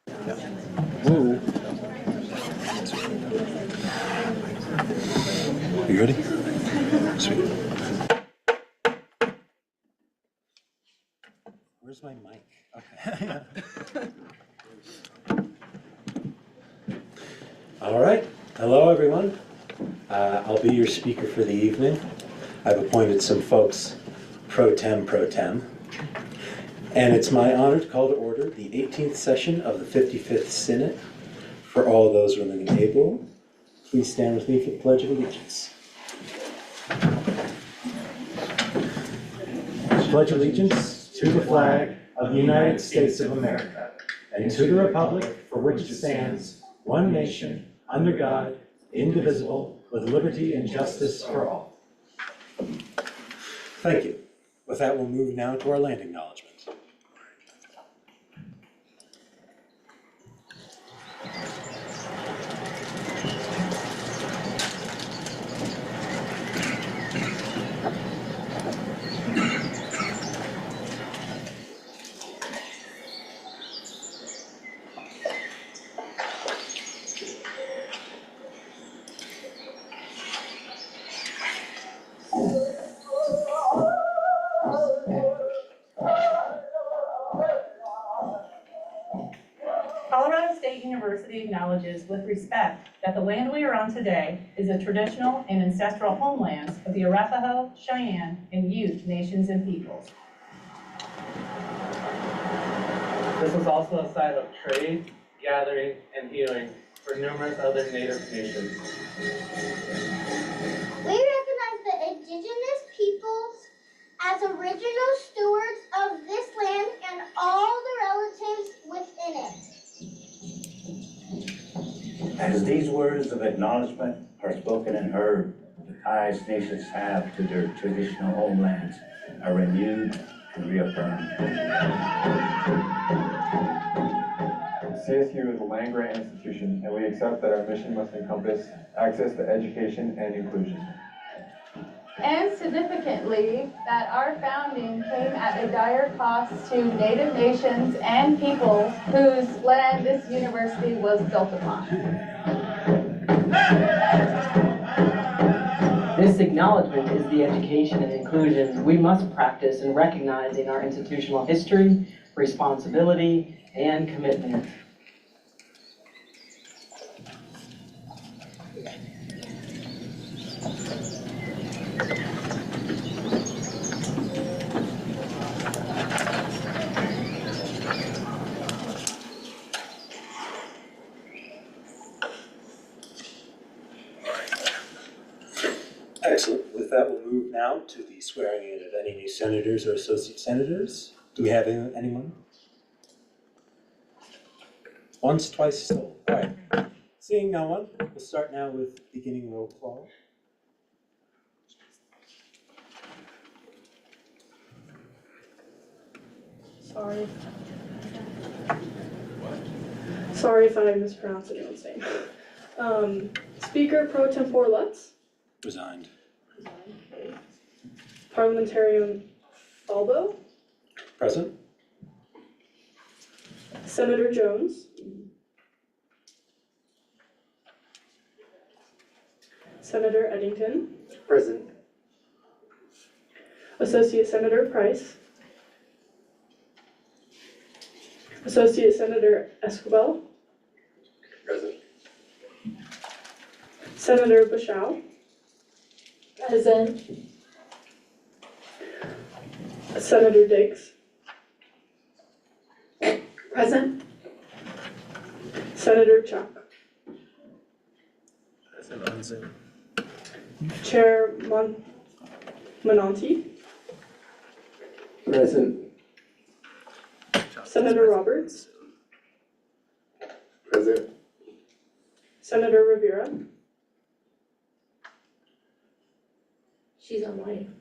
Whoa. You ready? Sweet. Where's my mic? Okay. All right. Hello, everyone. I'll be your speaker for the evening. I've appointed some folks pro tem. And it's my honor to call to order the 18th session of the 55th Synod. For all those willing and able, please stand with me for the Pledge of Allegiance. Pledge allegiance to the flag of the United States of America and to the republic for which it stands, one nation, under God, indivisible, with liberty and justice for all. Thank you. With that, we'll move now to our land acknowledgement. Colorado State University acknowledges with respect that the land we are on today is the traditional and ancestral homelands of the Arapaho, Cheyenne, and Ute nations and peoples. This is also a site of trade, gathering, and healing for numerous other Native nations. We recognize the indigenous peoples as original stewards of this land and all the relatives within it. As these words of acknowledgement are spoken and heard, the ties nations have to their traditional homelands are renewed and reaffirmed. CSU is a land-grant institution, and we accept that our mission must encompass access to education and inclusion. And significantly, that our founding came at a dire cost to Native nations and peoples whose land this university was built upon. This acknowledgement is the education and inclusion we must practice in recognizing our institutional history, responsibility, and commitment. Excellent. With that, we'll move now to the swearing in of any new senators or associate senators. Do we have anyone? Once, twice, still. All right. Seeing no one, we'll start now with beginning roll call. Sorry if I mispronounced anyone's name. Speaker Pro Tempore Lutz. Resigned. Parliamentarian Falbo. Present. Senator Jones. Senator Eddington. Present. Associate Senator Price. Associate Senator Escobar. Present. Senator Bushau. Present. Senator Diggs. Present. Senator Chuck. Present on Zoom. Chair Monanti. Present. Senator Roberts. Present. Senator Rivera. She's online.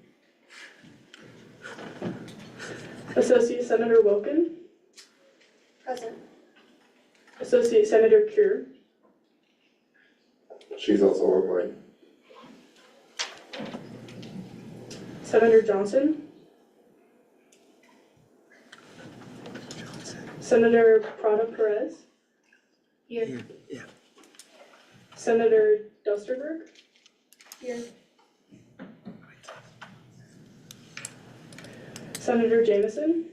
Associate Senator Wilkin. Present. Associate Senator Cure. She's also online. Senator Johnson. Senator Prada Perez. Here. Yeah. Senator Dusterberg. Here. Senator Jameson.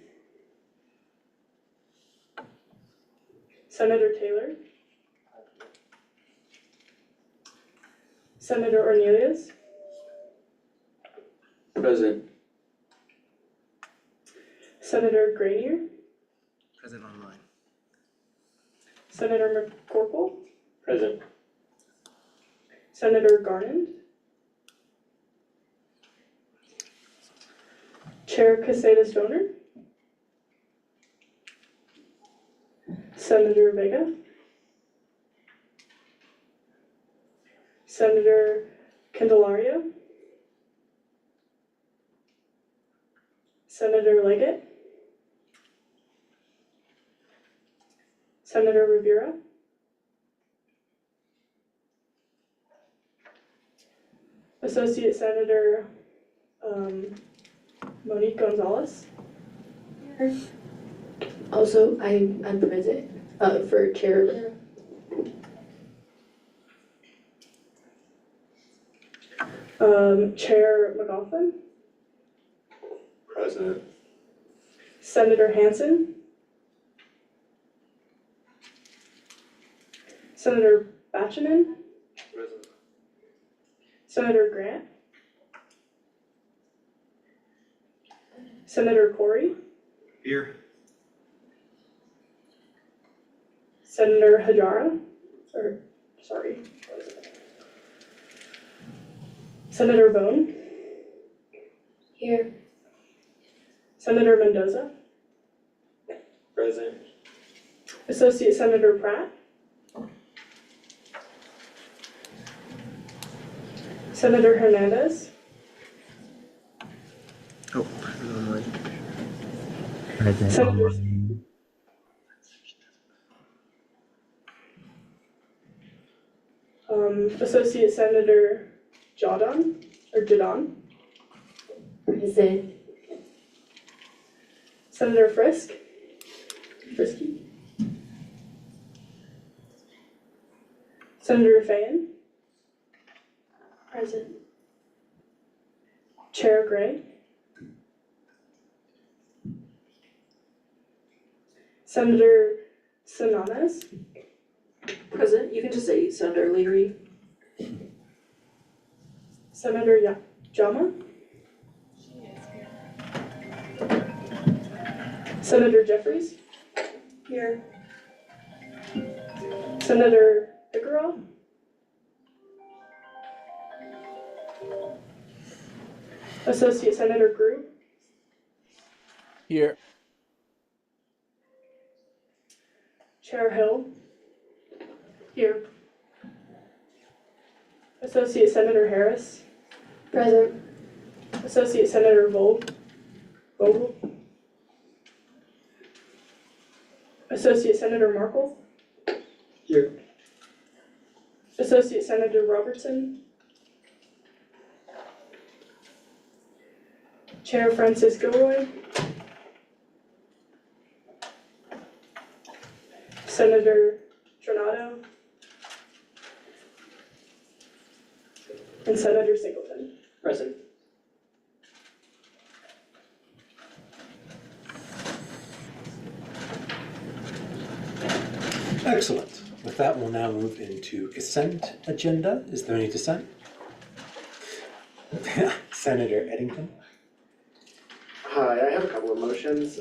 Senator Taylor. Senator Ornelas. Present. Senator Granier. Present online. Senator McCorkle. Present. Senator Garland. Chair Caseta Stoner. Senator Vega. Senator Candelario. Senator Leggett. Senator Rivera. Associate Senator Monique Gonzalez. Also, I'm present for Chair Rivera. Chair McGoffin. Present. Senator Hansen. Senator Batchaman. Present. Senator Grant. Senator Corey. Here. Senator Hajara. Senator Bone. Here. Senator Mendoza. Present. Associate Senator Pratt. Senator Hernandez. Oh, present online. Senator, Associate Senator Jadon. Present. Senator Frisky. Senator Fayen. Present. Chair Gray. Senator Sananes. Present. You can just say Senator Leary. Senator Jama. Senator Jeffries. Here. Senator Ikaroff. Associate Senator Grew. Here. Chair Hill. Here. Associate Senator Harris. Present. Associate Senator Vogel. Associate Senator Markle. Here. Associate Senator Robertson. Chair Francisco Roy. Senator Tornado. And Senator Singleton. Present. Excellent. With that, we'll now move into consent agenda. Is there any dissent? Senator Eddington. Hi, I have a couple of motions.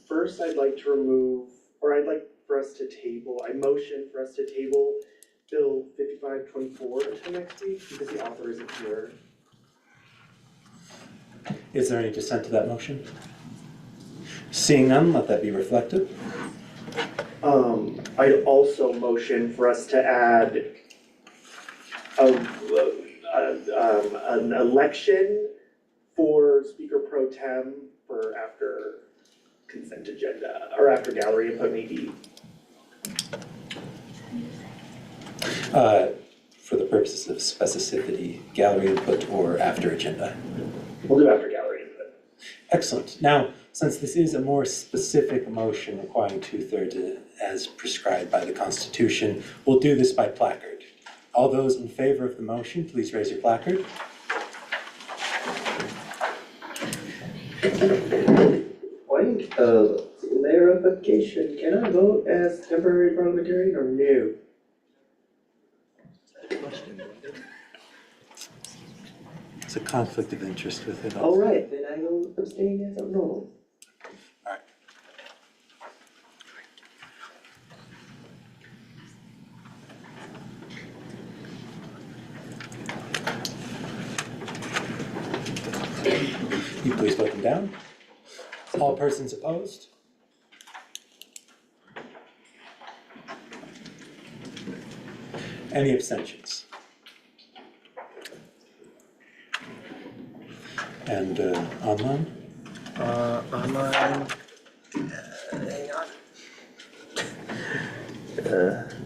First, I'd like for us to table, I motion for us to table Bill 5524 until next week because the author isn't here. Is there any dissent to that motion? Seeing none, let that be reflected. I'd also motion for us to add an election for Speaker Pro Tem for after consent agenda, or after gallery input maybe. For the purposes of specificity, gallery input or after agenda. We'll do after gallery input. Excellent. Now, Since this is a more specific motion requiring 2/3 as prescribed by the Constitution, we'll do this by placard. All those in favor of the motion, please raise your placard. Point of clarification, can I vote as temporary parliamentarian or no? It's a conflict of interest with it. All right, then I will abstain as normal. You please vote them down. All persons opposed? Any abstentions? And online? Online, hang on.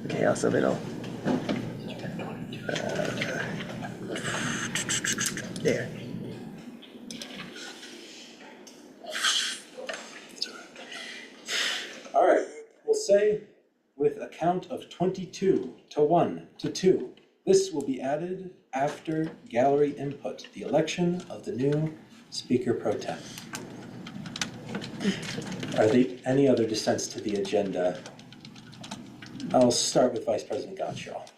Chaos of it all. There. All right, we'll say with a count of 22 to 1 to 2, this will be added after gallery input, the election of the new Speaker Pro Tem. Are there any other dissents to the agenda? I'll start with Vice President Gottschall.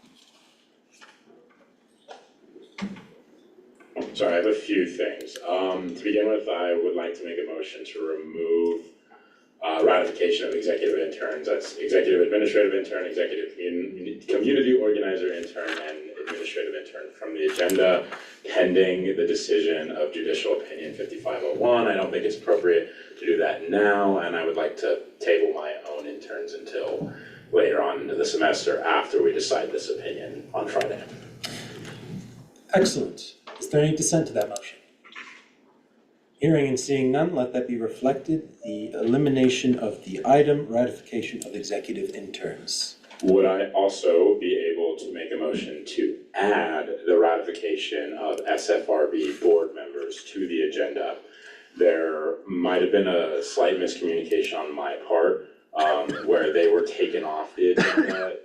Sorry, I have a few things. To begin with, I would like to make a motion to remove ratification of executive interns. That's executive administrative intern, executive community organizer intern, and administrative intern from the agenda, pending the decision of Judicial Opinion 5501. I don't think it's appropriate to do that now, and I would like to table my own interns until later on into the semester after we decide this opinion on Friday. Excellent. Is there any dissent to that motion? Hearing and seeing none, let that be reflected. The elimination of the item, ratification of executive interns. Would I also be able to make a motion to add the ratification of SFRB board members to the agenda? There might have been a slight miscommunication on my part, where they were taken off the agenda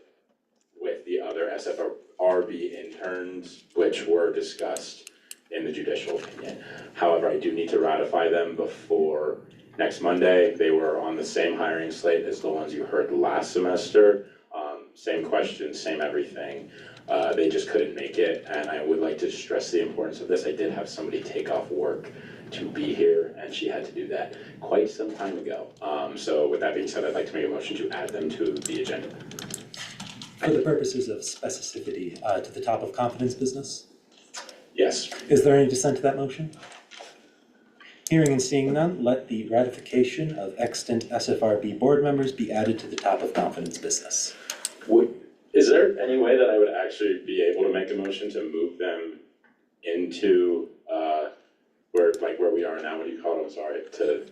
with the other SFRB interns, which were discussed in the judicial opinion. However, I do need to ratify them before next Monday. They were on the same hiring slate as the ones you heard last semester. Same questions, same everything. They just couldn't make it, and I would like to stress the importance of this. I did have somebody take off work to be here, and she had to do that quite some time ago. So with that being said, I'd like to make a motion to add them to the agenda. For the purposes of specificity, to the top of confidence business? Yes. Is there any dissent to that motion? Hearing and seeing none, let the ratification of extant SFRB board members be added to the top of confidence business. Is there any way that I would actually be able to make a motion to move them into where we are now? What do you call it? I'm sorry. To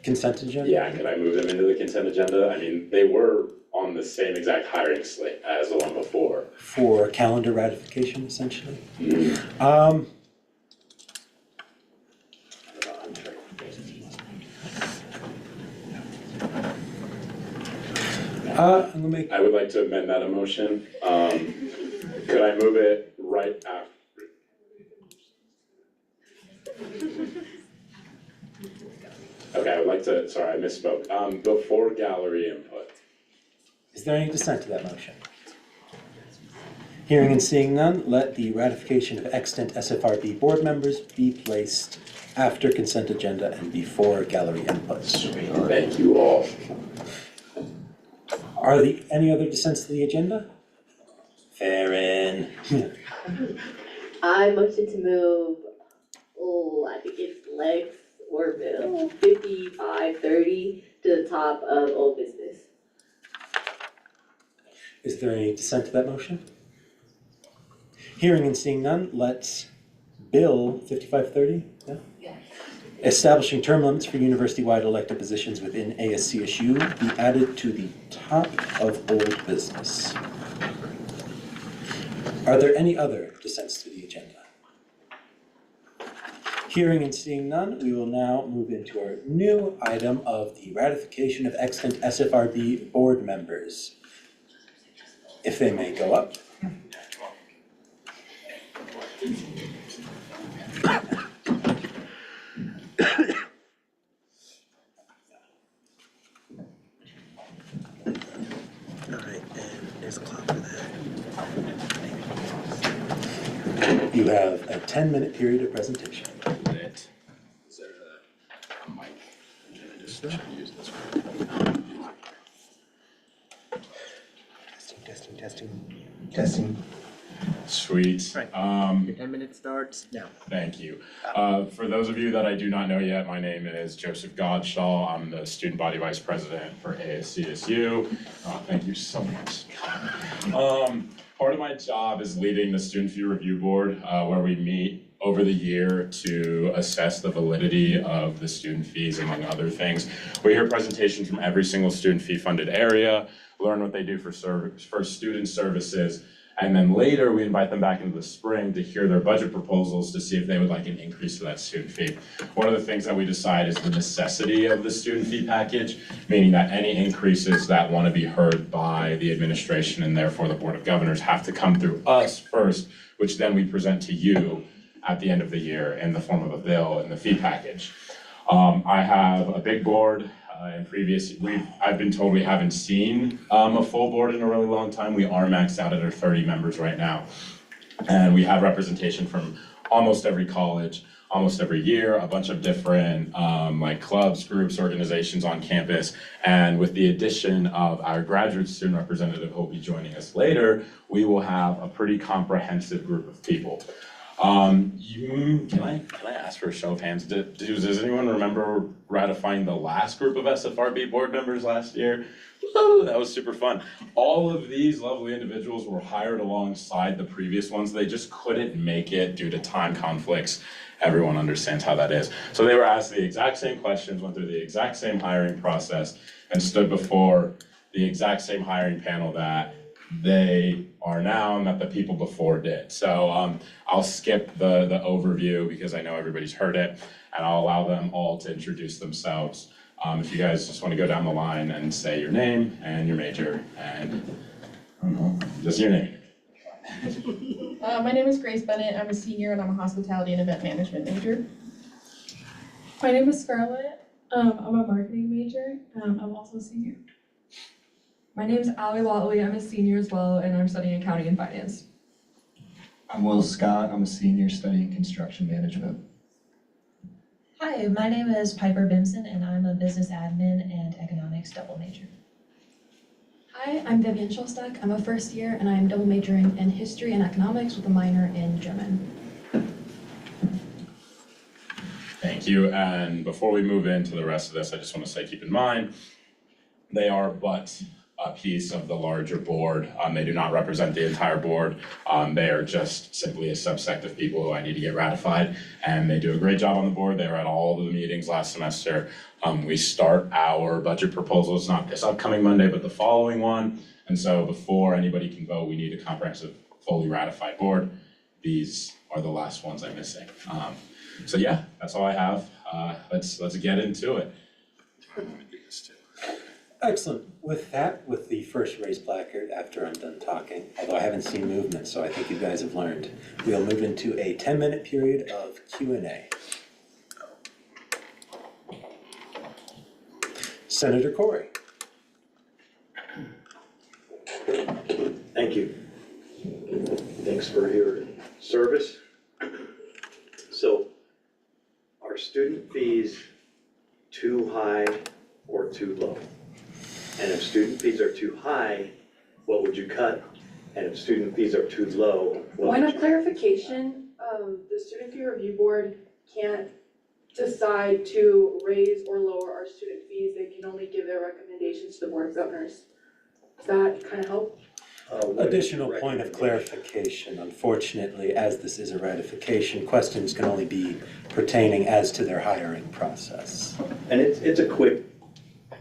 consent agenda? Yeah, could I move them into the consent agenda? I mean, they were on the same exact hiring slate as the one before. For calendar ratification, essentially? I would like to amend that motion. Could I move it right after? Okay, I would like to, sorry, I misspoke. Before gallery input. Is there any dissent to that motion? Hearing and seeing none, let the ratification of extant SFRB board members be placed after consent agenda and before gallery inputs. Thank you all. Are there any other dissents to the agenda? Farron. I motion to move, I think it's Lex or Bill, 5530 to the top of old business. Is there any dissent to that motion? Hearing and seeing none, let Bill 5530, establishing term limits for university-wide elected positions within ASCSU be added to the top of old business. Are there any other dissents to the agenda? Hearing and seeing none, we will now move into our new item of the ratification of extant SFRB board members. If they may go up. Alright, and there's a clock for that. You have a 10-minute period of presentation. Is there a mic? Can I just use this one? Testing. Sweet. Right. Your 10 minutes starts now. Thank you. For those of you that I do not know yet, my name is Joseph Godshaw. I'm the Student Body Vice President for ASCSU. Thank you so much. Part of my job is leading the Student Fee Review Board, where we meet over the year to assess the validity of the student fees, among other things. We hear presentations from every single student fee funded area, learn what they do for student services, and then later we invite them back into the spring to hear their budget proposals to see if they would like an increase to that student fee. One of the things that we decide is the necessity of the student fee package, meaning that any increases that want to be heard by the administration and therefore the Board of Governors have to come through us first, which then we present to you at the end of the year in the form of a bill and the fee package. I have a big board. I've been told we haven't seen a full board in a really long time. We are maxed out at our 30 members right now. And we have representation from almost every college, almost every year, a bunch of different like clubs, groups, organizations on campus. And with the addition of our graduate student representative who will be joining us later, we will have a pretty comprehensive group of people. Can I ask for a show of hands? Does anyone remember ratifying the last group of SFRB board members last year? Woo, that was super fun. All of these lovely individuals were hired alongside the previous ones. They just couldn't make it due to time conflicts. Everyone understands how that is. So they were asked the exact same questions, went through the exact same hiring process, and stood before the exact same hiring panel that they are now and that the people before did. So I'll skip the overview because I know everybody's heard it, and I'll allow them all to introduce themselves. If you guys just want to go down the line and say your name and your major and, I don't know, just your name. My name is Grace Bennett. I'm a senior and I'm a hospitality and event management major. My name is Scarlett. I'm a marketing major. I'm also a senior. My name is Allie Watley. I'm a senior as well, and I'm studying accounting and finance. I'm Will Scott. I'm a senior studying construction management. Hi, my name is Piper Bimson, and I'm a business admin and economics double major. Hi, I'm Vivian Schulstack. I'm a first year, and I'm double majoring in history and economics with a minor in German. Thank you. And before we move into the rest of this, I just want to say, keep in mind, they are but a piece of the larger board. They do not represent the entire board. They are just simply a subset of people who I need to get ratified, and they do a great job on the board. They were at all of the meetings last semester. We start our budget proposals, not this upcoming Monday, but the following one. And so before anybody can vote, we need a comprehensive, fully ratified board. These are the last ones I'm missing. So yeah, that's all I have. Let's get into it. Excellent. With that, with the first raised placard after I'm done talking, although I haven't seen movement, so I think you guys have learned, we'll move into a 10-minute period of Q&A. Senator Corey. Thank you. Thanks for your service. So, are student fees too high or too low? And if student fees are too high, what would you cut? And if student fees are too low, what Point would of you? clarification, the Student Fee Review Board can't decide to raise or lower our student fees. They can only give their recommendations to the Board of Governors. Does that kind of help? Additional point of clarification. Unfortunately, as this is a ratification, questions can only be pertaining as to their hiring process. And it's a quick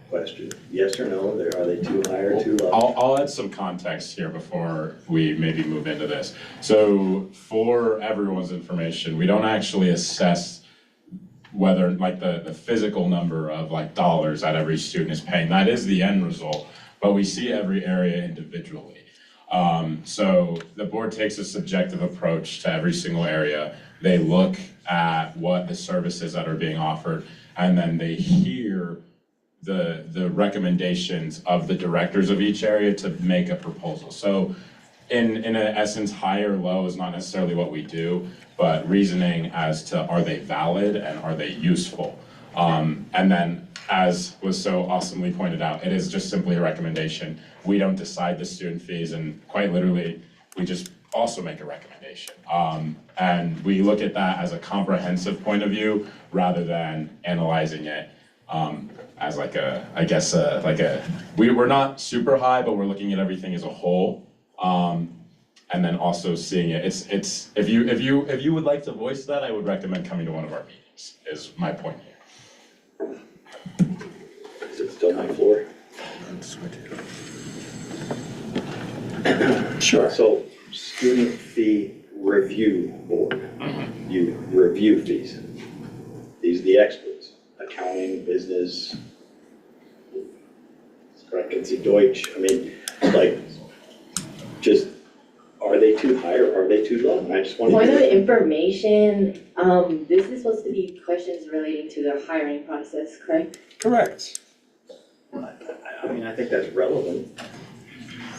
question, yes or no, are they too high or too low? I'll add some context here before we maybe move into this. So for everyone's information, we don't actually assess whether like the physical number of like dollars that every student is paying, that is the end result, but we see every area individually. So the board takes a subjective approach to every single area. They look at what the services that are being offered, and then they hear the recommendations of the directors of each area to make a proposal. So in essence, high or low is not necessarily what we do, but reasoning as to are they valid and are they useful? And then, as was so awesomely pointed out, it is just simply a recommendation. We don't decide the student fees, and quite literally, we just also make a recommendation. And we look at that as a comprehensive point of view rather than analyzing it as like a, I guess, we're not super high, but we're looking at everything as a whole. And then also seeing it, it's if you would like to voice that, I would recommend coming to one of our meetings, is my point here. Is it still my floor? Sure. So, student fee review board, you review fees. These are the experts, accounting, business, Sprechen Deutsch, I mean, like, just, are they too high or are they too low? And I just want to. Point of information, this is supposed to be questions relating to the hiring process, correct? Correct. I mean, I think that's relevant.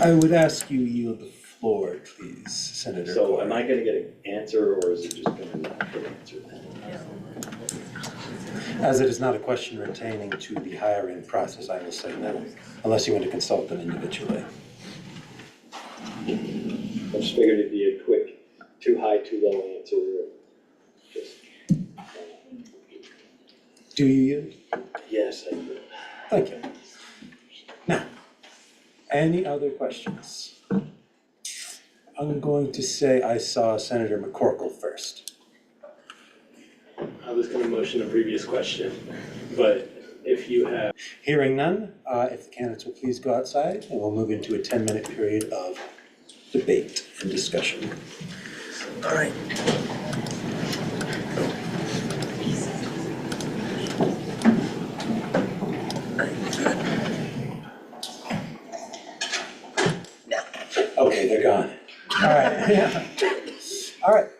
I would ask you yield the floor, please, Senator. So am I gonna get an answer or is it just gonna not get an answer then? As it is not a question pertaining to the hiring process, I will say no, unless you want to consult them individually. I just figured it'd be a quick, too high, too low answer, or just. Do you yield? Yes, I do. Thank you. Now, any other questions? I'm going to say I saw Senator McCorkle first. I was gonna motion a previous question, but if you have. Hearing none, if the candidates will please go outside, and we'll move into a 10-minute period of debate and discussion. All right. Okay, they're gone. All right, yeah. All right.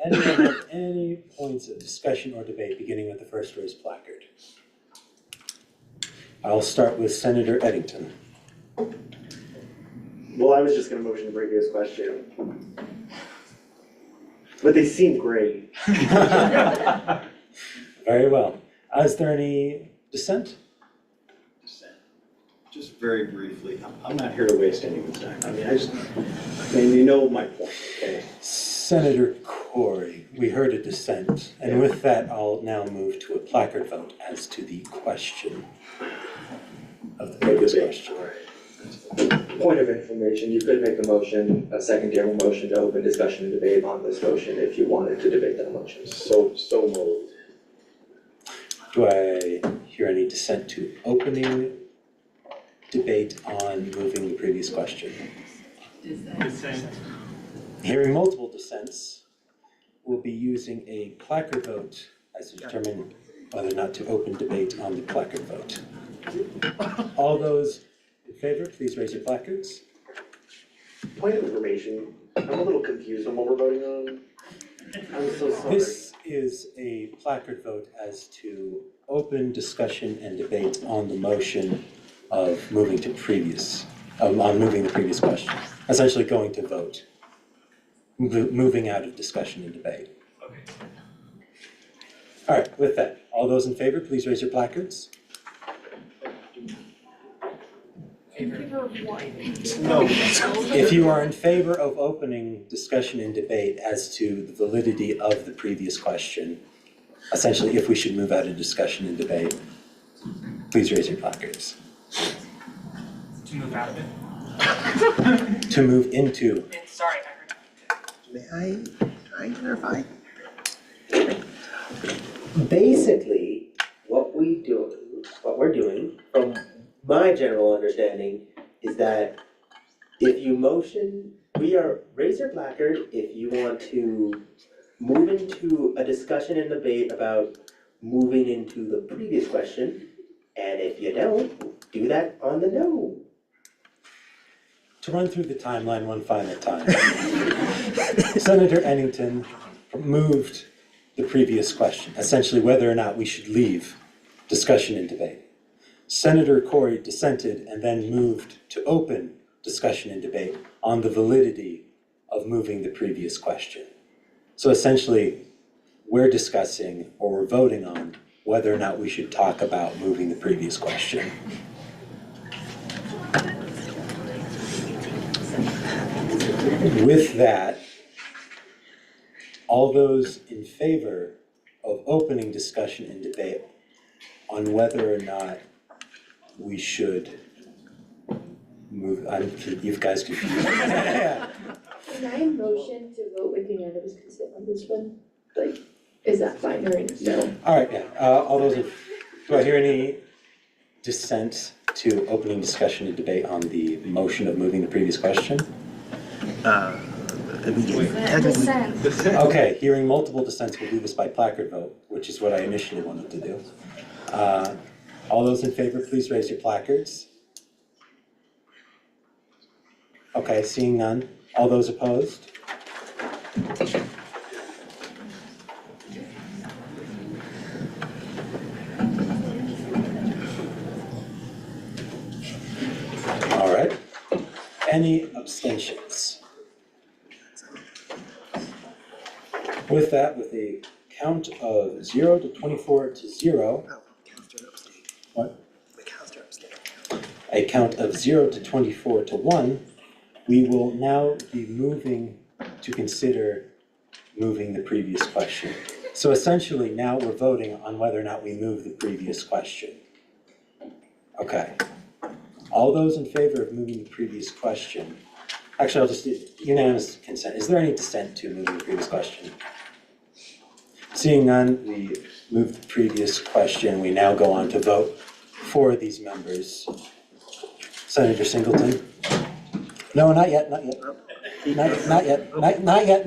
Anyone have any points of discussion or debate, beginning with the first raised placard? I'll start with Senator Eddington. Well, I was just gonna motion the previous question. But they seem great. Very well. Is there any dissent? Just very briefly, I'm not here to waste anyone's time. I mean, you know my point, okay? Senator Corey, we heard a dissent, and with that, I'll now move to a placard vote as to the question of the previous question. Point of information, you could make a motion, a secondary motion to open discussion and debate on this motion if you wanted to debate that motion. So moved. Do I hear any dissent to opening debate on moving the previous question? Dissent. Hearing multiple dissents, we'll be using a placard vote as to determine whether or not to open debate on the placard vote. All those in favor, please raise your placards. Point of information, I'm a little confused on what we're voting on. I'm so sorry. This is a placard vote as to open discussion and debate on the motion of moving to previous, on moving the previous question, essentially going to vote, moving out of discussion and debate. Okay. All right, with that, all those in favor, please raise your placards. No. If you are in favor of opening discussion and debate as to the validity of the previous question, essentially if we should move out of discussion and debate, please raise your placards. To move out of it? To move into. Sorry, May I clarify? Basically, what we're doing, from my general understanding, is that if you motion, raise your placard if you want to move into a discussion and debate about moving into the previous question. And if you don't, do that on the no. To run through the timeline one final time. Senator Ennington moved the previous question, essentially whether or not we should leave discussion and debate. Senator Corey dissented and then moved to open discussion and debate on the validity of moving the previous question. So essentially, we're discussing or we're voting on whether or not we should talk about moving the previous question. With that, all those in favor of opening discussion and debate on whether or not we should move, you guys confused. Can I motion to vote with unanimous consent on this one? Like, is that fine or no? All right, yeah, all those, do I hear any dissent to opening discussion and debate on the motion of moving the previous question? Okay, hearing multiple dissents, we'll do this by placard vote, which is what I initially wanted to do. All those in favor, please raise your placards. Okay, seeing none. All those opposed? All right. Any abstentions? With that, with a count of 0 to 24 to 0. What? A count of 0 to 24 to 1, we will now be moving to consider moving the previous question. So essentially, now we're voting on whether or not we move the previous question. Okay. All those in favor of moving the previous question, actually, I'll just do unanimous consent. Is there any dissent to moving the previous question? Seeing none, we move the previous question. We now go on to vote for these members. Senator Singleton? No, not yet, not yet. Not yet,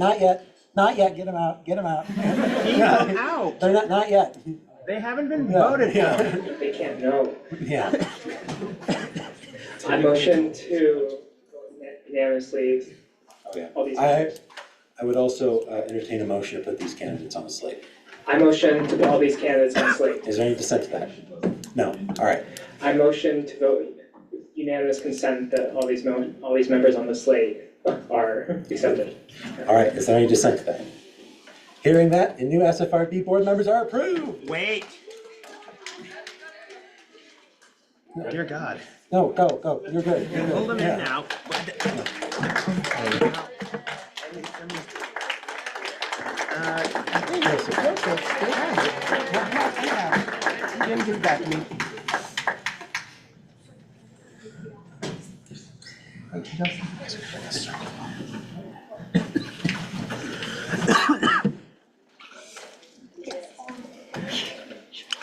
not yet, get them out, get them out. Keep them out. They're not yet. They haven't been voted for. They can't know. Yeah. I motion to unanimously all these. I would also entertain a motion to put these candidates on the slate. I motion to put all these candidates on the slate. Is there any dissent to that? No, all right. I motion to vote unanimous consent that all these members on the slate are accepted. All right, is there any dissent to that? Hearing that, the new SFRB board members are approved. Wait. Dear God. No, go, you're good. You're good. Hold them in now. Jim, give it back to me.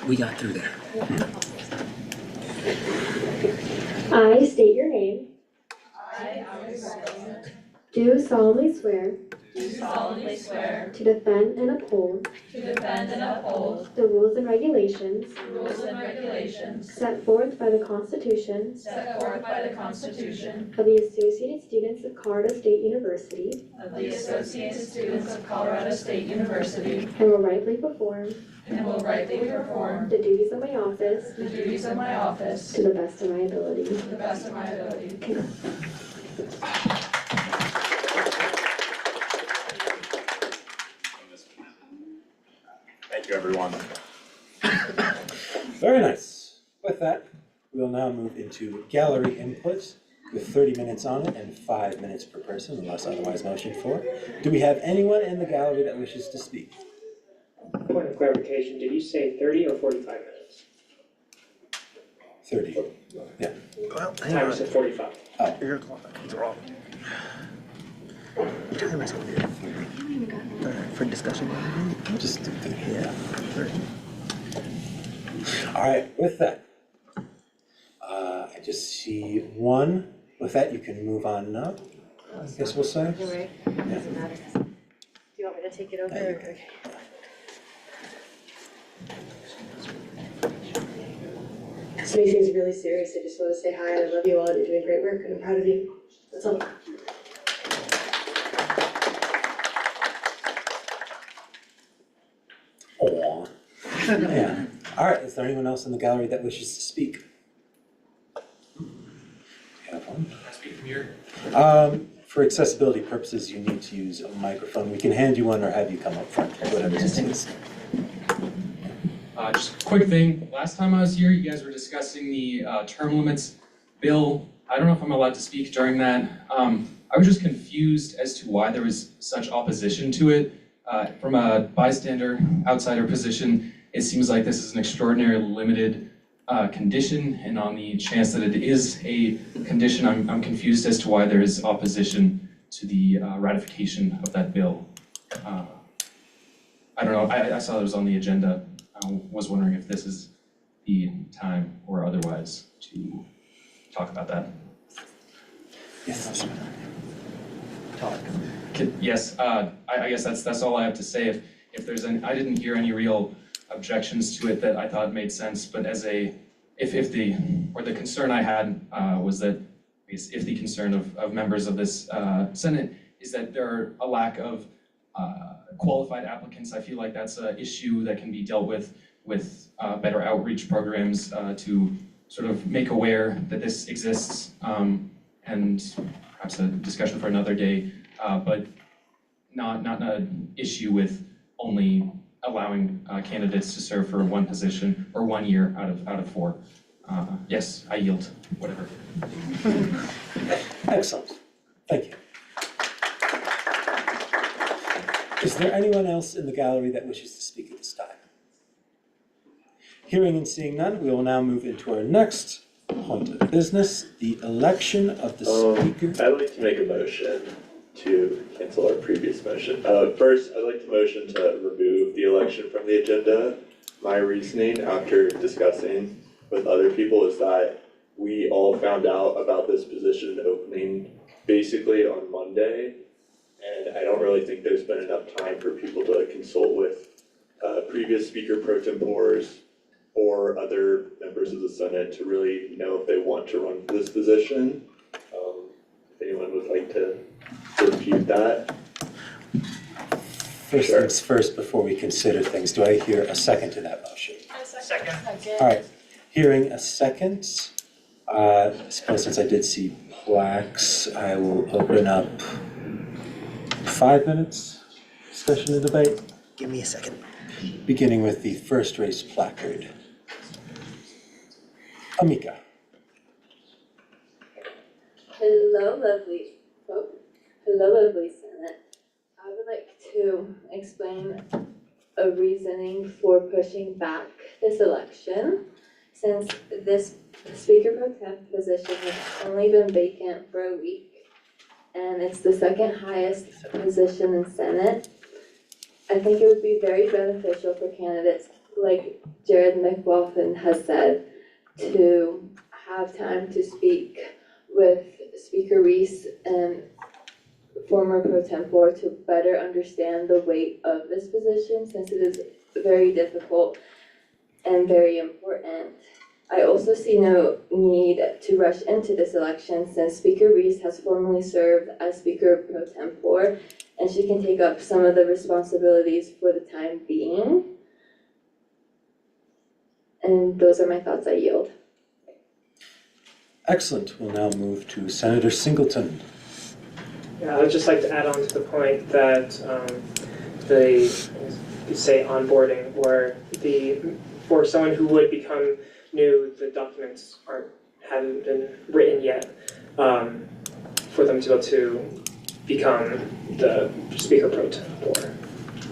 We got through there. I state your name. Do solemnly swear. To defend and uphold. The rules and regulations. Set forth by the Constitution. Of the Associated Students of Colorado State University. And will rightly perform. The duties of my office. To the best of my ability. Okay. Thank you, everyone. Very nice. With that, we'll now move into gallery input with 30 minutes on it and 5 minutes per person, unless otherwise motioned for. Do we have anyone in the gallery that wishes to speak? Point of clarification, did you say 30 or 45 minutes? 30. Yeah. Well, Timer said 45. Oh. Your clock is wrong. Your timer's on there. For discussion. Just do 30. Yeah. 30. All right, with that, I just see one. With that, you can move on now, I guess we'll say. You're right. Doesn't matter. Do you want me to take it over? Okay. This meeting's really serious. I just want to say hi and I love you all. You're doing great work and I'm proud of you. That's all. Aw. Yeah. All right, is there anyone else in the gallery that wishes to speak? We have one. Can I speak from here? For accessibility purposes, you need to use a microphone. We can hand you one or have you come up front, whatever it is. Just a quick thing. Last time I was here, you guys were discussing the term limits bill. I don't know if I'm allowed to speak during that. I was just confused as to why there was such opposition to it. From a bystander, outsider position, it seems like this is an extraordinarily limited condition, and on the chance that it is a condition, I'm confused as to why there is opposition to the ratification of that bill. I don't know, I saw it was on the agenda. I was wondering if this is the time or otherwise to talk about that. Yes. Yes, I guess that's all I have to say. If there's any, I didn't hear any real objections to it that I thought made sense, but as a, if the concern I had was that, if the concern of members of this Senate is that there are a lack of qualified applicants, I feel like that's an issue that can be dealt with better outreach programs to sort of make aware that this exists, and perhaps a discussion for another day, but not an issue with only allowing candidates to serve for one position or 1 year out of 4. Yes, I yield, whatever. Excellent, thank you. Is there anyone else in the gallery that wishes to speak at this time? Hearing and seeing none, we will now move into our next point of business, the election of the speaker. I'd like to make a motion to cancel our previous motion. First, I'd like to motion to remove the election from the agenda. My reasoning after discussing with other people is that we all found out about this position opening basically on Monday, and I don't really think there's been enough time for people to consult with previous speaker pro tempores or other members of the Senate to really know if they want to run for this position. If anyone would like to refute that. First things first, before we consider things, do I hear a second to that motion? Second. All right, hearing a second, I suppose since I did see plaques, I will open up 5 minutes discussion and debate. Give me a second. Beginning with the first race placard. Amika. Hello, lovely Senate. I would like to explain a reasoning for pushing back this election, since this Speaker Pro Temp position has only been vacant for a week, and it's the second highest position in Senate. I think it would be very beneficial for candidates like Jared McLaughlin has said to have time to speak with Speaker Reese and former pro tempore to better understand the weight of this position, since it is very difficult and very important. I also see no need to rush into this election, since Speaker Reese has formerly served as Speaker pro tempore, and she can take up some of the responsibilities for the time being. And those are my thoughts. I yield. Excellent. We'll now move to Senator Singleton. Yeah, I would just like to add on to the point that the, say, onboarding, or for someone who would become new, the documents haven't been written yet, for them to be able to become the speaker pro tempore.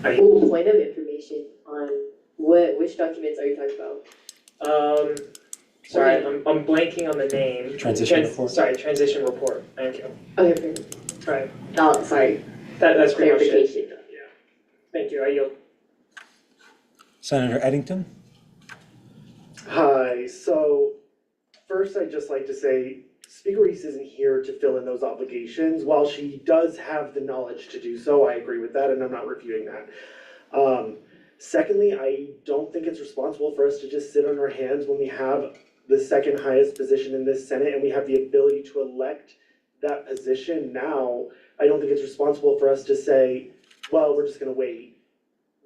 Point of information on which documents are you talking about? Sorry, I'm blanking on the name. Transition report. Sorry, transition report. Thank you. Okay, Right. oh, sorry. That's pretty much it. Clarification. Yeah. Thank you. I yield. Senator Eddington. Hi, so first I'd just like to say Speaker Reese isn't here to fill in those obligations. While she does have the knowledge to do so, I agree with that and I'm not refuting that. Secondly, I don't think it's responsible for us to just sit on our hands when we have the second highest position in this Senate and we have the ability to elect that position now. I don't think it's responsible for us to say, well, we're just gonna wait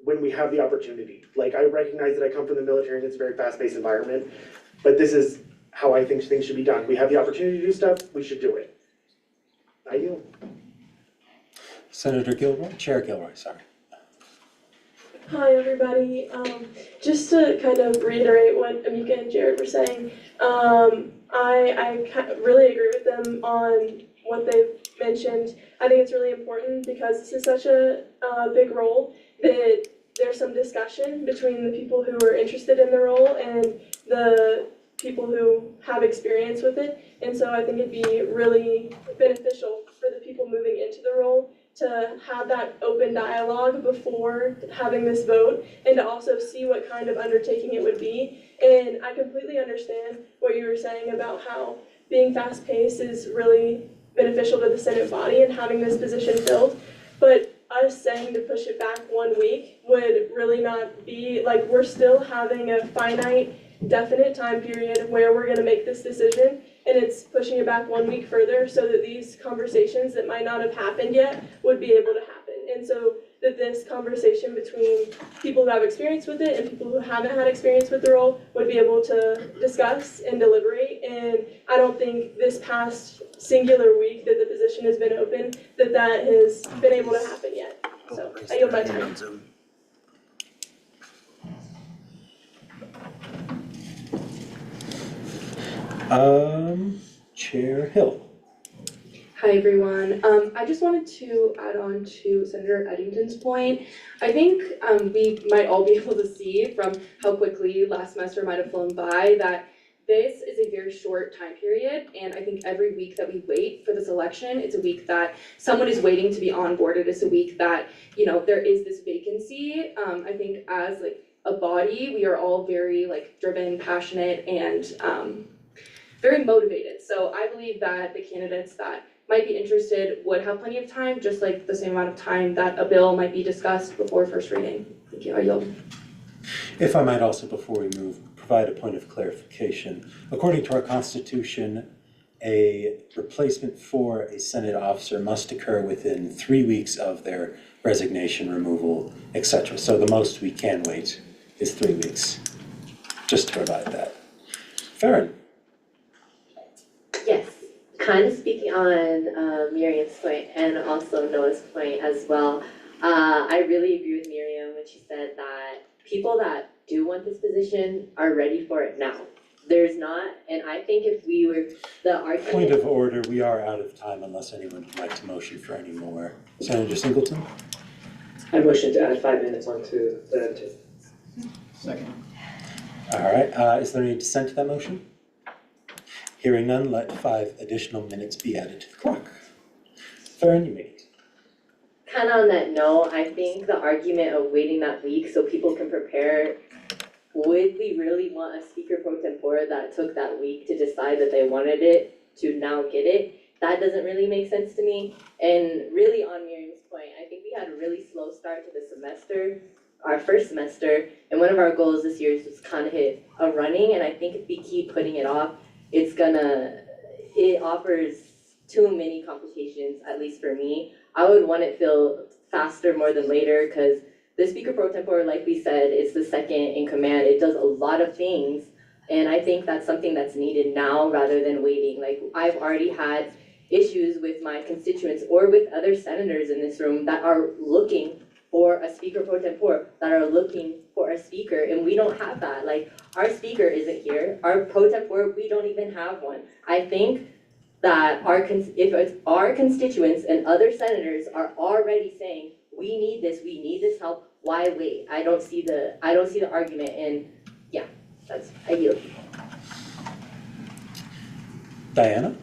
when we have the opportunity. Like, I recognize that I come from the military and it's a very fast-paced environment, but this is how I think things should be done. We have the opportunity to do stuff, we should do it. I yield. Senator Gilroy, Chair Gilroy, sorry. Hi, everybody. Just to kind of reiterate what Amika and Jared were saying, I really agree with them on what they've mentioned. I think it's really important because this is such a big role that there's some discussion between the people who are interested in the role and the people who have experience with it. And so I think it'd be really beneficial for the people moving into the role to have that open dialogue before having this vote and to also see what kind of undertaking it would be. And I completely understand what you were saying about how being fast-paced is really beneficial to the Senate body and having this position filled. But us saying to push it back 1 week would really not be, like, we're still having a finite, definite time period where we're gonna make this decision, and it's pushing it back 1 week further so that these conversations that might not have happened yet would be able to happen. And so that this conversation between people who have experience with it and people who haven't had experience with the role would be able to discuss and deliberate. And I don't think this past singular week that the position has been open, that has been able to happen yet. So I yield my time. Chair Hill. Hi, everyone. I just wanted to add on to Senator Eddington's point. I think we might all be able to see from how quickly last semester might have flown by that this is a very short time period, and I think every week that we wait for this election, it's a week that someone is waiting to be onboarded. It's a week that, you know, there is this vacancy. I think as like a body, we are all very like driven, passionate, and very motivated. So I believe that the candidates that might be interested would have plenty of time, just like the same amount of time that a bill might be discussed before first reading. Thank you. I yield. If I might also, before we move, provide a point of clarification. According to our Constitution, a replacement for a Senate officer must occur within 3 weeks of their resignation, removal, etc. So the most we can wait is 3 weeks, just to provide that. Farron. Yes, kind of speaking on Miriam's point and also Noah's point as well. I really agree with Miriam when she said that people that do want this position are ready for it now. There's not, and I think if we were, the argument— Point of order, we are out of time unless anyone would like to motion for any more. Senator Singleton? I motion to add 5 minutes onto the. Second. All right, is there any dissent to that motion? Hearing none, let 5 additional minutes be added to the clock. Farron, you may. Kind of on that note, I think the argument of waiting that week so people can prepare, would we really want a speaker pro tempore that took that week to decide that they wanted it to now get it? That doesn't really make sense to me. And really on Miriam's point, I think we had a really slow start to the semester, our first semester, and one of our goals this year is just kind of hit a running, and I think if we keep putting it off, it offers too many complications, at least for me. I would want it feel faster more than later, because the speaker pro tempore, like we said, is the second in command. It does a lot of things, and I think that's something that's needed now rather than waiting. Like, I've already had issues with my constituents or with other senators in this room that are looking for a speaker pro tempore, that are looking for a speaker, and we don't have that. Like, our speaker isn't here. Our pro tempore, we don't even have one. I think that if it's our constituents and other senators are already saying, we need this help, why wait? I don't see the argument, and yeah, I yield. Diana?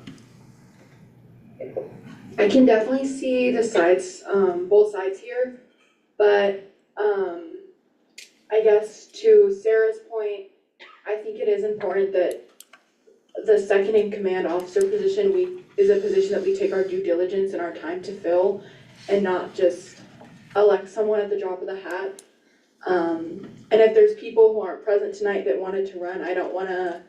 I can definitely see the sides, both sides here, but I guess to Sarah's point, I think it is important that the second in command officer position is a position that we take our due diligence and our time to fill and not just elect someone at the drop of the hat. And if there's people who aren't present tonight that wanted to run, I don't wanna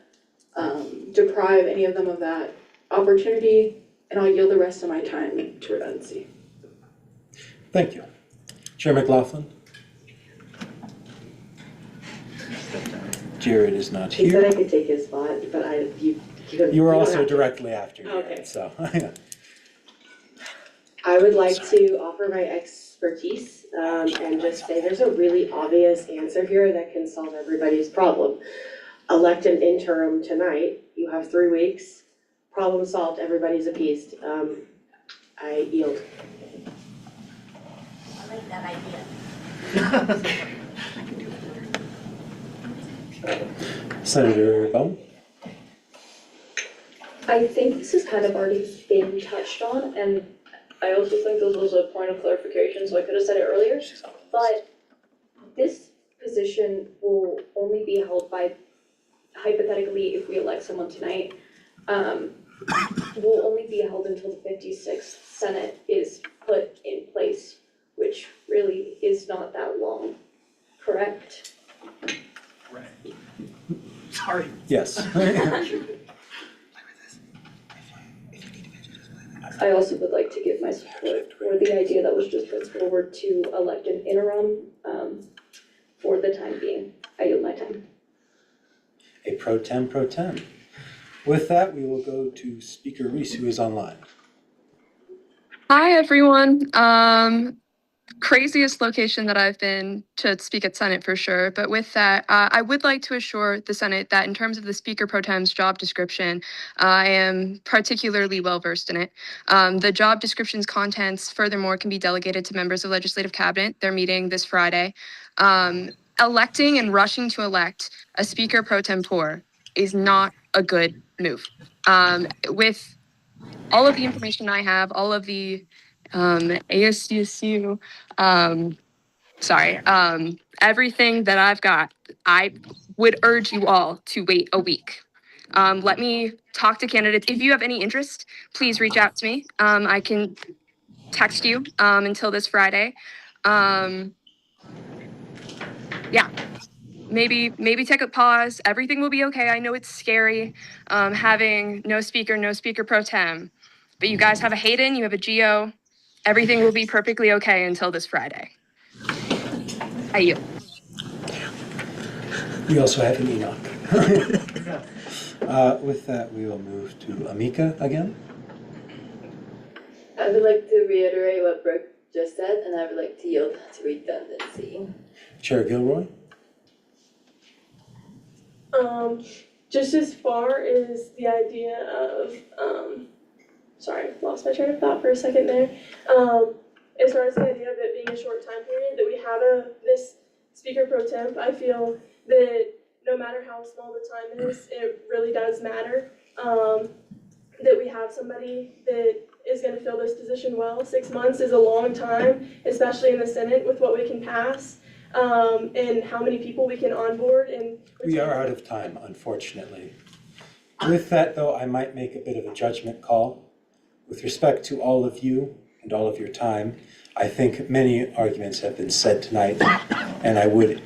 deprive any of them of that opportunity, and I'll yield the rest of my time to redundancy. Thank you. Chair McLaughlin? Jared is not He said I here. could take his spot, but You were also directly after Okay. Jared, so. I would like to offer my expertise and just say there's a really obvious answer here that can solve everybody's problem. Elect an interim tonight, you have 3 weeks, problem solved, everybody's appeased. I yield. I like that idea. Senator Bone? I think this has kind of already been touched on, and I also think this was a point of clarification, so I could have said it earlier. But this position will only be held by, hypothetically, if we elect someone tonight, will only be held until the 56th Senate is put in place, which really is not that long, correct? Right. Sorry. Yes. I also would like to give my support for the idea that was just put forward to elect an interim for the time being. I yield my time. A pro tem. With that, we will go to Speaker Reese, who is online. Hi, everyone. Craziest location that I've been to speak at Senate for sure. But with that, I would like to assure the Senate that in terms of the Speaker Pro Tem's job description, I am particularly well versed in it. The job description's contents, furthermore, can be delegated to members of Legislative Cabinet. They're meeting this Friday. Electing and rushing to elect a Speaker Pro Tempore is not a good move. With all of the information I have, all of the ASCSU, everything that I've got, I would urge you all to wait a week. Let me talk to candidates. If you have any interest, please reach out to me. I can text you until this Friday. Yeah. Maybe take a pause. Everything will be okay. I know it's scary having no speaker pro tem. But you guys have a Hayden, you have a Geo. Everything will be perfectly okay until this Friday. I yield. We also have an Enoch. With that, we will move to Amika again. I would like to reiterate what Brooke just said, and I would like to yield to redundancy. Chair Gilroy? Just as far as the idea of, sorry, lost my train of thought for a second there. As far as the idea of it being a short time period, that we have this Speaker Pro Temp, I feel that no matter how small the time is, it really does matter. That we have somebody that is gonna fill this position well. 6 months is a long time, especially in the Senate with what we can pass. And how many people we can onboard and. We are out of time, unfortunately. With that, though, I might make a bit of a judgment call. With respect to all of you and all of your time, I think many arguments have been said tonight, and I would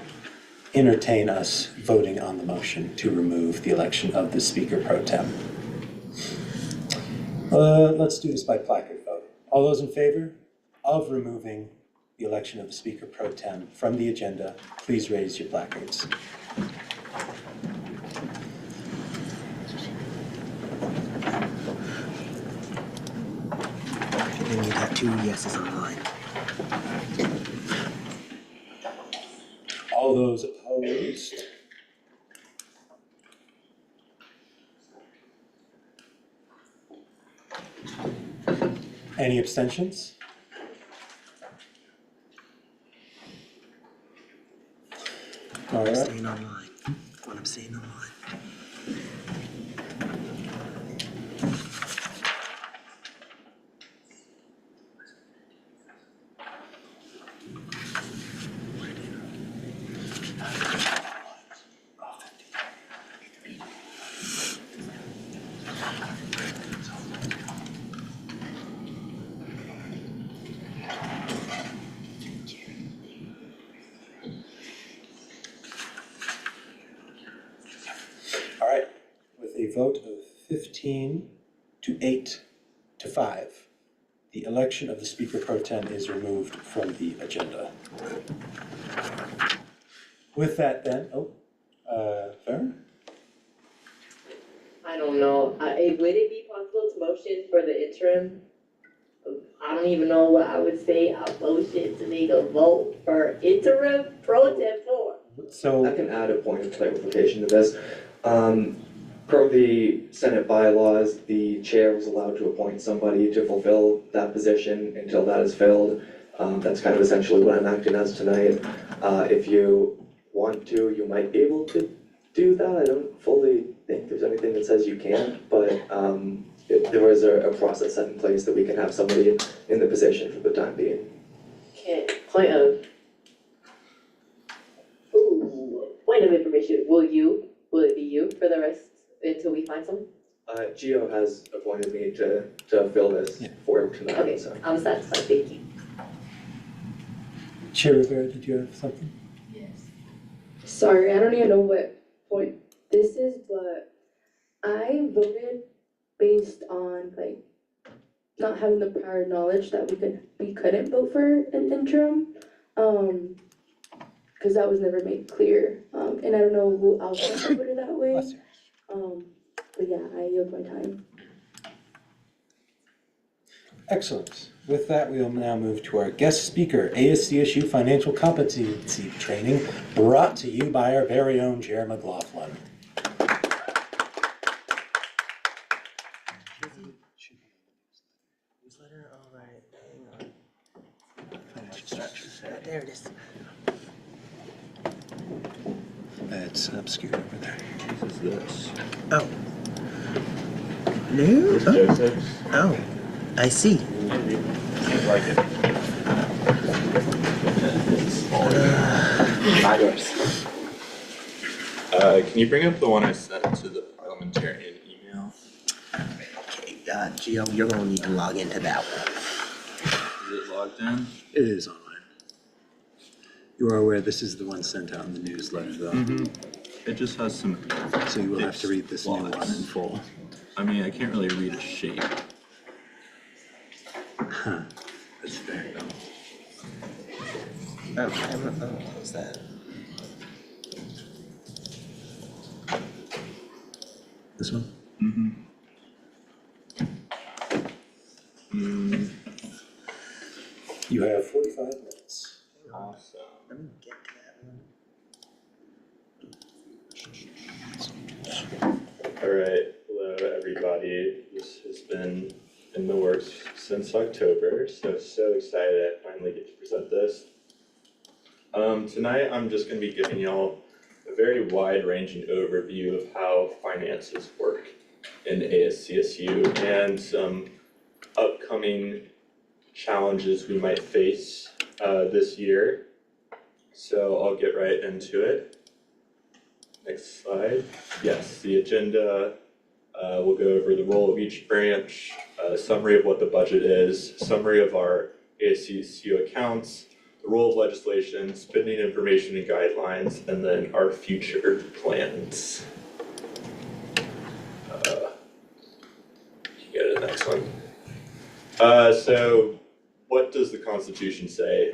entertain us voting on the motion to remove the election of the Speaker Pro Tem. Let's do this by placard vote. All those in favor of removing the election of the Speaker Pro Tem from the agenda, please raise your placards. Then you'd have 2 yeses online. All those opposed? Any abstentions? All right. Staying online. When I'm staying online. vote of 15 to 8 to 5, the election of the Speaker Pro Tem is removed from the agenda. With that then, Farron? I don't know, would it be possible to motion for the interim? I don't even know what I would say, I'll motion to make a vote for interim pro tem 4. So I can add a point of clarification to this. Per the Senate bylaws, the chair was allowed to appoint somebody to fulfill that position until that is filled. That's kind of essentially what I'm acting as tonight. If you want to, you might be able to do that. I don't fully think there's anything that says you can't, but there was a process set in place that we can have somebody in the position for the time being. Okay, point of information, will it be you for the rest until we find someone? Gio has appointed me to fill this for him tonight, Okay, so. I'm satisfied, thank you. Chair Rivera, did you have something? Sorry, I don't even know what point this is, but I voted based on like not having the prior knowledge that we couldn't vote for an interim. Cause that was never made clear. And I don't know who else voted that way. But yeah, I yield my time. Excellent. With that, we will now move to our guest speaker, ASCSU Financial Competency Training, brought to you by our very own Chair McLaughlin. Newsletter, all right, hang on. Financial structure, there it is. It's obscured over there. This is this. Oh. No? Oh, I see. Like it. Not yours. Can you bring up the one I sent to the parliamentarian email? Okay, Gio, you're gonna need to log into that one. Is it logged in? It is online. You are aware this is the one sent out in the newsletter, though. It just has some. So you will have to read this new one in full. I mean, I can't really read a shape. Huh. That's fair. Oh, what's that? This one? You have 45 minutes. Awesome. Let me get to that one. Alright, hello everybody. This has been in the works since October, so excited I finally get to present this. Tonight I'm just gonna be giving y'all a very wide-ranging overview of how finances work in ASCSU and some upcoming challenges we might face this year. So I'll get right into it. Next slide. Yes, the agenda, we'll go over the role of each branch, a summary of what the budget is, summary of our ASCSU accounts, the role of legislation, spending information and guidelines, and then our future plans. You go to the next one. So what does the Constitution say?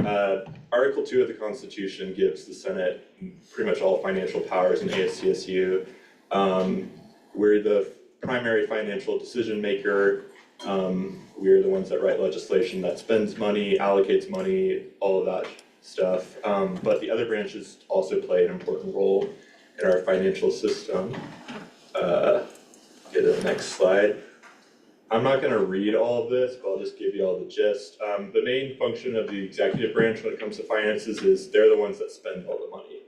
Article 2 of the Constitution gives the Senate pretty much all financial powers in ASCSU. We're the primary financial decision maker. We're the ones that write legislation that spends money, allocates money, all of that stuff. But the other branches also play an important role in our financial system. Get to the next slide. I'm not gonna read all of this, but I'll just give you all the gist. The main function of the executive branch when it comes to finances is they're the ones that spend all the money.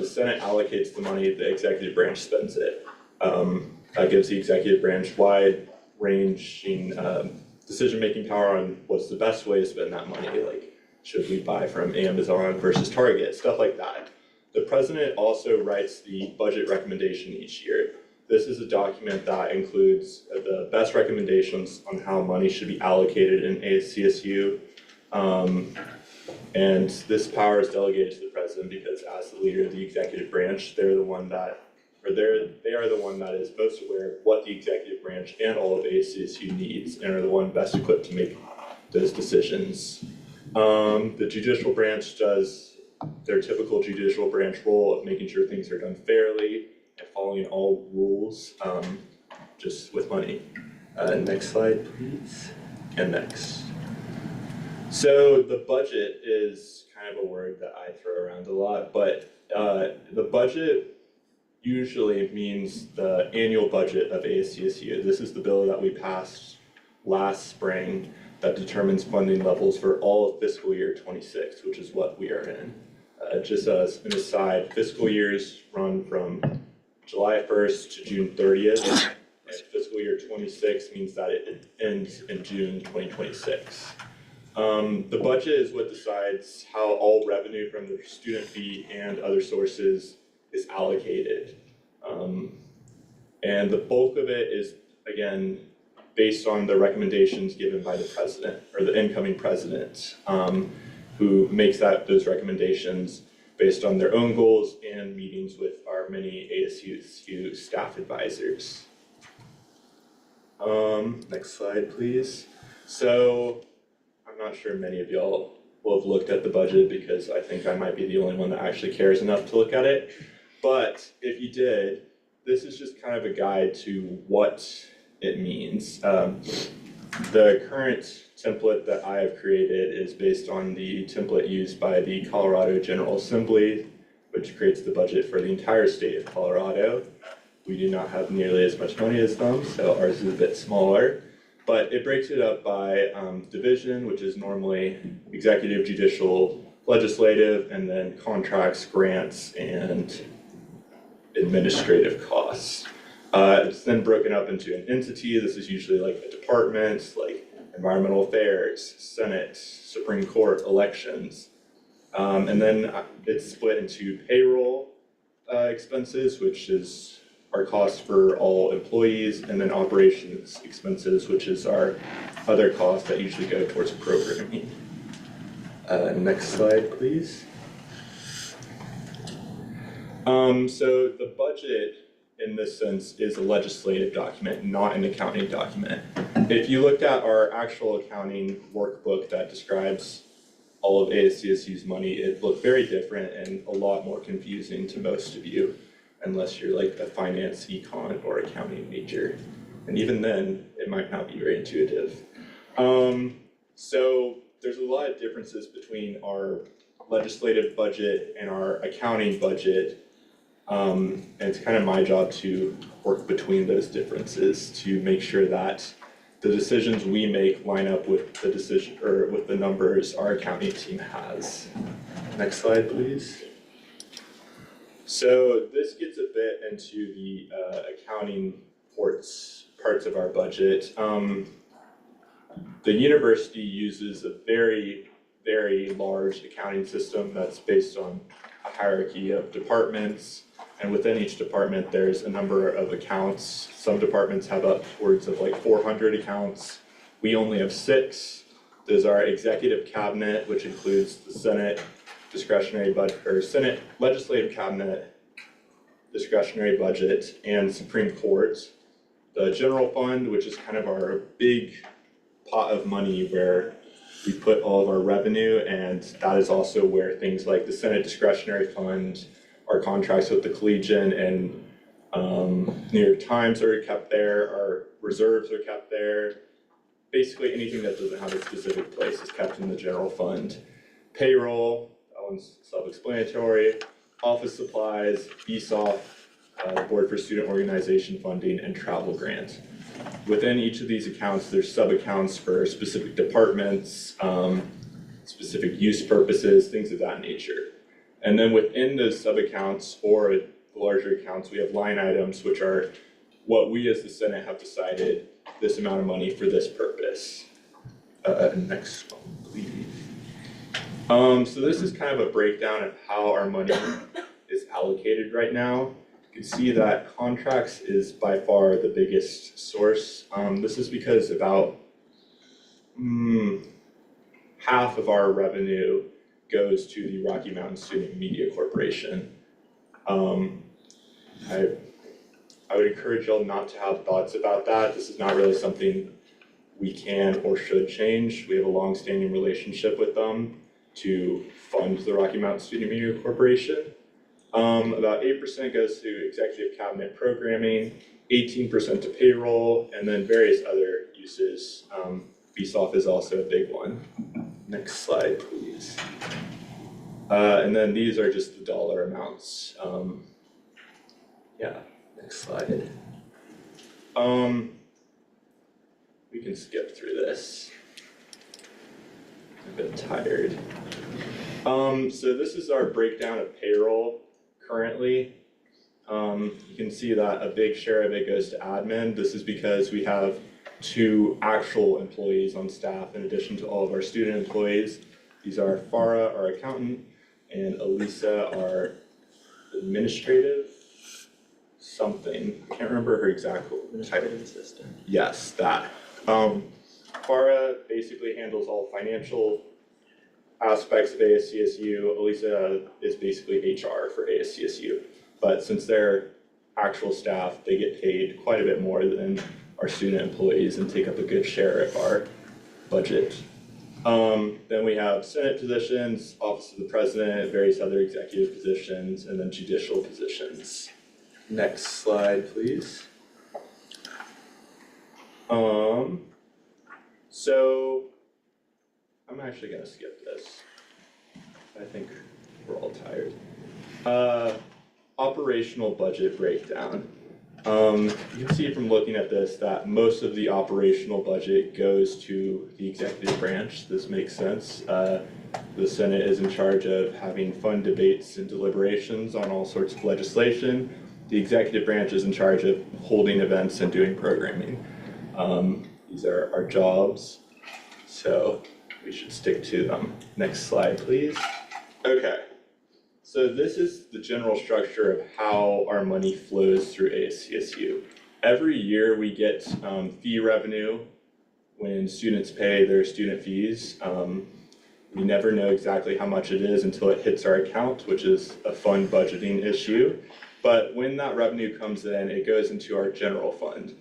The Senate allocates the money, the executive branch spends it. That gives the executive branch wide-ranging decision-making power on what's the best way to spend that money, like should we buy from Amazon versus Target, stuff like that. The president also writes the budget recommendation each year. This is a document that includes the best recommendations on how money should be allocated in ASCSU. And this power is delegated to the president because as the leader of the executive branch, they're the one that or they are the one that is most aware of what the executive branch and all of ASCSU needs and are the one best equipped to make those decisions. The judicial branch does their typical judicial branch role of making sure things are done fairly and following all rules, just with money. Next slide, please, and next. So the budget is kind of a word that I throw around a lot, but the budget usually means the annual budget of ASCSU. This is the bill that we passed last spring that determines funding levels for all of fiscal year 26, which is what we are in. Just as an aside, fiscal years run from July 1st to June 30th, and fiscal year 26 means that it ends in June 2026. The budget is what decides how all revenue from the student fee and other sources is allocated. And the bulk of it is, again, based on the recommendations given by the president, or the incoming president, who makes those recommendations based on their own goals and meetings with our many ASCSU staff advisors. Next slide, please. So, I'm not sure many of y'all will have looked at the budget because I think I might be the only one that actually cares enough to look at it. But if you did, this is just kind of a guide to what it means. The current template that I have created is based on the template used by the Colorado General Assembly, which creates the budget for the entire state of Colorado. We do not have nearly as much money as them, so ours is a bit smaller. But it breaks it up by division, which is normally executive, judicial, legislative, and then contracts, grants, and administrative costs. It's then broken up into an entity. This is usually like a department, like environmental affairs, Senate, Supreme Court, elections. And then it's split into payroll expenses, which is our costs for all employees, and then operations expenses, which is our other costs that usually go towards programming. Next slide, please. So the budget, in this sense, is a legislative document, not an accounting document. If you looked at our actual accounting workbook that describes all of ASCSU's money, it looked very different and a lot more confusing to most of you, unless you're like a finance, econ, or accounting major. And even then, it might not be very intuitive. So there's a lot of differences between our legislative budget and our accounting budget. And it's kind of my job to work between those differences to make sure that the decisions we make line up with the decision, or with the numbers our accounting team has. Next slide, please. So this gets a bit into the accounting parts of our budget. The university uses a very, very large accounting system that's based on a hierarchy of departments. And within each department, there's a number of accounts. Some departments have upwards of like 400 accounts. We only have 6. There's our executive cabinet, which includes the Senate discretionary budget, or Senate legislative cabinet discretionary budget, and Supreme Court. The general fund, which is kind of our big pot of money where we put all of our revenue, and that is also where things like the Senate discretionary fund, our contracts with the Collegian and New York Times are kept there, our reserves are kept there. Basically anything that doesn't have a specific place is kept in the general fund. Payroll, that one's self-explanatory. Office supplies, BSOF, Board for Student Organization Funding, and travel grant. Within each of these accounts, there's sub-accounts for specific departments, specific use purposes, things of that nature. And then within those sub-accounts or the larger accounts, we have line items, which are what we as the Senate have decided this amount of money for this purpose. Next one, please. So this is kind of a breakdown of how our money is allocated right now. You can see that contracts is by far the biggest source. This is because about half of our revenue goes to the Rocky Mountain Student Media Corporation. I I would encourage y'all not to have thoughts about that. This is not really something we can or should change. We have a long-standing relationship with them to fund the Rocky Mountain Student Media Corporation. About 8% goes to executive cabinet programming, 18% to payroll, and then various other uses. BSOF is also a big one. Next slide, please. And then these are just the dollar amounts. Yeah, next slide. We can skip through this. I'm a bit tired. So this is our breakdown of payroll currently. You can see that a big share of it goes to admin. This is because we have 2 actual employees on staff in addition to all of our student employees. These are Farah, our accountant, and Elisa, our administrative something. I can't remember her exact title. Assistant. Yes, that. Farah basically handles all financial aspects of ASCSU. Elisa is basically HR for ASCSU. But since they're actual staff, they get paid quite a bit more than our student employees and take up a good share of our budget. Then we have Senate positions, Office of the President, various other executive positions, and then judicial positions. Next slide, please. So I'm actually gonna skip this. I think we're all tired. Operational budget breakdown. You can see from looking at this that most of the operational budget goes to the executive branch. This makes sense. The Senate is in charge of having fun debates and deliberations on all sorts of legislation. The executive branch is in charge of holding events and doing programming. These are our jobs, so we should stick to them. Next slide, please. Okay. So this is the general structure of how our money flows through ASCSU. Every year we get fee revenue when students pay their student fees. We never know exactly how much it is until it hits our account, which is a fun budgeting issue. But when that revenue comes in, it goes into our general fund.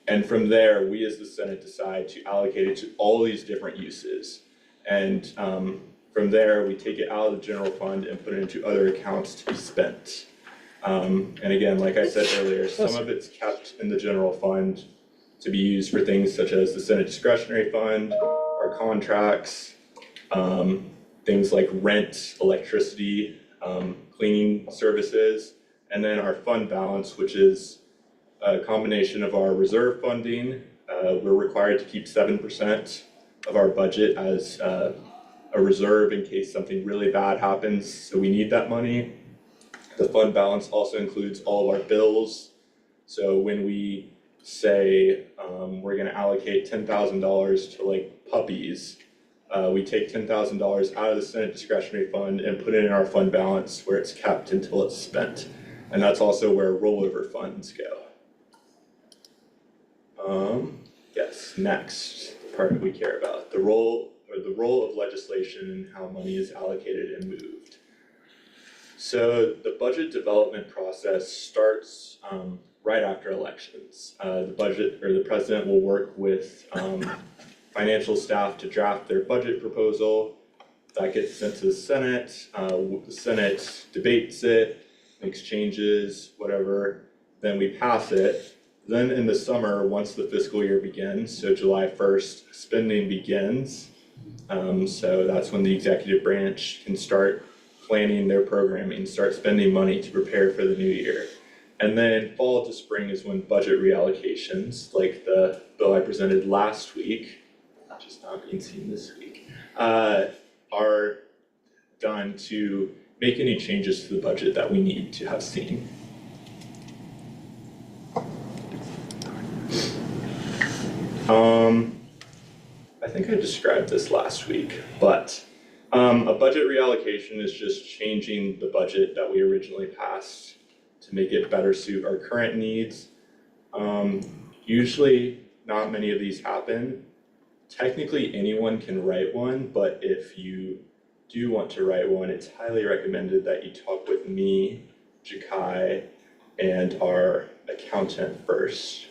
And from there, we as the Senate decide to allocate it to all these different uses. And from there, we take it out of the general fund and put it into other accounts to be spent. And again, like I said earlier, some of it's kept in the general fund to be used for things such as the Senate discretionary fund, our contracts, things like rent, electricity, cleaning services, and then our fund balance, which is a combination of our reserve funding. We're required to keep 7% of our budget as a reserve in case something really bad happens, so we need that money. The fund balance also includes all of our bills. So when we say we're gonna allocate $10,000 to like puppies, we take $10,000 out of the Senate discretionary fund and put it in our fund balance where it's kept until it's spent. And that's also where rollover funds go. Yes, next, the part that we care about, the role of legislation and how money is allocated and moved. So the budget development process starts right after elections. The president will work with financial staff to draft their budget proposal. That gets sent to the Senate. The Senate debates it, makes changes, whatever. Then we pass it. Then in the summer, once the fiscal year begins, so July 1st, spending begins. So that's when the executive branch can start planning their programming, start spending money to prepare for the new year. And then fall to spring is when budget reallocations, like the bill I presented last week, which is not being seen this week, are done to make any changes to the budget that we need to have seen. I think I described this last week, but a budget reallocation is just changing the budget that we originally passed to make it better suit our current needs. Usually not many of these happen. Technically anyone can write one, but if you do want to write one, it's highly recommended that you talk with me, Jakai, and our accountant first.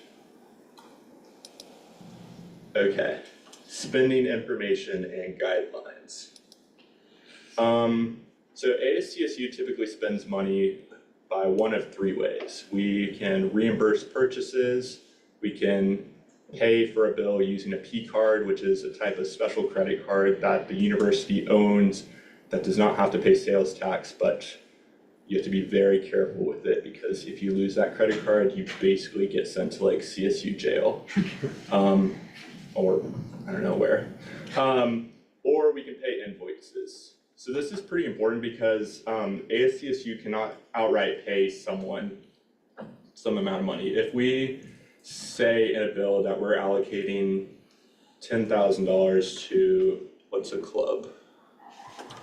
Okay, spending information and guidelines. So ASCSU typically spends money by one of three ways. We can reimburse purchases, we can pay for a bill using a P card, which is a type of special credit card that the university owns that does not have to pay sales tax, but you have to be very careful with it because if you lose that credit card, you basically get sent to like CSU jail. Or I don't know where. Or we can pay invoices. So this is pretty important because ASCSU cannot outright pay someone some amount of money. If we say in a bill that we're allocating $10,000 to, what's a club?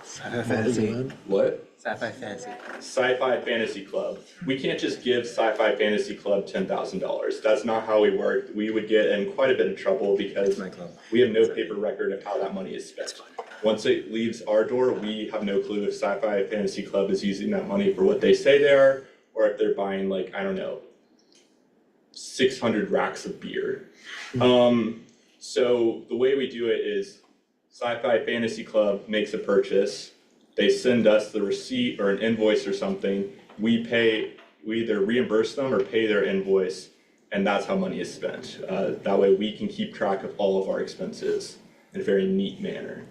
Sci-Fi Fantasy. What? Sci-Fi Fantasy. Sci-Fi Fantasy Club. We can't just give Sci-Fi Fantasy Club $10,000. That's not how we work. We would get in quite a bit of trouble because we have no paper record of how that money is spent. Once it leaves our door, we have no clue if Sci-Fi Fantasy Club is using that money for what they say they are, or if they're buying like, I don't know, 600 racks of beer. So the way we do it is Sci-Fi Fantasy Club makes a purchase. They send us the receipt or an invoice or something. We either reimburse them or pay their invoice, and that's how money is spent. That way we can keep track of all of our expenses in a very neat manner.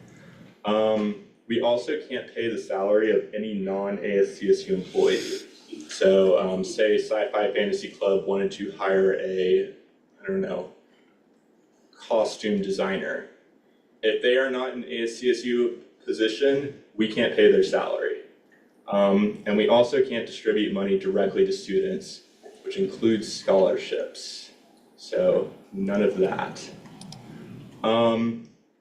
We also can't pay the salary of any non-ASCSU employee. So say Sci-Fi Fantasy Club wanted to hire a, I don't know, costume designer. If they are not an ASCSU position, we can't pay their salary. And we also can't distribute money directly to students, which includes scholarships. So none of that.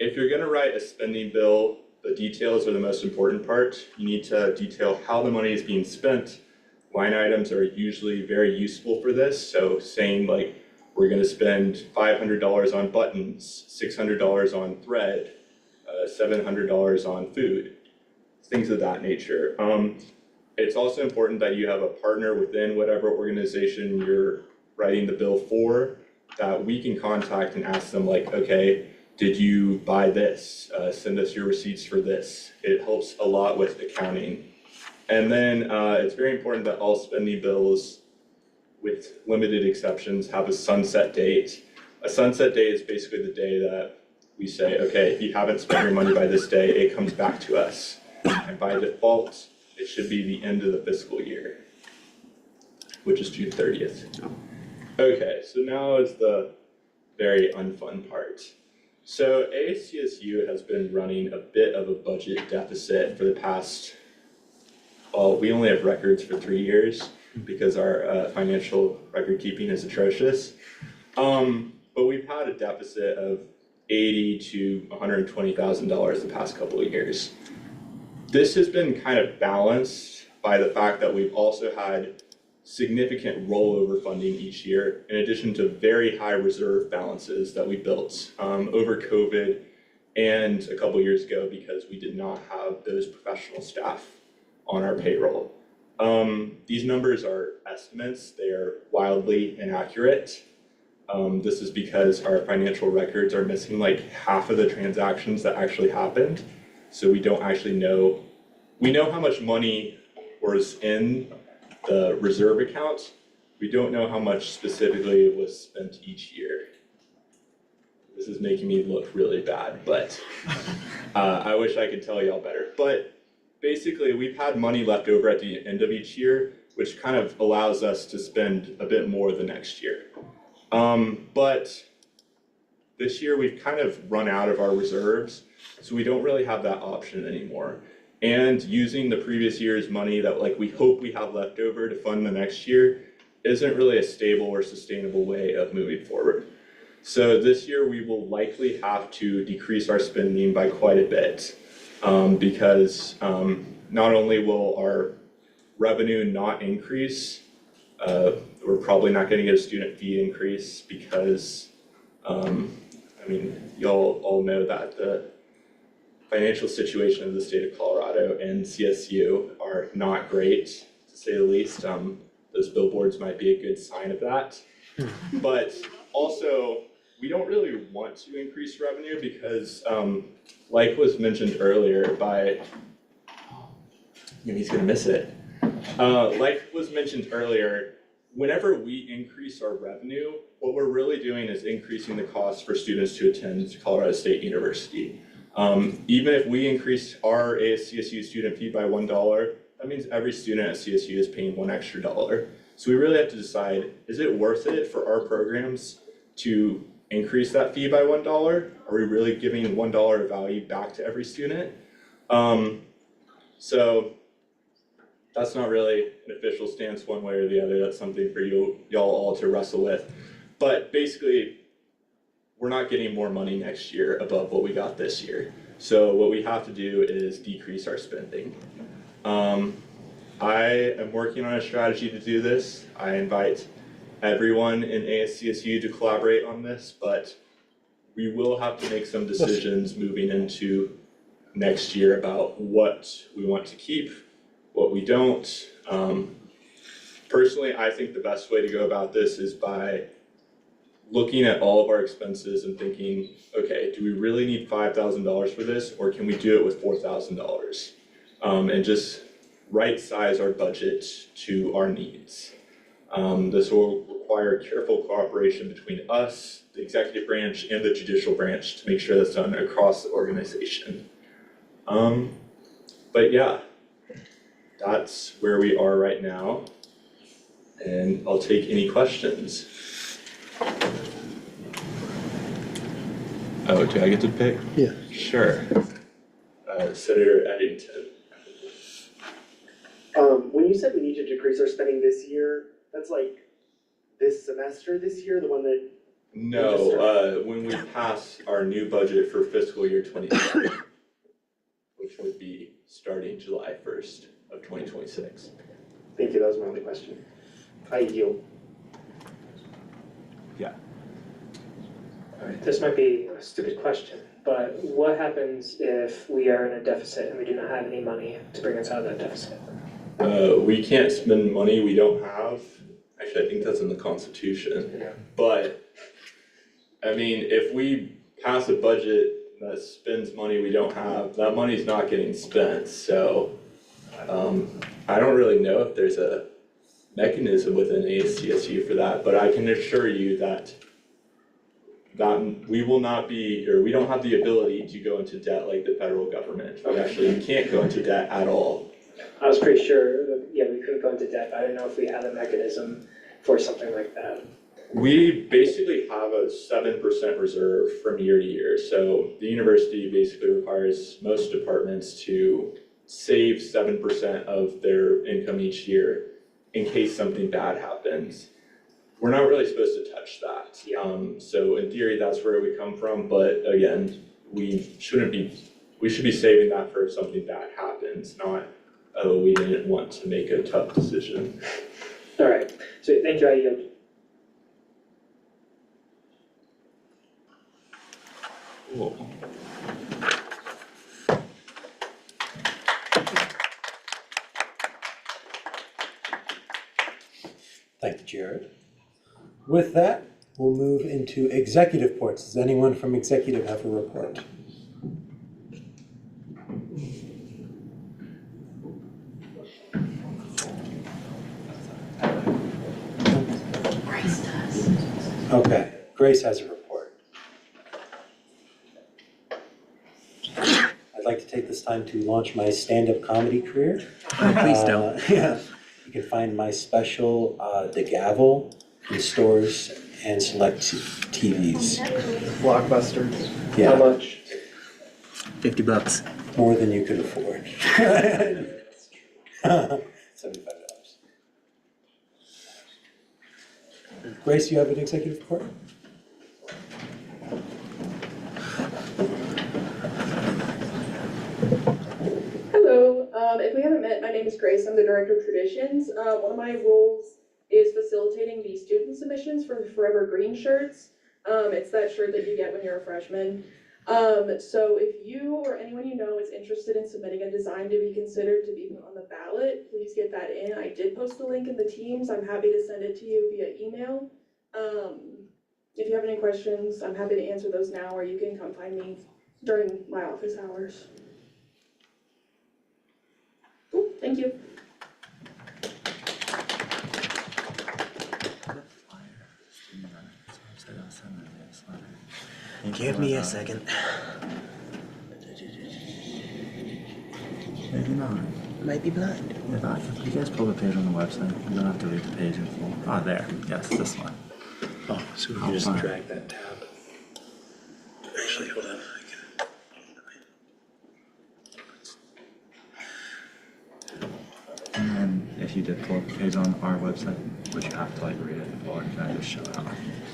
If you're gonna write a spending bill, the details are the most important part. You need to detail how the money is being spent. Line items are usually very useful for this. So saying like, we're gonna spend $500 on buttons, $600 on thread, $700 on food, things of that nature. It's also important that you have a partner within whatever organization you're writing the bill for that we can contact and ask them like, okay, did you buy this? Send us your receipts for this. It helps a lot with accounting. And then it's very important that all spending bills, with limited exceptions, have a sunset date. A sunset date is basically the day that we say, okay, if you haven't spent your money by this day, it comes back to us. And by default, it should be the end of the fiscal year, which is June 30th. Okay, so now is the very unfun part. So ASCSU has been running a bit of a budget deficit for the past, well, we only have records for 3 years because our financial record keeping is atrocious. But we've had a deficit of $80,000 to $120,000 the past couple of years. This has been kind of balanced by the fact that we've also had significant rollover funding each year, in addition to very high reserve balances that we built over COVID and a couple years ago because we did not have those professional staff on our payroll. These numbers are estimates, they are wildly inaccurate. This is because our financial records are missing like half of the transactions that actually happened. So we don't actually know, we know how much money was in the reserve account. We don't know how much specifically was spent each year. This is making me look really bad, but I wish I could tell y'all better. But basically, we've had money left over at the end of each year, which kind of allows us to spend a bit more the next year. But this year we've kind of run out of our reserves, so we don't really have that option anymore. And using the previous year's money that like we hope we have left over to fund the next year isn't really a stable or sustainable way of moving forward. So this year we will likely have to decrease our spending by quite a bit because not only will our revenue not increase, we're probably not going to get a student fee increase because, I mean, y'all all know that the financial situation of the state of Colorado and CSU are not great, to say the least. those billboards might be a good sign of that. But also, we don't really want to increase revenue because, like was mentioned earlier by, he's gonna miss it. Like was mentioned earlier, whenever we increase our revenue, what we're really doing is increasing the cost for students to attend Colorado State University. Even if we increase our ASCSU student fee by $1, that means every student at CSU is paying $1 extra. So we really have to decide, is it worth it for our programs to increase that fee by $1? Are we really giving $1 of value back to every student? So that's not really an official stance one way or the other. That's something for y'all all to wrestle with. But basically, we're not getting more money next year above what we got this year. So what we have to do is decrease our spending. I am working on a strategy to do this. I invite everyone in ASCSU to collaborate on this, but we will have to make some decisions moving into next year about what we want to keep, what we don't. Personally, I think the best way to go about this is by looking at all of our expenses and thinking, okay, do we really need $5,000 for this, or can we do it with $4,000? And just right size our budget to our needs. This will require careful cooperation between us, the executive branch, and the judicial branch to make sure that's done across the organization. But yeah, that's where we are right now. And I'll take any questions. Oh, do I get to pick? Yeah. Sure. Senator Eddington. When you said we need to decrease our spending this year, that's like this semester this year, the one that? No, when we pass our new budget for fiscal year 2020, which would be starting July 1st of 2026. Thank you, that was my only question. I yield. Yeah. Alright, this might be a stupid question, but what happens if we are in a deficit and we do not have any money to bring us out of that deficit? We can't spend money we don't have. Actually, I think that's in the Constitution. Yeah. But, I mean, if we pass a budget that spends money we don't have, that money's not getting spent. So, I don't really know if there's a mechanism within ASCSU for that, but I can assure you that we will not be, or we don't have the ability to go into debt like the federal government. We can't go into debt at all. I was pretty sure that, yeah, we couldn't go into debt, but I didn't know if we had a mechanism for something like that. We basically have a 7% reserve from year to year. So the university basically requires most departments to save 7% of their income each year in case something bad happens. We're not really supposed to touch that. So in theory, that's where we come from. But again, we should be saving that for if something bad happens, not, oh, we didn't want to make a tough decision. All right, so thank you, I yield. Cool. Thank you, Jared. With that, we'll move into executive reports. Does anyone from executive have a report? Grace does. Okay, Grace has a report. I'd like to take this time to launch my stand-up comedy career. Oh, please don't. Yeah, you can find my special, The Gavel, in stores and select TVs. Blockbuster. Yeah. How much? $50. More than you could afford. $75. Grace, you have an executive report? Hello, if we haven't met, my name is Grace, I'm the Director of Traditions. One of my roles is facilitating the student submissions for the Forever Green shirts. It's that shirt that you get when you're a freshman. So if you or anyone you know is interested in submitting a design to be considered to be put on the ballot, please get that in. I did post the link in the Teams. I'm happy to send it to you via email. If you have any questions, I'm happy to answer those now, or you can come find me during my office hours. Cool, thank you. Give me a second. Maybe not. Might be blind. Yeah, you guys pull the page on the website. You don't have to read the page in full. Ah, there. Yes, this one. Oh, so we can just drag that tab. Actually, hold on. And then if you did pull up the page on our website, would you have to like read it in full, or can I just show it out?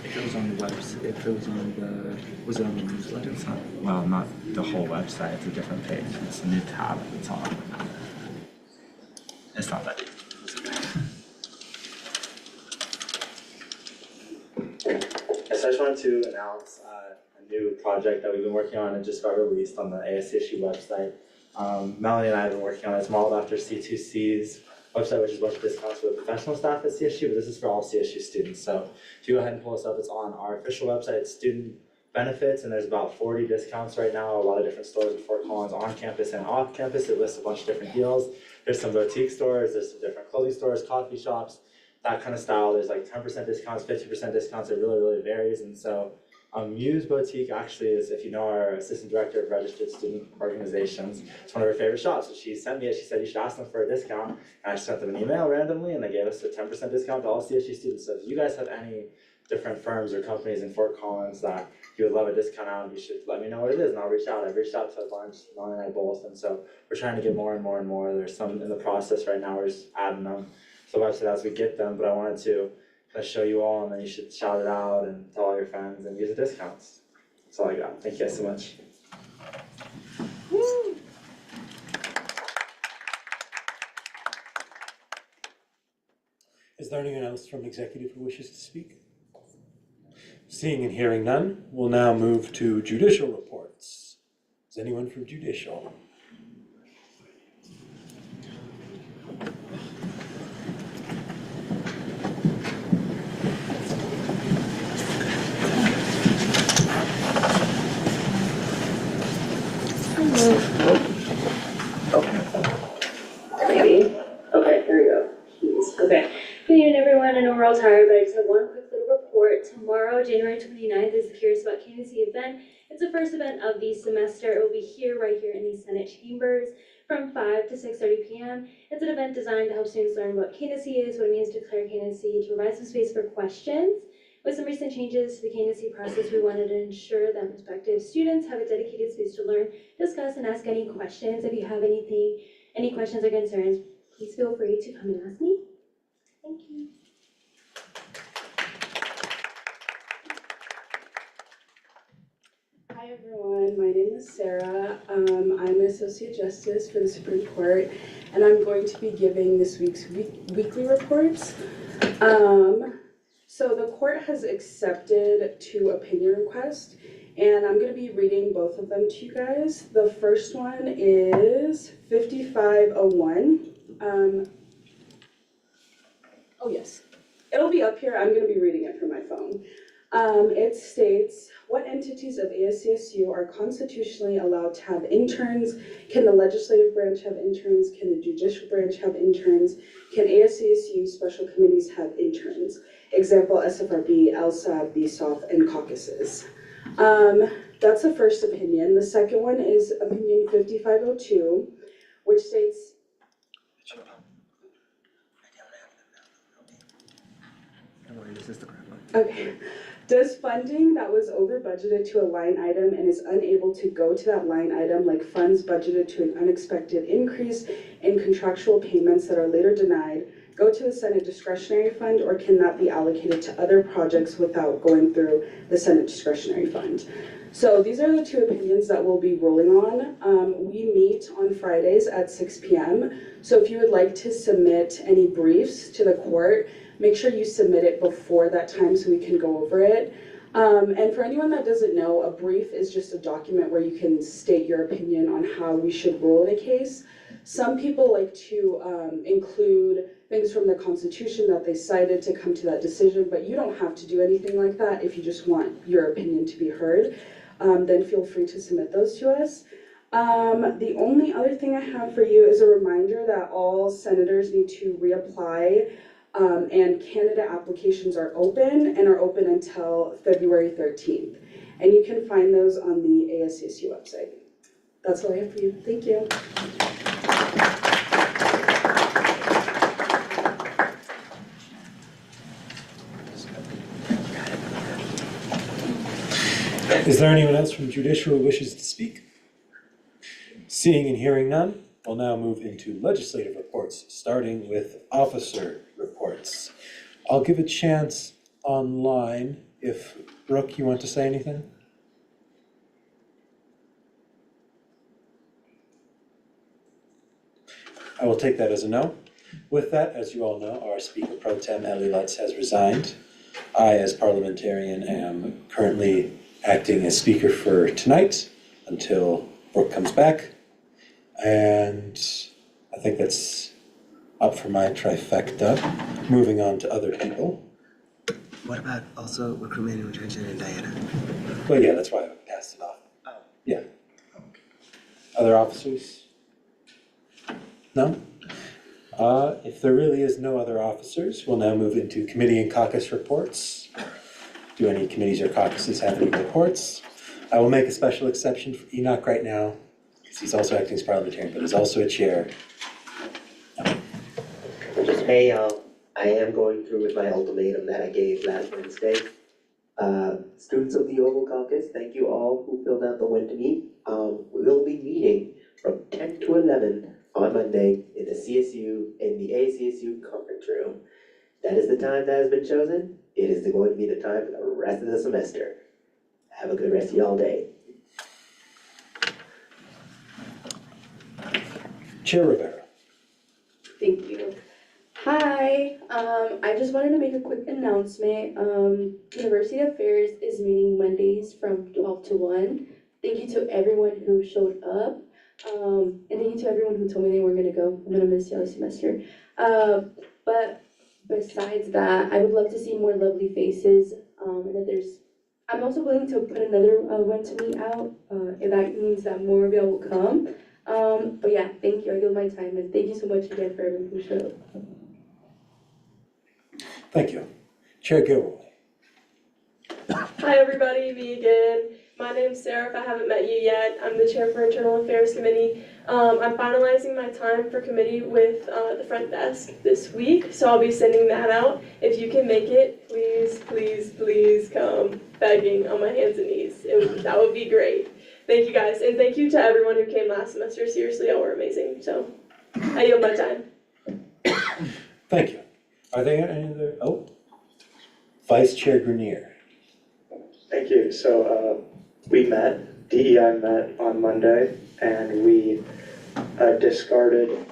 If it was on the website, if it was on the, was it on the newsletter? It's not, well, not the whole website, it's a different page. It's a new tab it's on. It's not that deep. So I just wanted to announce a new project that we've been working on and just got released on the ASCSU website. Melanie and I have been working on it. It's modeled after C2C's website, which is a bunch of discounts for the professional staff at CSU, but this is for all CSU students. So if you go ahead and pull this up, it's on our official website, it's student benefits, and there's about 40 discounts right now, a lot of different stores in Fort Collins on campus and off campus. It lists a bunch of different deals. There's some boutique stores, there's some different clothing stores, coffee shops, that kind of style. There's like 10% discounts, 50% discounts. It really varies. And so Muse Boutique actually is, if you know our assistant director of registered student organizations, it's one of her favorite shops. So she sent me it. She said you should ask them for a discount. And I sent them an email randomly, and they gave us a 10% discount to all CSU students. So if you guys have any different firms or companies in Fort Collins that you would love a discount on, you should let me know what it is, and I'll reach out. I've reached out to a bunch, Molly and I both, and so we're trying to get more and more. There's some in the process right now. We're just adding them to the website as we get them, but I wanted to kind of show you all, and then you should shout it out and tell all your friends and use the discounts. That's all I got. Thank you guys so much. Is there anyone else from executive who wishes to speak? Seeing and hearing none, we'll now move to judicial reports. Is anyone from judicial? Maybe. Okay, here we go. Jeez. Okay. Good evening, everyone. I know we're all tired, but I just have one quick little report. Tomorrow, January 29th, is the Curious About Candidacy event. It's the first event of the semester. It will be right here in the Senate chambers from 5 to 6:30 p.m. It's an event designed to help students learn what candidacy is, what it means to declare candidacy, to provide some space for questions. With some recent changes to the candidacy process, we wanted to ensure that prospective students have a dedicated space to learn, discuss, and ask any questions. If you have any questions or concerns, please feel free to come and ask me. Thank you. Hi everyone, my name is Sarah. I'm an Associate Justice for the Supreme Court, and I'm going to be giving this week's weekly reports. So the court has accepted 2 opinion requests, and I'm going to be reading both of them to you guys. The first one is 5501. Oh yes, it'll be up here. I'm going to be reading it from my phone. It states, what entities of ASCSU are constitutionally allowed to have interns? Can the legislative branch have interns? Can the judicial branch have interns? Can ASCSU special committees have interns? Example, SFRB, LSAB, BSOF, and caucuses. That's the first opinion. The second one is opinion 5502, which states, okay. Does funding that was over budgeted to a line item and is unable to go to that line item, like funds budgeted to an unexpected increase in contractual payments that are later denied, go to the Senate discretionary fund, or can that be allocated to other projects without going through the Senate discretionary fund? So these are the 2 opinions that we'll be ruling on. We meet on Fridays at 6 p.m. So if you would like to submit any briefs to the court, make sure you submit it before that time so we can go over it. And for anyone that doesn't know, a brief is just a document where you can state your opinion on how we should rule in a case. Some people like to include things from the Constitution that they cited to come to that decision, but you don't have to do anything like that. If you just want your opinion to be heard, then feel free to submit those to us. The only other thing I have for you is a reminder that all senators need to reapply, and candidate applications are open until February 13th. And you can find those on the ASCSU website. That's all I have for you. Thank you. Is there anyone else from judicial who wishes to speak? Seeing and hearing none, we'll now move into legislative reports, starting with officer reports. I'll give a chance online if, Brooke, you want to say anything? I will take that as a no. With that, as you all know, our Speaker Pro Tem, Ellie Lutz, has resigned. I, as parliamentarian, am currently acting as speaker for tonight until Brooke comes back. And I think that's up for my trifecta. Moving on to other people. What about also recruitment and retention and Diana? Well, yeah, that's why I passed it off. Oh. Yeah. Other officers? No? If there really is no other officers, we'll now move into committee and caucus reports. Do any committees or caucuses have any reports? I will make a special exception for Enoch right now, because he's also acting as parliamentarian, but is also a chair. Just, hey, I am going through with my ultimatum that I gave last Wednesday. Students of the Oval Caucus, thank you all who filled out the when to meet. We will be meeting from 10 to 11 on Monday in the ACSU conference room. That is the time that has been chosen. It is going to be the time for the rest of the semester. Have a good rest of y'all day. Chair Rivera. Thank you. Hi, I just wanted to make a quick announcement. University Affairs is meeting Mondays from 12 to 1. Thank you to everyone who showed up. And thank you to everyone who told me they weren't gonna go. I'm gonna miss y'all this semester. But besides that, I would love to see more lovely faces. And if I'm also willing to put another when to meet out, if that means that more of y'all will come. But yeah, thank you. I give my time, and thank you so much again for everyone who showed up. Thank you. Chair Gilroy. Hi, everybody, me again. My name's Sarah, if I haven't met you yet. I'm the chair for Internal Affairs Committee. I'm finalizing my time for committee with the front desk this week, so I'll be sending that out. If you can make it, please, please, please come, begging on my hands and knees. That would be great. Thank you guys, and thank you to everyone who came last semester. Seriously, y'all were amazing, so I yield my time. Thank you. Are there any other, Vice Chair Grenier. Thank you. So we met, DEI met on Monday, and we discarded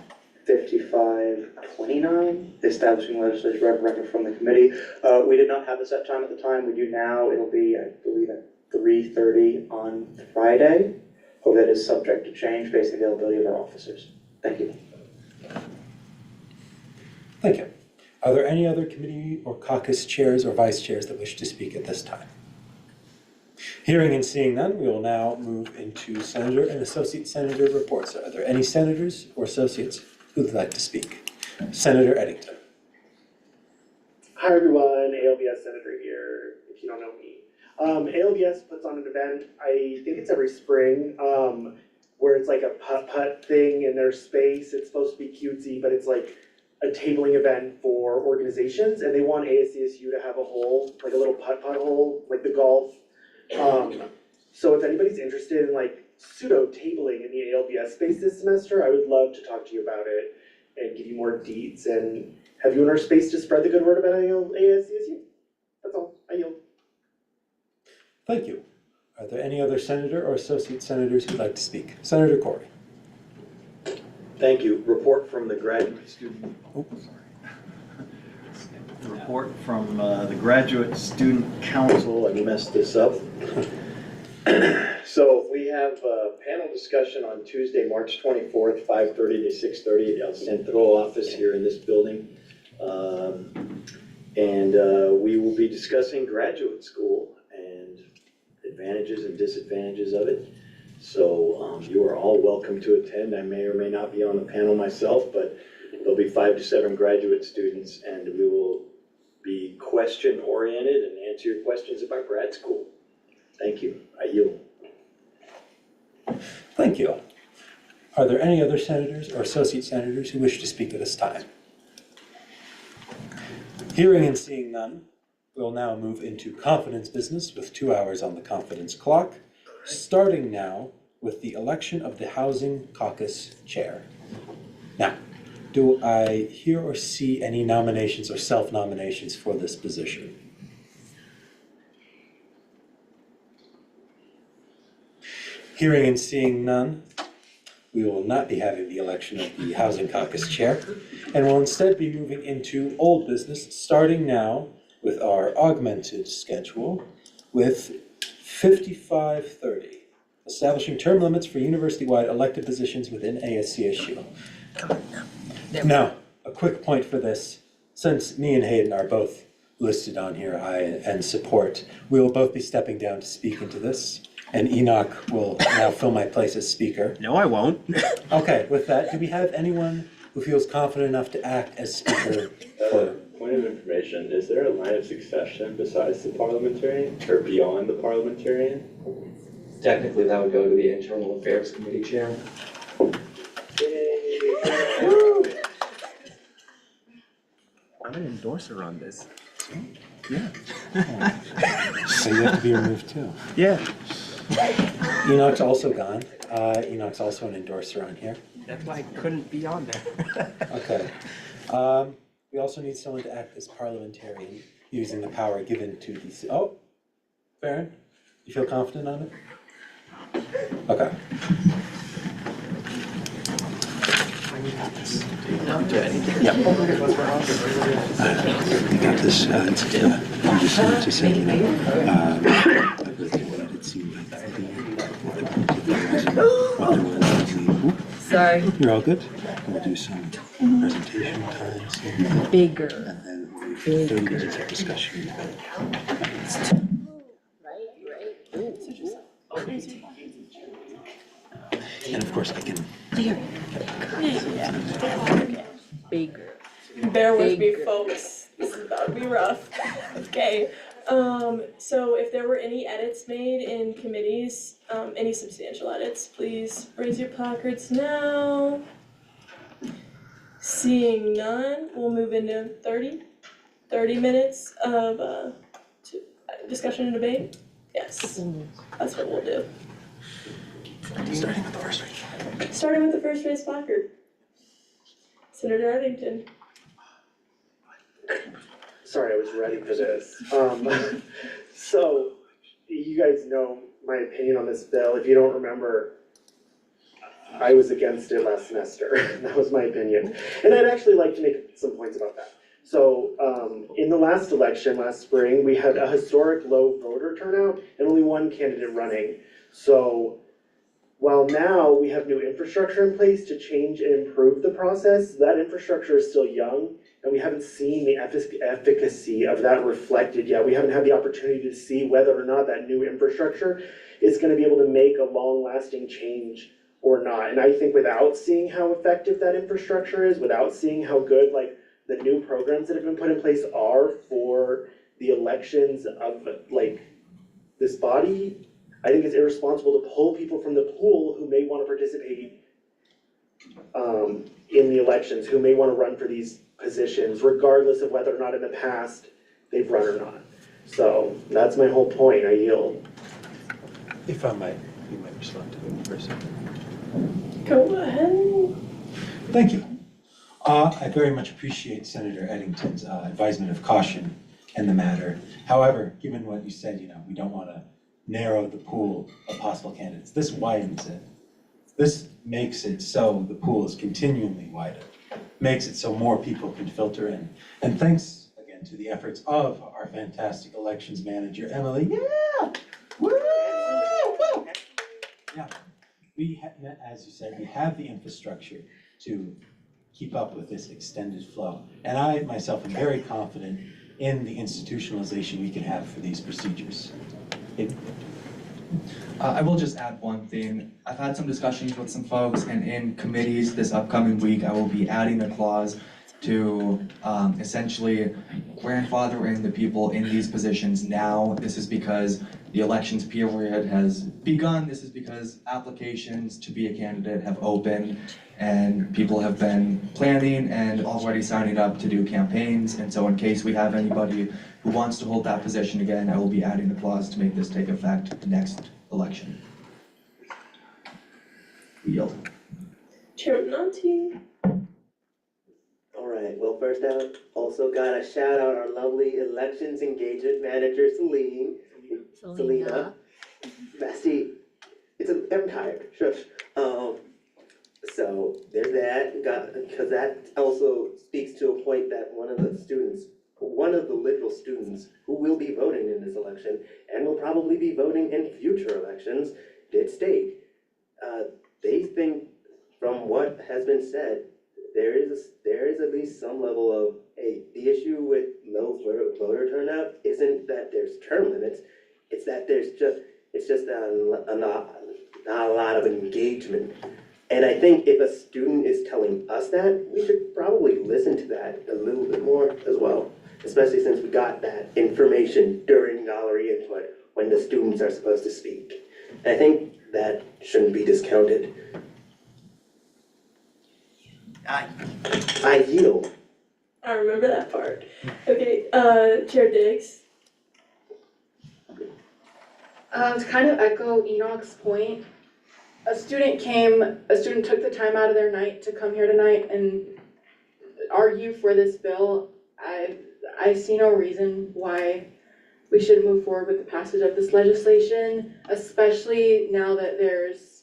5529, establishing legislative referendum from the committee. We did not have a set time at the time. We do now. It'll be, I believe, at 3:30 on Friday. Hope that is subject to change based on the availability of our officers. Thank you. Thank you. Are there any other committee or caucus chairs or vice chairs that wish to speak at this time? Hearing and seeing none, we will now move into Senator and Associate Senator reports. Are there any senators or associates who would like to speak? Senator Eddington. Hi everyone, ALBS Senator here, if you don't know me. ALBS puts on an event, I think it's every spring, where it's like a putt-putt thing in their space. It's supposed to be cutesy, but it's like a tabling event for organizations, and they want ASCSU to have a hole, like a little putt-putt hole, like the golf. So if anybody's interested in like pseudo tabling in the ALBS space this semester, I would love to talk to you about it and give you more deets and have you in our space to spread the good word about ASCSU. That's all. I yield. Thank you. Are there any other senator or associate senators who'd like to speak? Senator Corey. Thank you. Report from the graduate student. the report from the Graduate Student Council. I messed this up. So we have a panel discussion on Tuesday, March 24th, 5:30 to 6:30 at El Centro office here in this building. And we will be discussing graduate school and advantages and disadvantages of it. So you are all welcome to attend. I may or may not be on the panel myself, but there'll be 5 to 7 graduate students, and we will be question-oriented and answer your questions about grad school. Thank you. I yield. Thank you. Are there any other senators or associate senators who wish to speak at this time? Hearing and seeing none, we'll now move into confidence business with 2 hours on the confidence clock, starting now with the election of the Housing Caucus Chair. Now, do I hear or see any nominations or self-nominations for this position? Hearing and seeing none, we will not be having the election of the Housing Caucus Chair, and will instead be moving into old business, starting now with our augmented schedule with 5530, establishing term limits for university-wide elected positions within ASCSU. Now, a quick point for this, since me and Hayden are both listed on here, and support, we will both be stepping down to speak into this. And Enoch will now fill my place as speaker. No, I won't. Okay, with that, do we have anyone who feels confident enough to act as speaker for? Point of information, is there a line of succession besides the parliamentarian or beyond the parliamentarian? Technically, that would go to the Internal Affairs Committee Chair. I'm an endorser on this. Yeah. So you have to be removed too. Yeah. Enoch's also gone. Enoch's also an endorser on here. That's why I couldn't be on there. Okay. We also need someone to act as parliamentarian using the power given to DC. Oh, Farron, you feel confident on it? Okay. You got this. Yep. You got this. I'm just going to say, it seemed like Sorry. You're all good? We'll do some presentation times. Bigger. And then we'll leave 30 minutes of discussion. And of course I can. Bigger. Bear with me, folks. This is about to be rough. Okay. So if there were any edits made in committees, any substantial edits, please raise your placards now. Seeing none, we'll move into 30 minutes of discussion and debate. Yes, that's what we'll do. Starting with the first race. Starting with the first race placard. Senator Arlington. Sorry, I was ready for this. So, you guys know my opinion on this bill. If you don't remember, I was against it last semester. That was my opinion. And I'd actually like to make some points about that. So, in the last election, last spring, we had a historic low voter turnout and only one candidate running. So, while now we have new infrastructure in place to change and improve the process, that infrastructure is still young, and we haven't seen the efficacy of that reflected yet. We haven't had the opportunity to see whether or not that new infrastructure is going to be able to make a long-lasting change or not. And I think without seeing how effective that infrastructure is, without seeing how good like the new programs that have been put in place are for the elections of like this body, I think it's irresponsible to pull people from the pool who may want to participate in the elections, who may want to run for these positions, regardless of whether or not in the past they've run or not. So that's my whole point. I yield. If I might, you might respond to it for a second. Go ahead. Thank you. I very much appreciate Senator Eddington's advisement of caution in the matter. However, given what you said, we don't want to narrow the pool of possible candidates. This widens it. This makes it so the pool is continually wider. Makes it so more people can filter in. And thanks again and to the efforts of our fantastic elections manager, Emily. Yeah! Woo! Woo! Yeah, as you said, we have the infrastructure to keep up with this extended flow. And I myself am very confident in the institutionalization we can have for these procedures. I will just add one thing. I've had some discussions with some folks, and in committees this upcoming week, I will be adding a clause to essentially grandfather in the people in these positions now. This is because the elections period has begun. This is because applications to be a candidate have opened, and people have been planning and already signing up to do campaigns. And so in case we have anybody who wants to hold that position again, I will be adding a clause to make this take effect next election. Yield. Chairman Nanti. Alright, well, first out, also gotta shout out our lovely elections engagement manager, Selena. Bestie, I'm tired, shush. So there's that, because that also speaks to a point that one of the literal students who will be voting in this election and will probably be voting in future elections did state. They think, from what has been said, there is at least some level of, hey, the issue with low voter turnout isn't that there's term limits, it's that it's just not a lot of engagement. And I think if a student is telling us that, we should probably listen to that a little bit more as well, especially since we got that information during gallery input when the students are supposed to speak. And I think that shouldn't be discounted. I yield. I remember that part. Okay, Chair Diggs. To kind of echo Enoch's point, a student took the time out of their night to come here tonight and argue for this bill. I see no reason why we should move forward with the passage of this legislation, especially now that there's,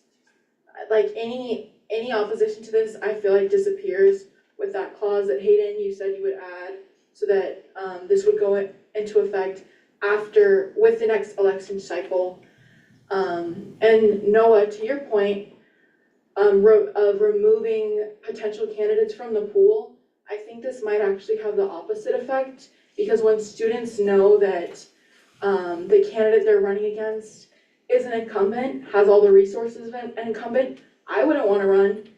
like, any opposition to this, I feel like disappears with that clause that Hayden, you said you would add, so that this would go into effect with the next election cycle. And Noah, to your point, of removing potential candidates from the pool, I think this might actually have the opposite effect, because when students know that the candidate they're running against is an incumbent, has all the resources of an incumbent, I wouldn't want to run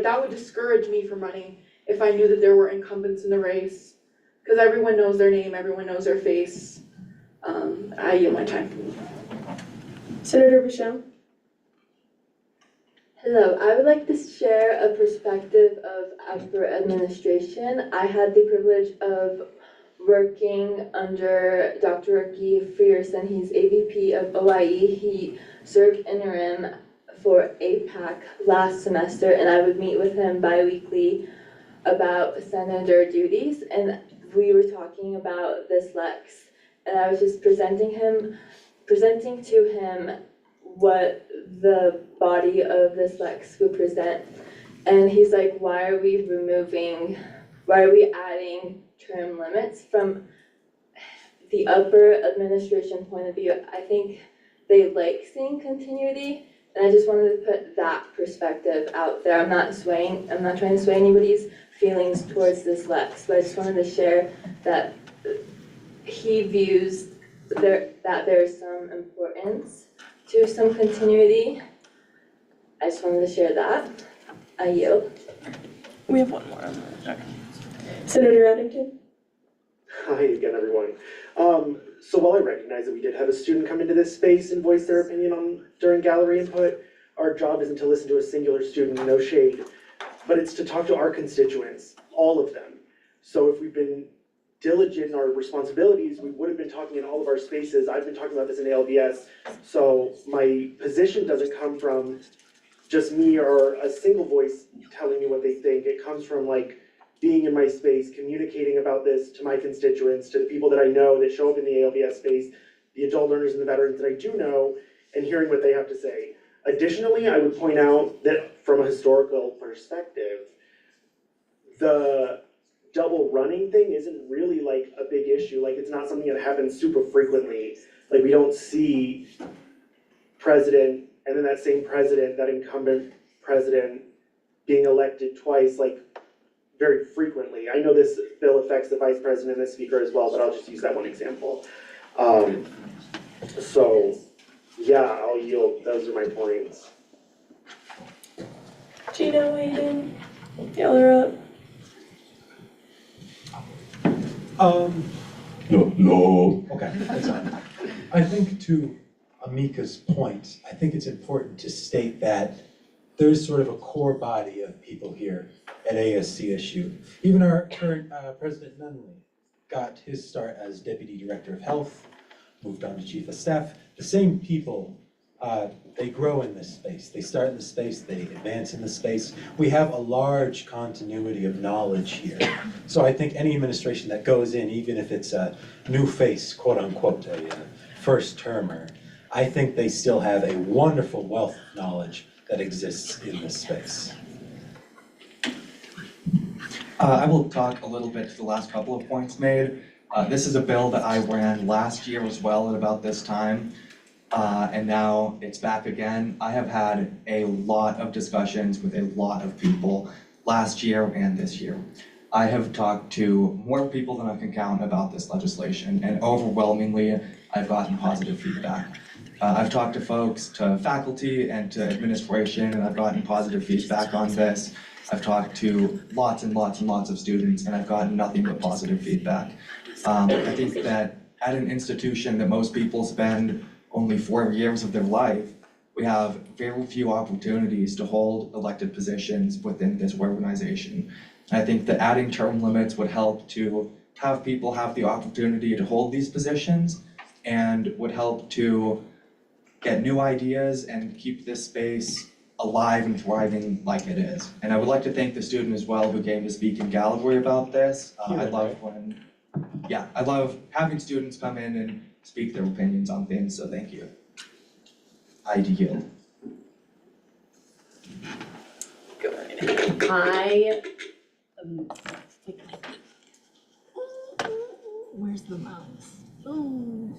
that would discourage me from running if I knew that there were incumbents in the race, because everyone knows their name, everyone knows their face. I yield my time. Senator Michelle. Hello, I would like to share a perspective of upper administration. I had the privilege of working under Dr. Guy Frierson. He's AVP of OIE. He served interim for APAC last semester, and I would meet with him bi-weekly about senator duties, and we were talking about this Lex, and I was just presenting to him what the body of this Lex would present, and he's like, why are we adding term limits? From the upper administration point of view, I think they like seeing continuity, and I just wanted to put that perspective out there. I'm not trying to sway anybody's feelings towards this Lex, but I just wanted to share that he views that there's some importance to some continuity. I just wanted to share that. I yield. We have one more. Okay. Senator Addington. Hi again, everyone. So while I recognize that we did have a student come into this space and voice their opinion during gallery input, our job isn't to listen to a singular student, no shade, but it's to talk to our constituents, all of them. So if we've been diligent in our responsibilities, we would have been talking in all of our spaces. I've been talking about this in ALBS, so my position doesn't come from just me or a single voice telling me what they think. It comes from being in my space, communicating about this to my constituents, to the people that I know that show up in the ALBS space, the adult learners and the veterans that I do know, and hearing what they have to say. Additionally, I would point out that from a historical perspective, the double running thing isn't really like a big issue, like it's not something that happens super frequently. Like we don't see president and then that same president, that incumbent president being elected twice, like very frequently. I know this bill affects the vice president and the speaker as well, but I'll just use that one example. So, yeah, I'll yield, those are my points. Gina, Hayden, y'all are up. No. Okay, that's fine. I think to Amika's point, I think it's important to state that there's sort of a core body of people here at ASCSU. Even our current President Nunley got his start as Deputy Director of Health, moved on to Chief of Staff. The same people, they grow in this space. They start in the space, they advance in the space. We have a large continuity of knowledge here. So I think any administration that goes in, even if it's a new face, quote unquote, a first termer, I think they still have a wonderful wealth of knowledge that exists in this space. I will talk a little bit to the last couple of points made. This is a bill that I ran last year as well at about this time, and now it's back again. I have had a lot of discussions with a lot of people last year and this year. I have talked to more people than I can count about this legislation, and overwhelmingly, I've gotten positive feedback. I've talked to folks, to faculty and to administration, and I've gotten positive feedback on this. I've talked to lots and lots and lots of students, and I've gotten nothing but positive feedback. I think that at an institution that most people spend only 4 years of their life, we have very few opportunities to hold elected positions within this organization. I think that adding term limits would help to have people have the opportunity to hold these positions and would help to get new ideas and keep this space alive and thriving like it is. And I would like to thank the student as well who came to speak in Galway about this. I love having students come in and speak their opinions on things, so thank you. I yield. Where's the mouse? Ooh.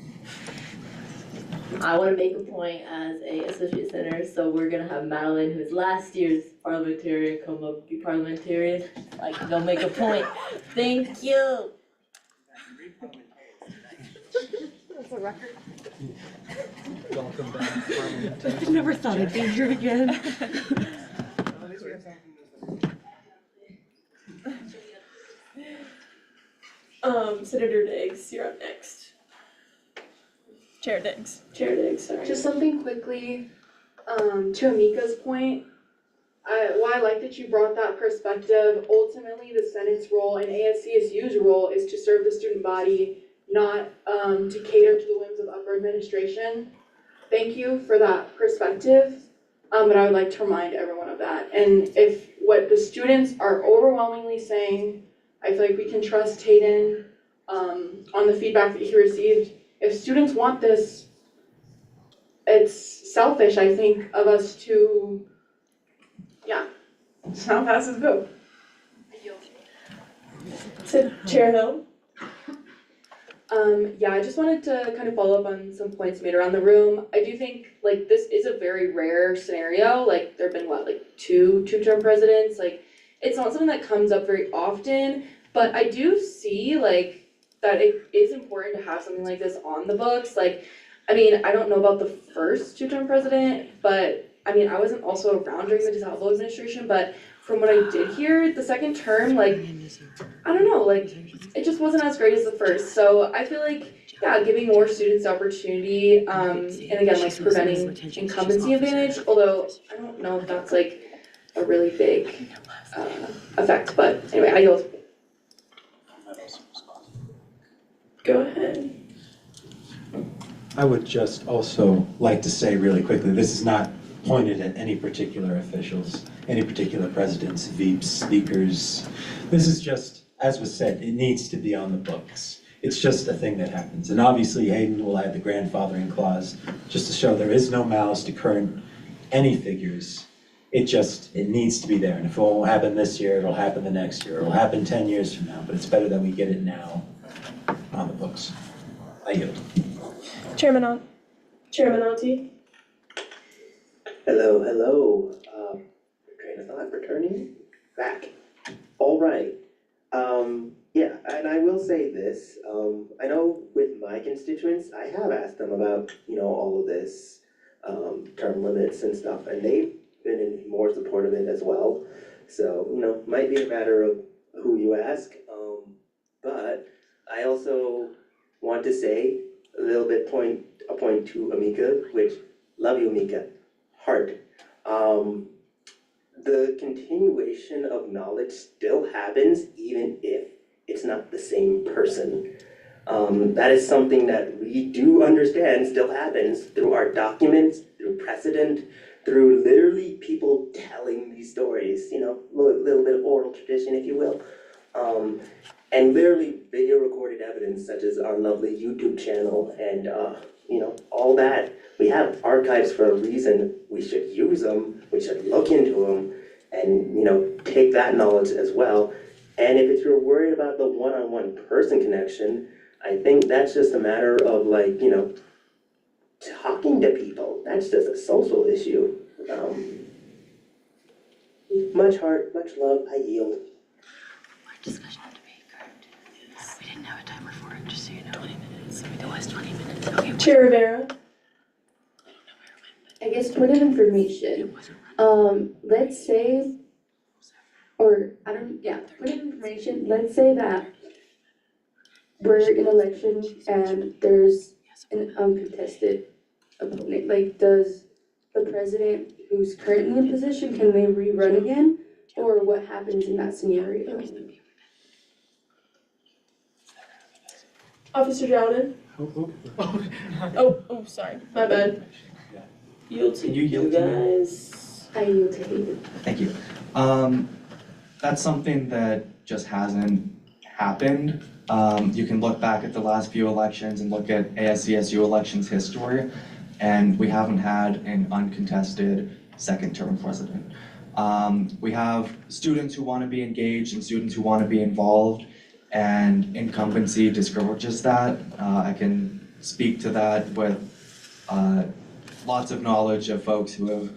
I want to make a point as a associate senator, so we're gonna have Madeline, who's last year's parliamentarian, come up be parliamentarian. Like, go make a point. Thank you. That's a record. Welcome back. I never thought I'd be here again. Senator Diggs, you're up next. Chair Diggs. Chair Diggs, sorry. Just something quickly, to Amika's point, while I like that you brought that perspective, ultimately the Senate's role and ASCSU's role is to serve the student body, not to cater to the whims of upper administration. Thank you for that perspective, but I would like to remind everyone of that. And if what the students are overwhelmingly saying, I feel like we can trust Hayden on the feedback that he received. If students want this, it's selfish, I think, of us to, so now pass this vote. Chair Hill. I just wanted to kind of follow up on some points made around the room. I do think, like, this is a very rare scenario. Like, there have been, two-term presidents? Like, it's not something that comes up very often, but I do see, that it is important to have something like this on the books. Like, I mean, I don't know about the first two-term president, but, I mean, I wasn't also around during the DeSalvo administration, but from what I did hear, the second term, I don't know, it just wasn't as great as the first. So I feel like, giving more students the opportunity, and again, preventing incumbency advantage, although I don't know if that's a really big effect, but anyway, I yield. Go ahead. I would just also like to say really quickly, this is not pointed at any particular officials, any particular presidents, VPs, speakers. This is just, as was said, it needs to be on the books. It's just a thing that happens. And obviously Hayden will add the grandfathering clause just to show there is no malice to current any figures it needs to be there, and if it won't happen this year, it'll happen the next year, it'll happen 10 years from now, but it's better that we get it now on the books. I yield. Chairman Alti. Hello, hello. Train of thought returning back. All right. Yeah, and I will say this. I know with my constituents, I have asked them about, all of this, term limits and stuff, and they've been in more support of it as well. So, might be a matter of who you ask. But I also want to say a little bit a point to Amika, which, love you, Amika, heart. The continuation of knowledge still happens even if it's not the same person. That is something that we do understand still happens through our documents, through precedent, through literally people telling these stories, a little bit of oral tradition, if you will. And literally video recorded evidence such as our lovely YouTube channel and, all that. We have archives for a reason. We should use them, we should look into them and, take that knowledge as well. And if you're worried about the one-on-one person connection, I think that's just a matter of talking to people. That's just a social issue. Much heart, much love, I yield. Our discussion had to be correct. We didn't have a timer for it, just so you know. 20 minutes. It was 20 minutes. Okay. Chair Rivera. I guess point of information, let's say, point of information, let's say that we're in election and there's an uncontested opponent, like does the president who's currently in position, can they rerun again? Or what happens in that scenario? Officer Dowden. Oh, sorry, my bad. Yield to Can you you yield to me? guys. I yield to you. Thank you. That's something that just hasn't happened. You can look back at the last few elections and look at ASCSU elections history, and we haven't had an uncontested second-term president. We have students who want to be engaged and students who want to be involved, and incumbency discourages that. I can speak to that with lots of knowledge of folks who have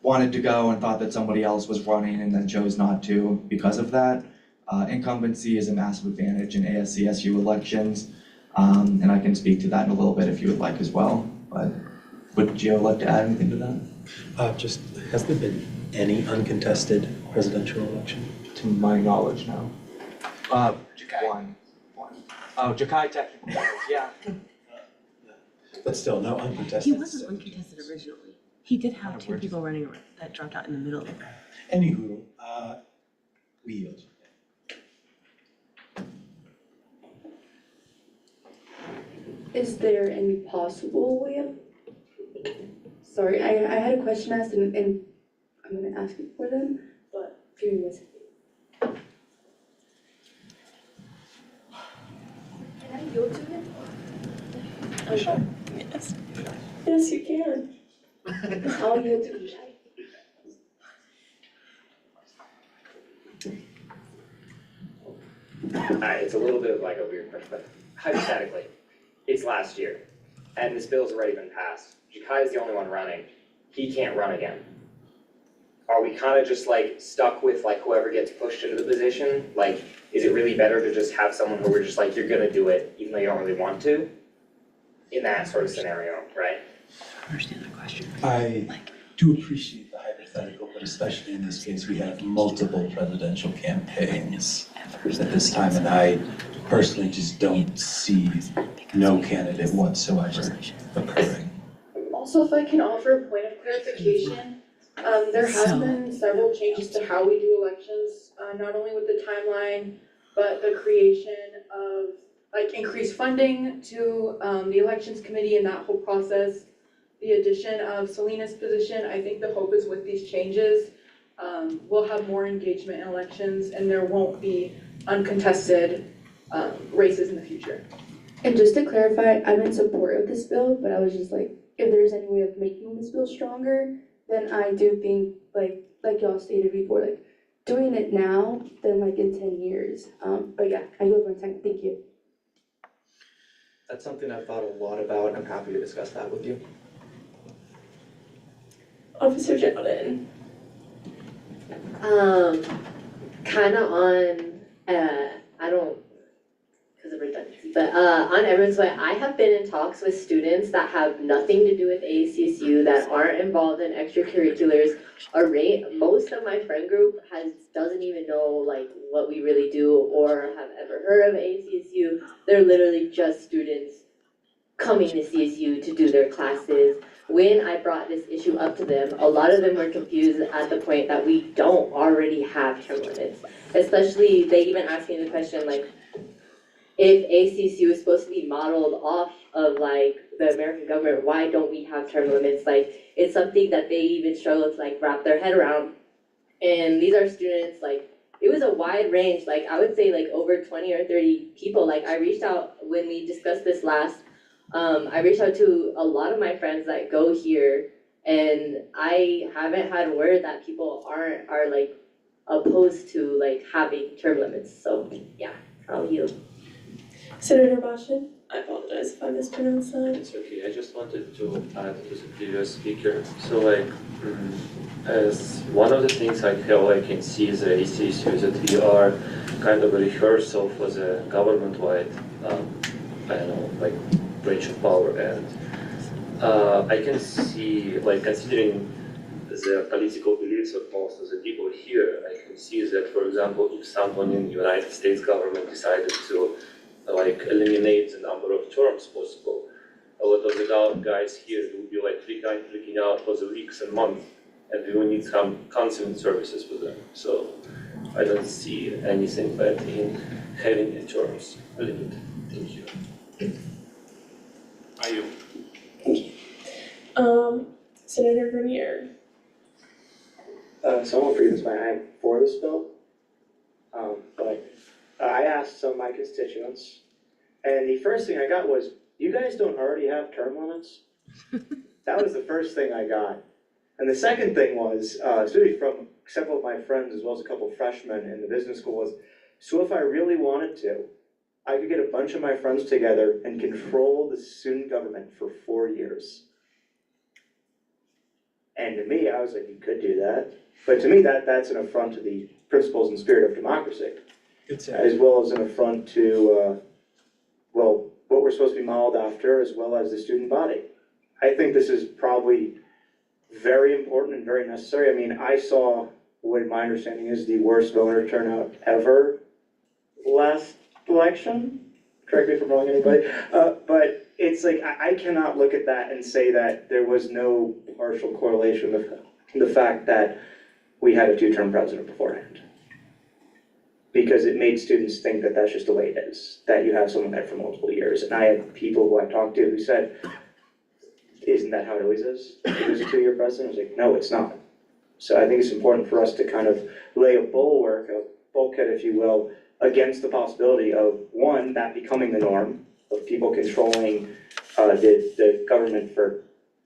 wanted to go and thought that somebody else was running and then chose not to because of that. Incumbency is a massive advantage in ASCSU elections, and I can speak to that in a little bit if you would like as well. But would Gio like to add anything to that? Has there been any uncontested presidential election? To my knowledge, no. One. Oh, Jakai technically, yeah. But still, no uncontested. He wasn't uncontested originally. He did have two people running that dropped out in the middle. Anywho, we yield. Is there any possible way of, sorry, I had a question asked and I'm gonna ask it for them, but give me one second. Can I yield to him? Yes. Yes, you can. I'll yield to you. Alright, it's a little bit of like a weird question, but hypothetically, it's last year, and this bill's already been passed. Jakai is the only one running. He can't run again. Are we kind of just like stuck with like whoever gets pushed into the position? Like, is it really better to just have someone who we're just like, you're gonna do it even though you don't really want to? In that sort of scenario, right? I understand the question. I do appreciate the hypothetical, but especially in this case, we have multiple presidential campaigns at this time, and I personally just don't see no candidate whatsoever occurring. Also, if I can offer a point of clarification, there has been several changes to how we do elections, not only with the timeline, but the creation of like increased funding to the elections committee and that whole process. The addition of Selena's position, I think the hope is with these changes, we'll have more engagement in elections and there won't be uncontested races in the future. And just to clarify, I'm in support of this bill, but I was just like, if there's any way of making this bill stronger, then I do think, like y'all stated before, like, doing it now than like in 10 years. But yeah, I yield my time, thank you. That's something I've thought a lot about, and I'm happy to discuss that with you. Officer Jordan. Kinda on, I don't, because of redundancy, but on Everyone's Way, I have been in talks with students that have nothing to do with ACSU, that aren't involved in extracurriculars. Most of my friend group doesn't even know like what we really do or have ever heard of ACSU. They're literally just students coming to CSU to do their classes. When I brought this issue up to them, a lot of them were confused at the point that we don't already have term limits. Especially, they even asked me the question like, if ACSU is supposed to be modeled off of like the American government, why don't we have term limits? Like, it's something that they even struggle to like wrap their head around. And these are students, like, it was a wide range, like I would say like over 20 or 30 people. Like I reached out when we discussed this last, I reached out to a lot of my friends that go here, and I haven't had word that people are like opposed to like having term limits. So yeah, I'll yield. Senator Boshin, I apologize if I mispronounced that. It's okay, I just wanted to add to the previous speaker. So like, as one of the things I feel like in CSA ACSU is that we are kind of a rehearsal for the government-wide, I don't know, like range of power. And I can see, like considering the political beliefs of most of the people here, I can see that, for example, if someone in the United States government decided to like eliminate the number of terms possible, a lot of the guys here will be like freaking out for the weeks and months, and we will need some counseling services for them. So I don't see anything bad in having the terms limit. Thank you. Are you? Senator Grenier. So I won't forget this, I am for this bill. But I asked some of my constituents, and the first thing I got was, you guys don't already have term limits? That was the first thing I got. And the second thing was, especially from several of my friends, as well as a couple of freshmen in the business school, was, so if I really wanted to, I could get a bunch of my friends together and control the student government for 4 years. And to me, I was like, you could do that. But to me, that's an affront to the principles and spirit of democracy, as well as an affront to, well, what we're supposed to be modeled after, as well as the student body. I think this is probably very important and very necessary. I mean, I saw what my understanding is the worst voter turnout ever last election. Correct me if I'm wrong, anybody. But it's like, I cannot look at that and say that there was no partial correlation with the fact that we had a two-term president beforehand. Because it made students think that that's just the way it is, that you have someone there for multiple years. And I had people who I talked to who said, isn't that how it always is? It was a 2-year president? I was like, no, it's not. So I think it's important for us to kind of lay a bulwark, a bulkhead, if you will, against the possibility of, one, that becoming the norm, of people controlling the government for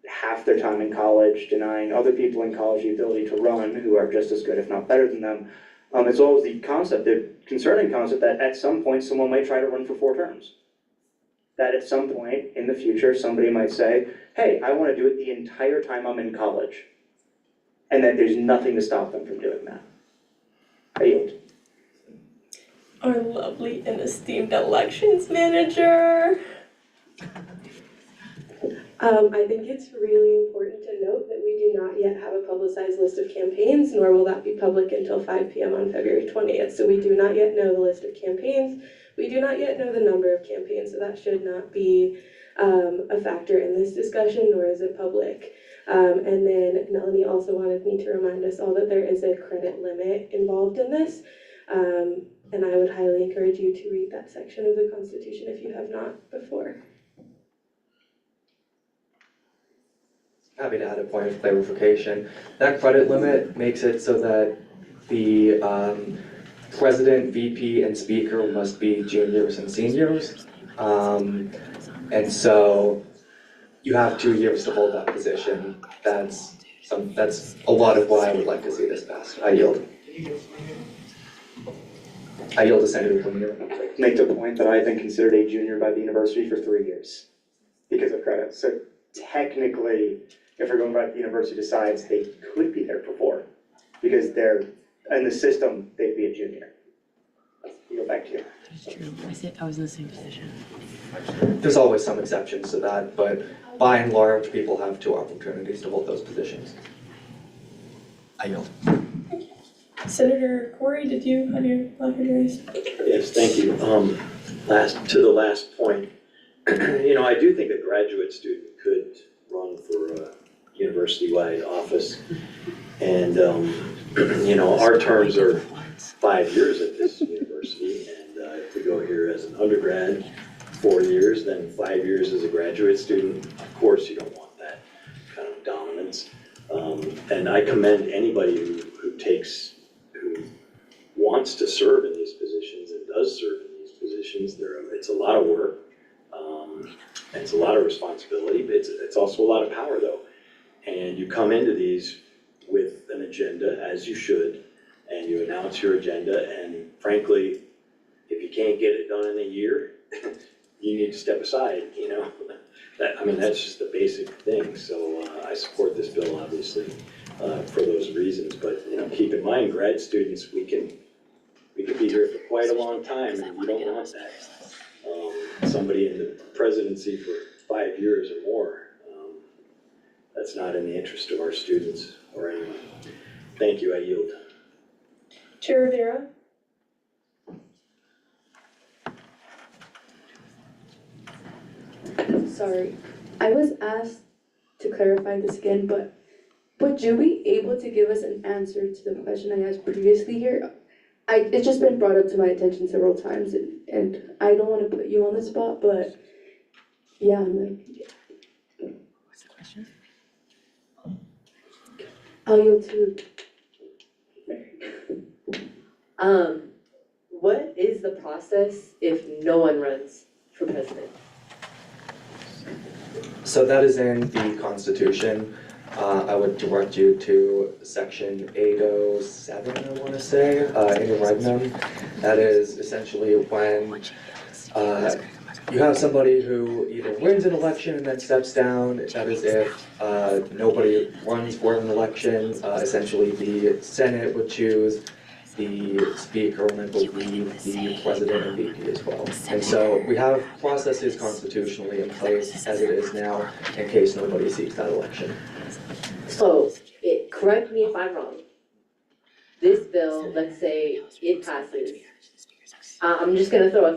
half their time in college, denying other people in college the ability to run, who are just as good, if not better than them, as well as the concept, the concerning concept that at some point someone might try to run for 4 terms. That at some point in the future, somebody might say, hey, I want to do it the entire time I'm in college. And that there's nothing to stop them from doing that. I yield. Our lovely and esteemed elections manager. I think it's really important to note that we do not yet have a publicized list of campaigns, nor will that be public until 5 p.m. on February 20th. So we do not yet know the list of campaigns. We do not yet know the number of campaigns, so that should not be a factor in this discussion, nor is it public. And then Melanie also wanted me to remind us all that there is a credit limit involved in this. And I would highly encourage you to read that section of the Constitution if you have not before. Happy to add a point of clarification. That credit limit makes it so that the president, VP, and speaker must be juniors and seniors. And so you have 2 years to hold that position. That's That's a lot of why I would like to see this passed. I yield. I yield to Senator Blumenauer. Make the point that I've been considered a junior by the university for 3 years because of credit. So technically, if we're going by the university decides, they could be there for 4 because they're in the system, they'd be a junior. Go back to you. That's true. I was in the same position. There's always some exceptions to that, but by and large, people have 2 opportunities to hold those positions. I yield. Senator Corey, did you have your placard raised? Yes, thank you. To the last point, I do think a graduate student could run for a university-wide office. And, our terms are 5 years at this university, and if we go here as an undergrad, 4 years, then 5 years as a graduate student, of course you don't want that kind of dominance. And I commend anybody who wants to serve in these positions and does serve in these positions. It's a lot of work, and it's a lot of responsibility, but it's also a lot of power though. And you come into these with an agenda, as you should, and you announce your agenda, and frankly, if you can't get it done in a year, you need to step aside, that's just the basic thing. So I support this bill, obviously, for those reasons, but, keep in mind, grad students, we can be here for quite a long time, and we don't want that. Somebody in the presidency for 5 years or more, that's not in the interest of our students or anyone. Thank you, I yield. Chair Rivera? Sorry, I was asked to clarify this again, but would you be able to give us an answer to the question I asked previously here? It's just been brought up to my attention several times, and I don't want to put you on the spot, but yeah, I'm like. What's the question? I'll yield to. What is the process if no one runs for president? So that is in the Constitution. I would direct you to section 807, I want to say, in your regnum. That is essentially when you have somebody who either wins an election and then steps down. That is if nobody runs for an election. Essentially, the Senate would choose the Speaker and I believe the President and VP as well. And so we have processes constitutionally in place as it is now in case nobody seeks that election. So, correct me if I'm wrong. This bill, let's say it passes. I'm just gonna throw a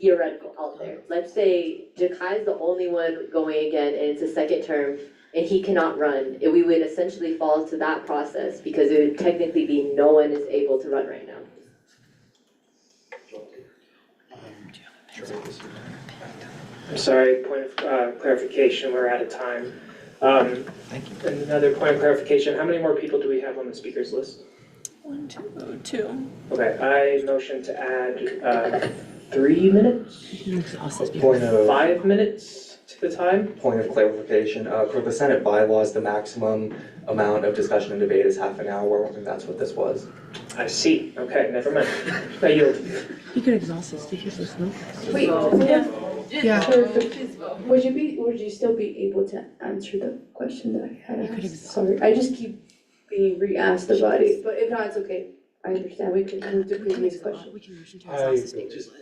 theoretical out there. Let's say Jakai's the only one going again and it's a second term and he cannot run. We would essentially fall to that process because it would technically be no one is able to run right now. I'm sorry, point of clarification, we're out of time. Thank you. And another point of clarification, how many more people do we have on the speakers list? 1, 2, 2. Okay, I motion to add 3 minutes? You can exhaust this Point of 5 minutes to the time? Point of clarification, for the Senate bylaws, the maximum amount of discussion and debate is half an hour, and that's what this was. I see, okay, never mind. I yield. You could exhaust this, speakers list, no? Wait, Yeah. Would you still be able to answer the question that I had asked? Sorry, I just keep being re-asked about it, but if not, it's okay. I understand, we can move to previous question. I will just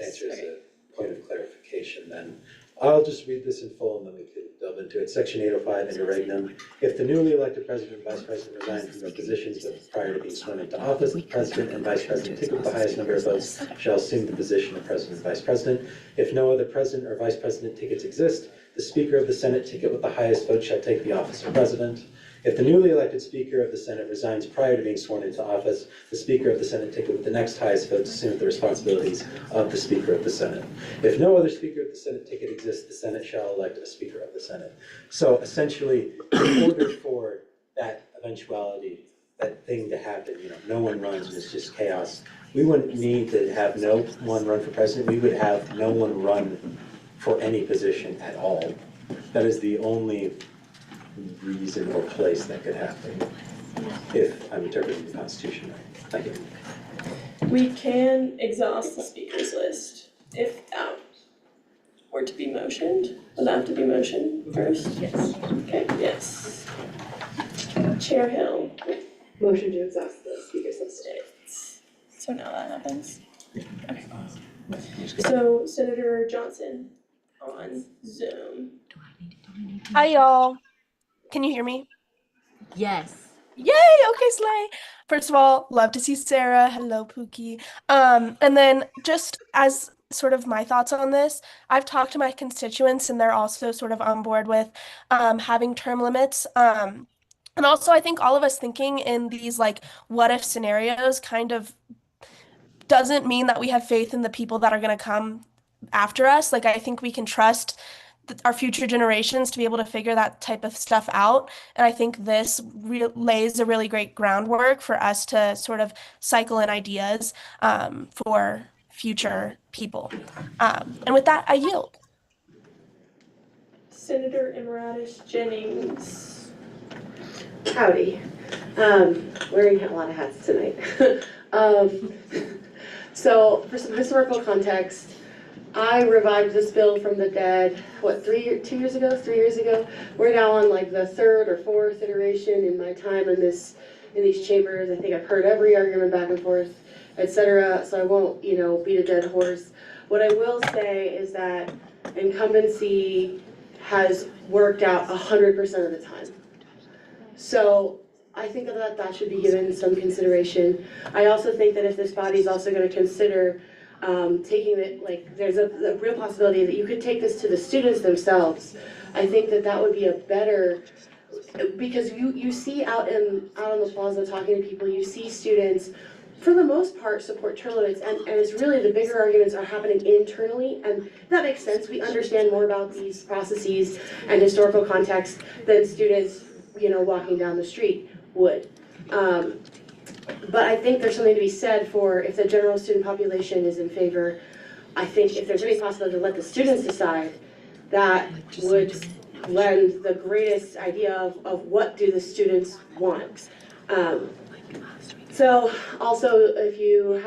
answer as a point of clarification then. I'll just read this in full and then we can delve into it. Section 805 in your regnum. If the newly elected president and vice president resign from their positions prior to being sworn into office, the president and vice president ticket with the highest number of votes shall assume the position of president and vice president. If no other president or vice president tickets exist, the speaker of the Senate ticket with the highest vote shall take the office of president. If the newly elected Speaker of the Senate resigns prior to being sworn into office, the Speaker of the Senate ticket with the next highest votes assumes the responsibilities of the Speaker of the Senate. If no other Speaker of the Senate ticket exists, the Senate shall elect a Speaker of the Senate. So essentially, in order for that eventuality, that thing to happen, no one runs and it's just chaos, we wouldn't need to have no one run for president. We would have no one run for any position at all. That is the only reason or place that could happen, if I'm interpreting the Constitution right. Thank you. We can exhaust the speakers list if that were to be motioned. Would that have to be motioned first? Yes. Okay, yes. Chair Hill. Motion to exhaust the speakers list. So now that happens. Okay. So Senator Johnson on Zoom. Hi y'all. Can you hear me? Yes. Yay! Okay, Slay. First of all, love to see Sarah. Hello, Pookie. And then just as sort of my thoughts on this, I've talked to my constituents and they're also sort of on board with having term limits. And also I think all of us thinking in these like what if scenarios kind of doesn't mean that we have faith in the people that are going to come after us. Like I think we can trust our future generations to be able to figure that type of stuff out. And I think this lays a really great groundwork for us to sort of cycle in ideas for future people. And with that, I yield. Senator Emeritus Jennings. Howdy. Wearing a lot of hats tonight. So for some historical context, I revived this bill from the dead, 3 years ago? We're now on like the third or fourth iteration in my time in these chambers. I think I've heard every argument back and forth, etc. So I won't, beat a dead horse. What I will say is that incumbency has worked out 100% of the time. So I think that should be given some consideration. I also think that if this body is also going to consider taking it, like there's a real possibility that you could take this to the students themselves. I think that would be a better, because you see out on the plaza talking to people, you see students for the most part support term limits, and it's really the bigger arguments are happening internally, and that makes sense. We understand more about these processes and historical context than students, walking down the street would. But I think there's something to be said for if the general student population is in favor. I think if there's any possibility to let the students decide, that would lend the greatest idea of what do the students want. So also if you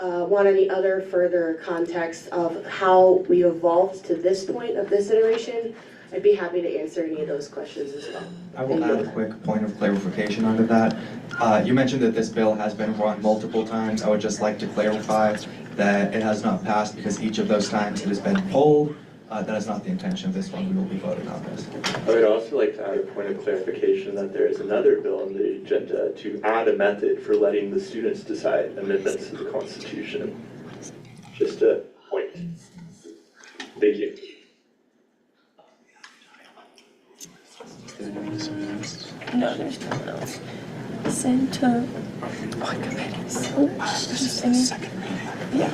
want any other further context of how we evolved to this point of this iteration, I'd be happy to answer any of those questions as well. I will add a quick point of clarification under that. You mentioned that this bill has been run multiple times. I would just like to clarify that it has not passed because each of those times it has been pulled. That is not the intention of this one. We will be voting on this. I would also like to add a point of clarification that there is another bill on the agenda to add a method for letting the students decide amendments to the Constitution. Just a point. Thank you. No, there's no one else. Send to. This is the second reading. Yeah.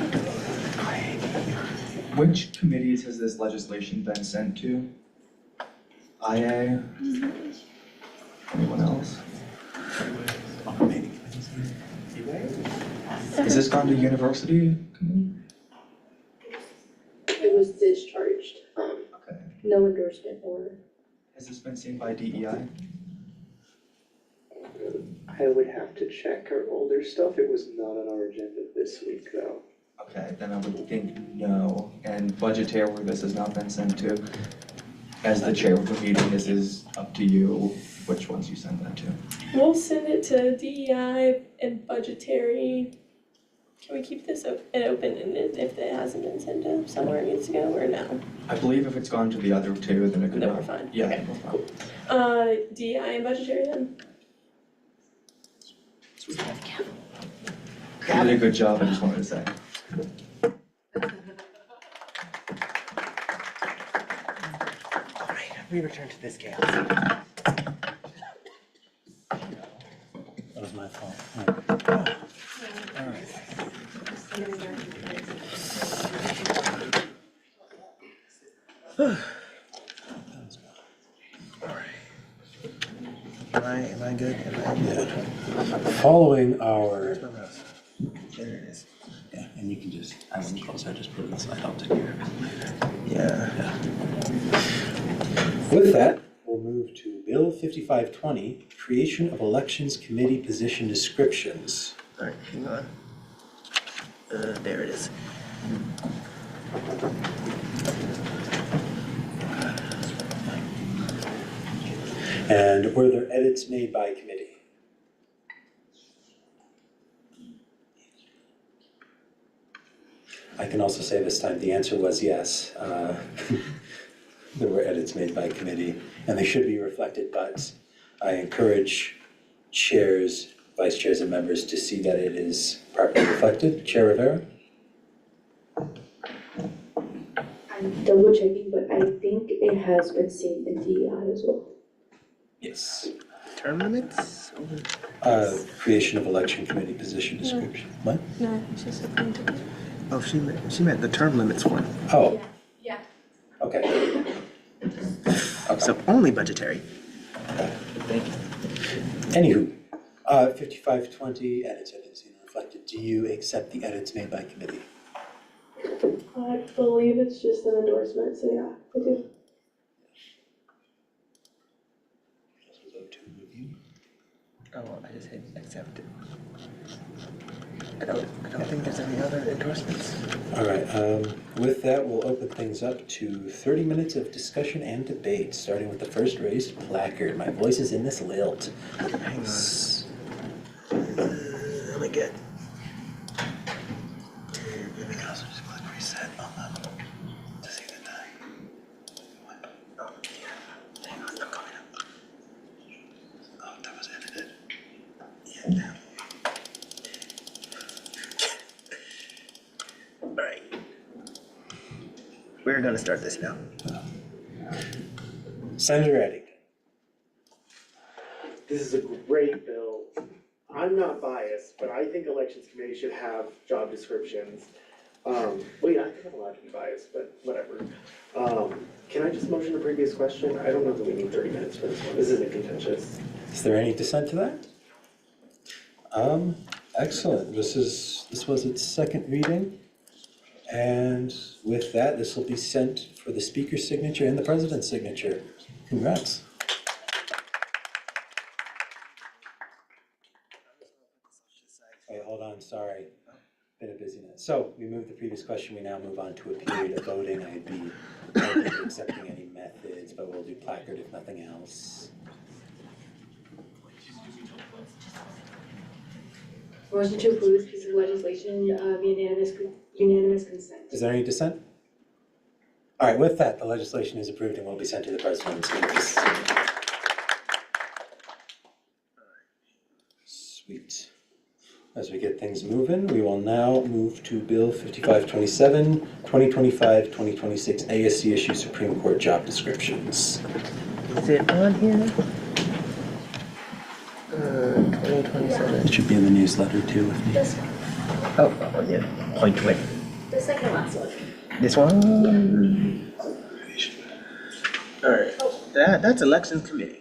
Which committees has this legislation been sent to? IA? Anyone else? Is this gone to university committee? It was discharged. Okay. No endorsement or. Has this been seen by DEI? I would have to check our older stuff. It was not on our agenda this week, though. Okay, then I would think no. And budgetary, where this has not been sent to, as the chair of the meeting, this is up to you which ones you send that to. We'll send it to DEI and budgetary. Can we keep this open-ended if it hasn't been sent to somewhere it needs to go, or no? I believe if it's gone to the other two, then it could. Then we're fine. Yeah, Okay, we're fine. DEI and budgetary then? You did a good job, I just wanted to say. Alright, we return to this chaos. That was my fault. Am I good? Am I good? Following our, There it is. Yeah, and you can just, I wouldn't close, I just put it aside, I'll take care of it later. Yeah. with that, we'll move to Bill 5520, creation of elections committee position descriptions. All right, hang on. There it is. And were there edits made by committee? I can also say this time the answer was yes. There were edits made by committee, and they should be reflected, but I encourage chairs, vice chairs, and members to see that it is properly reflected. Chair Rivera? I'm double checking, but I think it has been seen in DEI as well. Yes. Term limits? Creation of election committee position description. What? No, she's appointed. Oh, she meant the term limits one. Oh, Yeah. okay. So only budgetary. Thank you. Anywho, 5520 edits have been seen and reflected. Do you accept the edits made by committee? I believe it's just an endorsement, so yeah, I do. Oh, I just hit accept it. I don't think there's any other endorsements. All right, with that, we'll open things up to 30 minutes of discussion and debate, starting with the first raised placard. My voice is in this lilt. Hang on. Let me get. We can also just click reset on that to see the time. Oh, yeah. Hang on, I'm coming up. Oh, that was edited. Yeah, now. Alright. We're gonna start this now. Senator Eddington. This is a great bill. I'm not biased, but I think elections committee should have job descriptions. Wait, I think I'm allowed to be biased, but whatever. Can I just motion the previous question? I don't know that we need 30 minutes for this one. This isn't contentious. Is there any dissent to that? Excellent. This was its second reading. And with that, this will be sent for the speaker's signature and the president's signature. Congrats. Wait, hold on, sorry. Been a busy night. So we moved the previous question. We now move on to a period of voting. I'd be open to accepting any methods, but we'll do placard if nothing else. Motion to approve this piece of legislation via unanimous consent. Is there any dissent? All right, with that, the legislation is approved and will be sent to the president's office. Sweet. As we get things moving, we will now move to Bill 5527, 2025-2026 ASC issue Supreme Court job descriptions. Is it on here? 2027. It should be in the newsletter too with me. This one. Oh, yeah. Point to it. The second last one. This one? Alright, that's elections committee.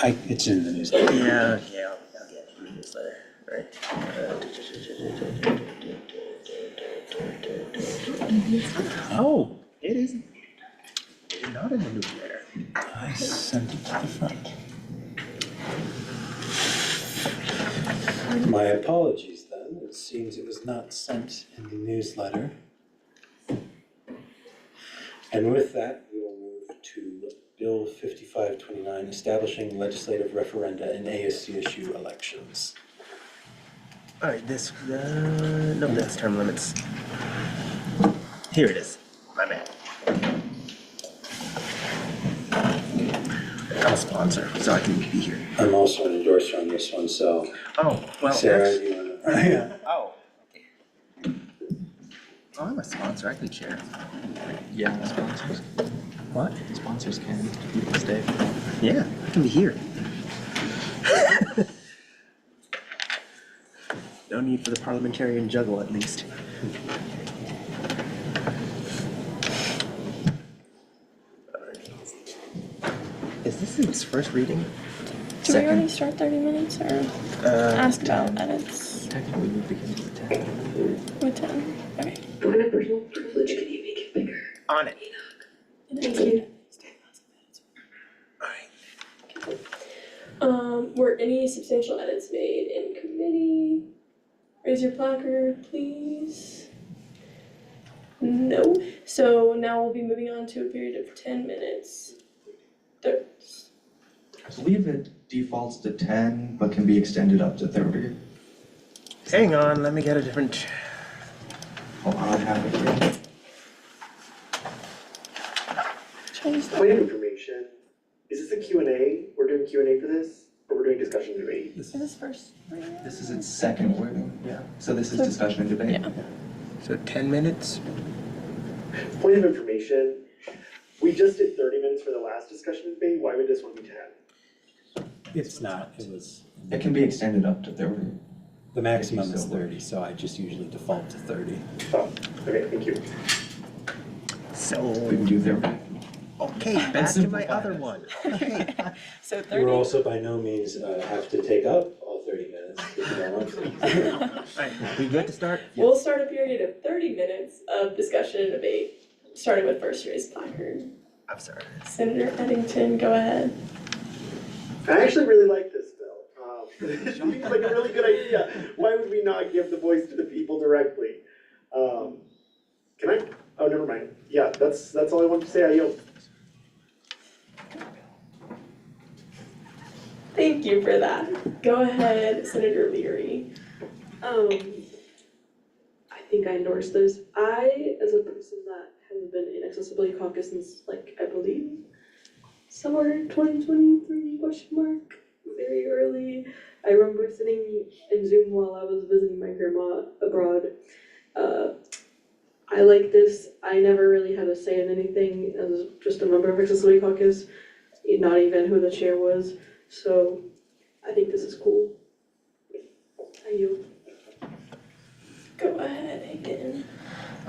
It's in the newsletter. Yeah, I'll get it in the newsletter, right? Oh, it isn't. It's not in the newsletter. I sent it to the front. My apologies then. It seems it was not sent in the newsletter. And with that, we will move to Bill 5529, establishing legislative referenda in ASC issue elections. Alright, no, that's term limits. Here it is, my bad. I'm a sponsor, so I can be here. I'm also an endorser on this one, so. Oh, well, Sarah, do you wanna? Yeah. Oh, okay. Oh, I'm a sponsor, I can chair. Yeah, sponsors. What? Sponsors can stay. Yeah, I can be here. No need for the parliamentarian juggle, at least. Is this its first reading? Do we already start 30 minutes or ask about edits? Technically, we begin with 10. With 10? Okay. Point of personal privilege, can you make it bigger? On it. Thank you. Were any substantial edits made in committee? Raise your placard, please. No. So now we'll be moving on to a period of 10 minutes. I believe it defaults to 10, but can be extended up to 30. Hang on, let me get a different. Hold on, I have it here. Point of information, is this a Q&A? We're doing Q&A for this, or we're doing discussion debate? Is this first? This is its second reading, yeah. So this is discussion and debate. Yeah. So 10 minutes? Point of information, we just did 30 minutes for the last discussion debate, why would this one be 10? It's not, it was, It can be extended up to 30. the maximum is 30, so I just usually default to 30. Oh, okay, thank you. So. We can do 30. Okay, back to my other one. Okay. So You 30. will also by no means have to take up all 30 minutes if you don't want to. Alright, we good to start? We'll start a period of 30 minutes of discussion and debate, starting with first raised placard. I'm sorry. Senator Eddington, go ahead. I actually really like this bill. It seems like a really good idea. Why would we not give the voice to the people directly? Can I? Oh, never mind. Yeah, that's all I wanted to say. I yield. Thank you for that. Go ahead, Senator Leary. I think I endorse this. I, as a person that has been in Accessibility Caucus since, like, I believe, somewhere in 2023, question mark, very early. I remember sitting in Zoom while I was visiting my grandma abroad. I like this. I never really had a say in anything as just a member of Accessibility Caucus, not even who the chair was. So I think this is cool. I yield. Go ahead, Aiken.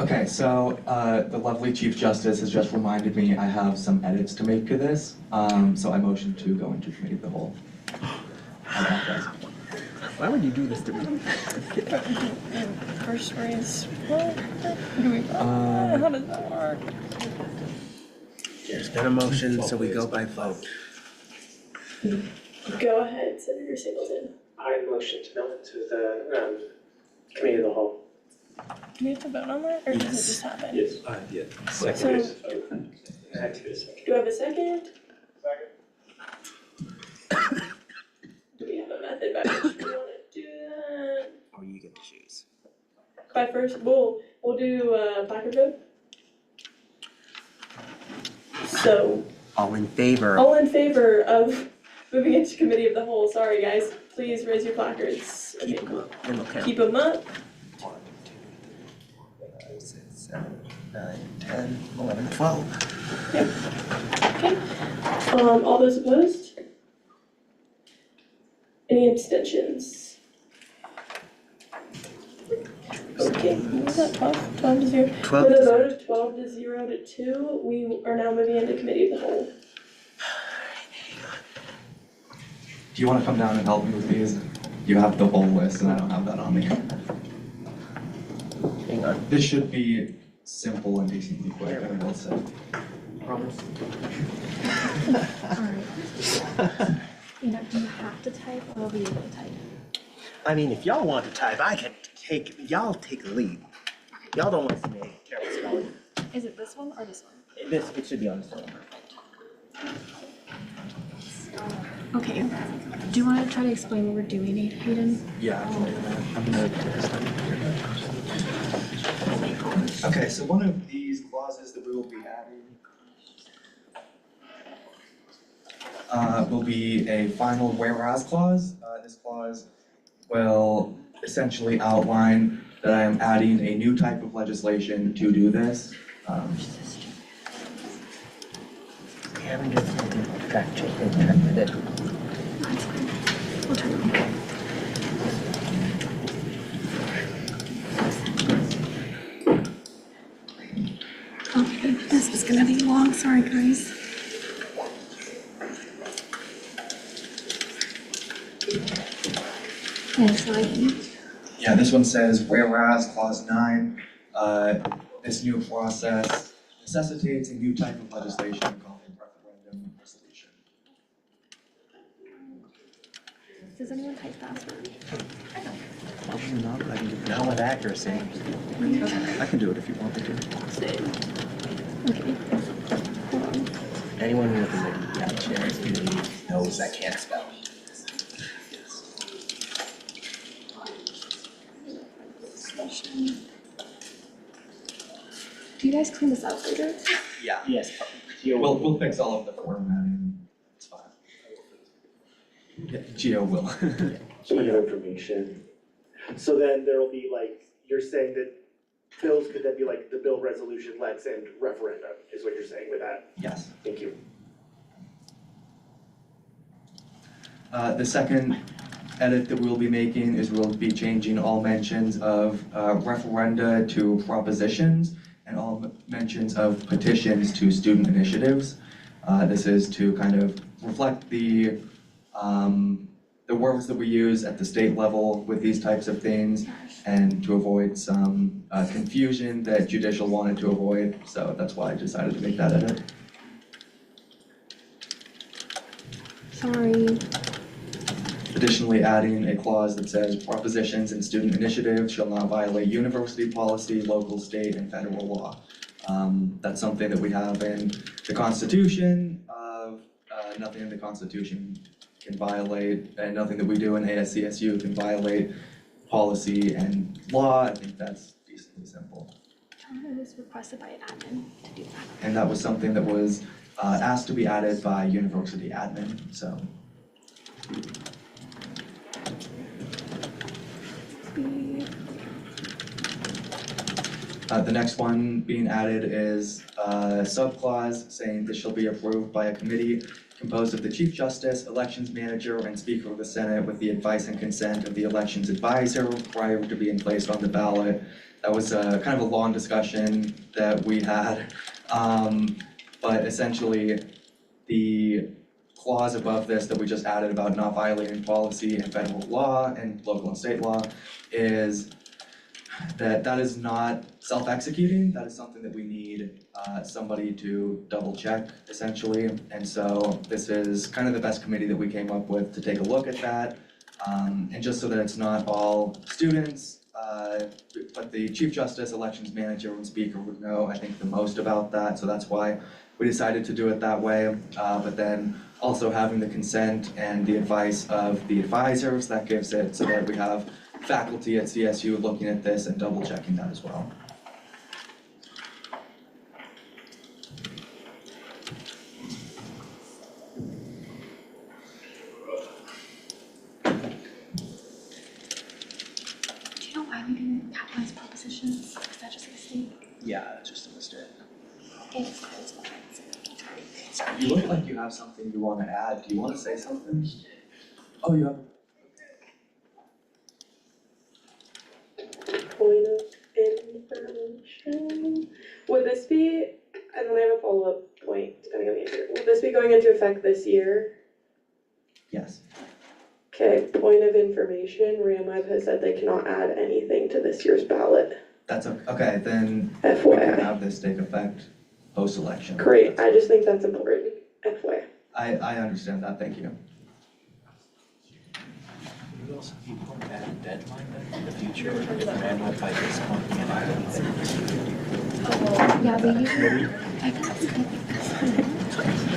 Okay, so the lovely Chief Justice has just reminded me I have some edits to make to this, so I motion to go into committee of the whole. Why would you do this to me? First raise. What? Do we? How does that work? There's been a motion, so we go by vote. Go ahead, Senator Singleton. I motion to go into the committee of the whole. Do we have to vote on that, or does it just happen? Yes. Yeah. So, I had to do a second. do I have a second? Do we have a method by which we want to do that? Oh, you get to choose. By first, we'll do placard vote. So, All in favor? all in favor of moving into committee of the whole, sorry guys, please raise your placards. Okay, Keep them up, and we'll count. keep them up. 1, 2, 3, 4, 5, 6, 7, 9, 10, 11, 12. Okay. All those opposed? Any abstentions? Okay, what was that, 12? 12 to 0? 12 With to a 0. vote of 12 to 0 to 2, we are now moving into committee of the whole. Do you want to come down and help me with these? You have the whole list and I don't have that on me. Hang on. This should be simple and decently quick, I will say. Promise. Alright. You know, do you have to type, or will be able to type? I mean, if y'all want to type, I can y'all take the lead. Y'all don't want to see me careless spelling. Is it this one or this one? It should be on this one. Okay. Do you want to try to explain what we're doing, Hayden? Yeah, I can do that. I'm gonna take this. Okay, so one of these clauses that we will be adding will be a final whereas clause. This clause will essentially outline that I am adding a new type of legislation to do this. We haven't done something fact checking, check with it. That's fine. We'll turn it on. Okay, this is gonna be long, sorry guys. Yeah, so I can. Yeah, this one says whereas clause 9, this new process necessitates a new type of legislation called a referendum resolution. Does anyone type fast? Probably not, but I can do it. Not with accuracy. I can do it if you want me to. Same. Okay. Hold on. Anyone with a yeah, chance knows I can't spell. Do you guys clean this up later? Yeah. Yes. We'll fix all of the formatting, it's fine. Yeah, Geo will. Point of information. So then there'll be like, you're saying that bills could then be like the bill resolution, lex, and referendum, is what you're saying with that? Yes. Thank you. The second edit that we'll be making is we'll be changing all mentions of referenda to propositions and all mentions of petitions to student initiatives. This is to kind of reflect the words that we use at the state level with these types of things and to avoid some confusion that judicial wanted to avoid. So that's why I decided to make that edit. Sorry. Additionally, adding a clause that says propositions and student initiatives shall not violate university policy, local, state, and federal law. That's something that we have in the Constitution. Nothing in the Constitution can violate, and nothing that we do in ASCSU can violate policy and law. I think that's decently simple. It was requested by admin to do that. And that was something that was asked to be added by university admin, so. The next one being added is a subclause saying this shall be approved by a committee composed of the Chief Justice, Elections Manager, and Speaker of the Senate with the advice and consent of the Elections Advisor prior to being placed on the ballot. That was kind of a long discussion that we had, but essentially the clause above this that we just added about not violating policy and federal law and local and state law is that is not self-executing. That is something that we need somebody to double check essentially. And so this is kind of the best committee that we came up with to take a look at that. And just so that it's not all students, but the Chief Justice, Elections Manager, and Speaker would know, I think, the most about that. So that's why we decided to do it that way. But then also having the consent and the advice of the advisors, that gives it so that we have faculty at CSU looking at this and double checking that as well. Do you know why we didn't capitalize propositions? Is that just a mistake? Yeah, it's just a mistake. It's You look like you have something you want to add. Do you want to say something? Oh, you have. Point of information. Would this be, and then I have a follow-up point depending on the answer. Would this be going into effect this year? Yes. Okay, point of information, RAMWeb has said they cannot add anything to this year's ballot. That's okay, then we can have this take effect post-election. Great, I just think that's important, FYI. I understand that, thank you. Would also be putting that in deadline then in the future, if manual by this point can't add anything. Yeah, they usually, I think that's good.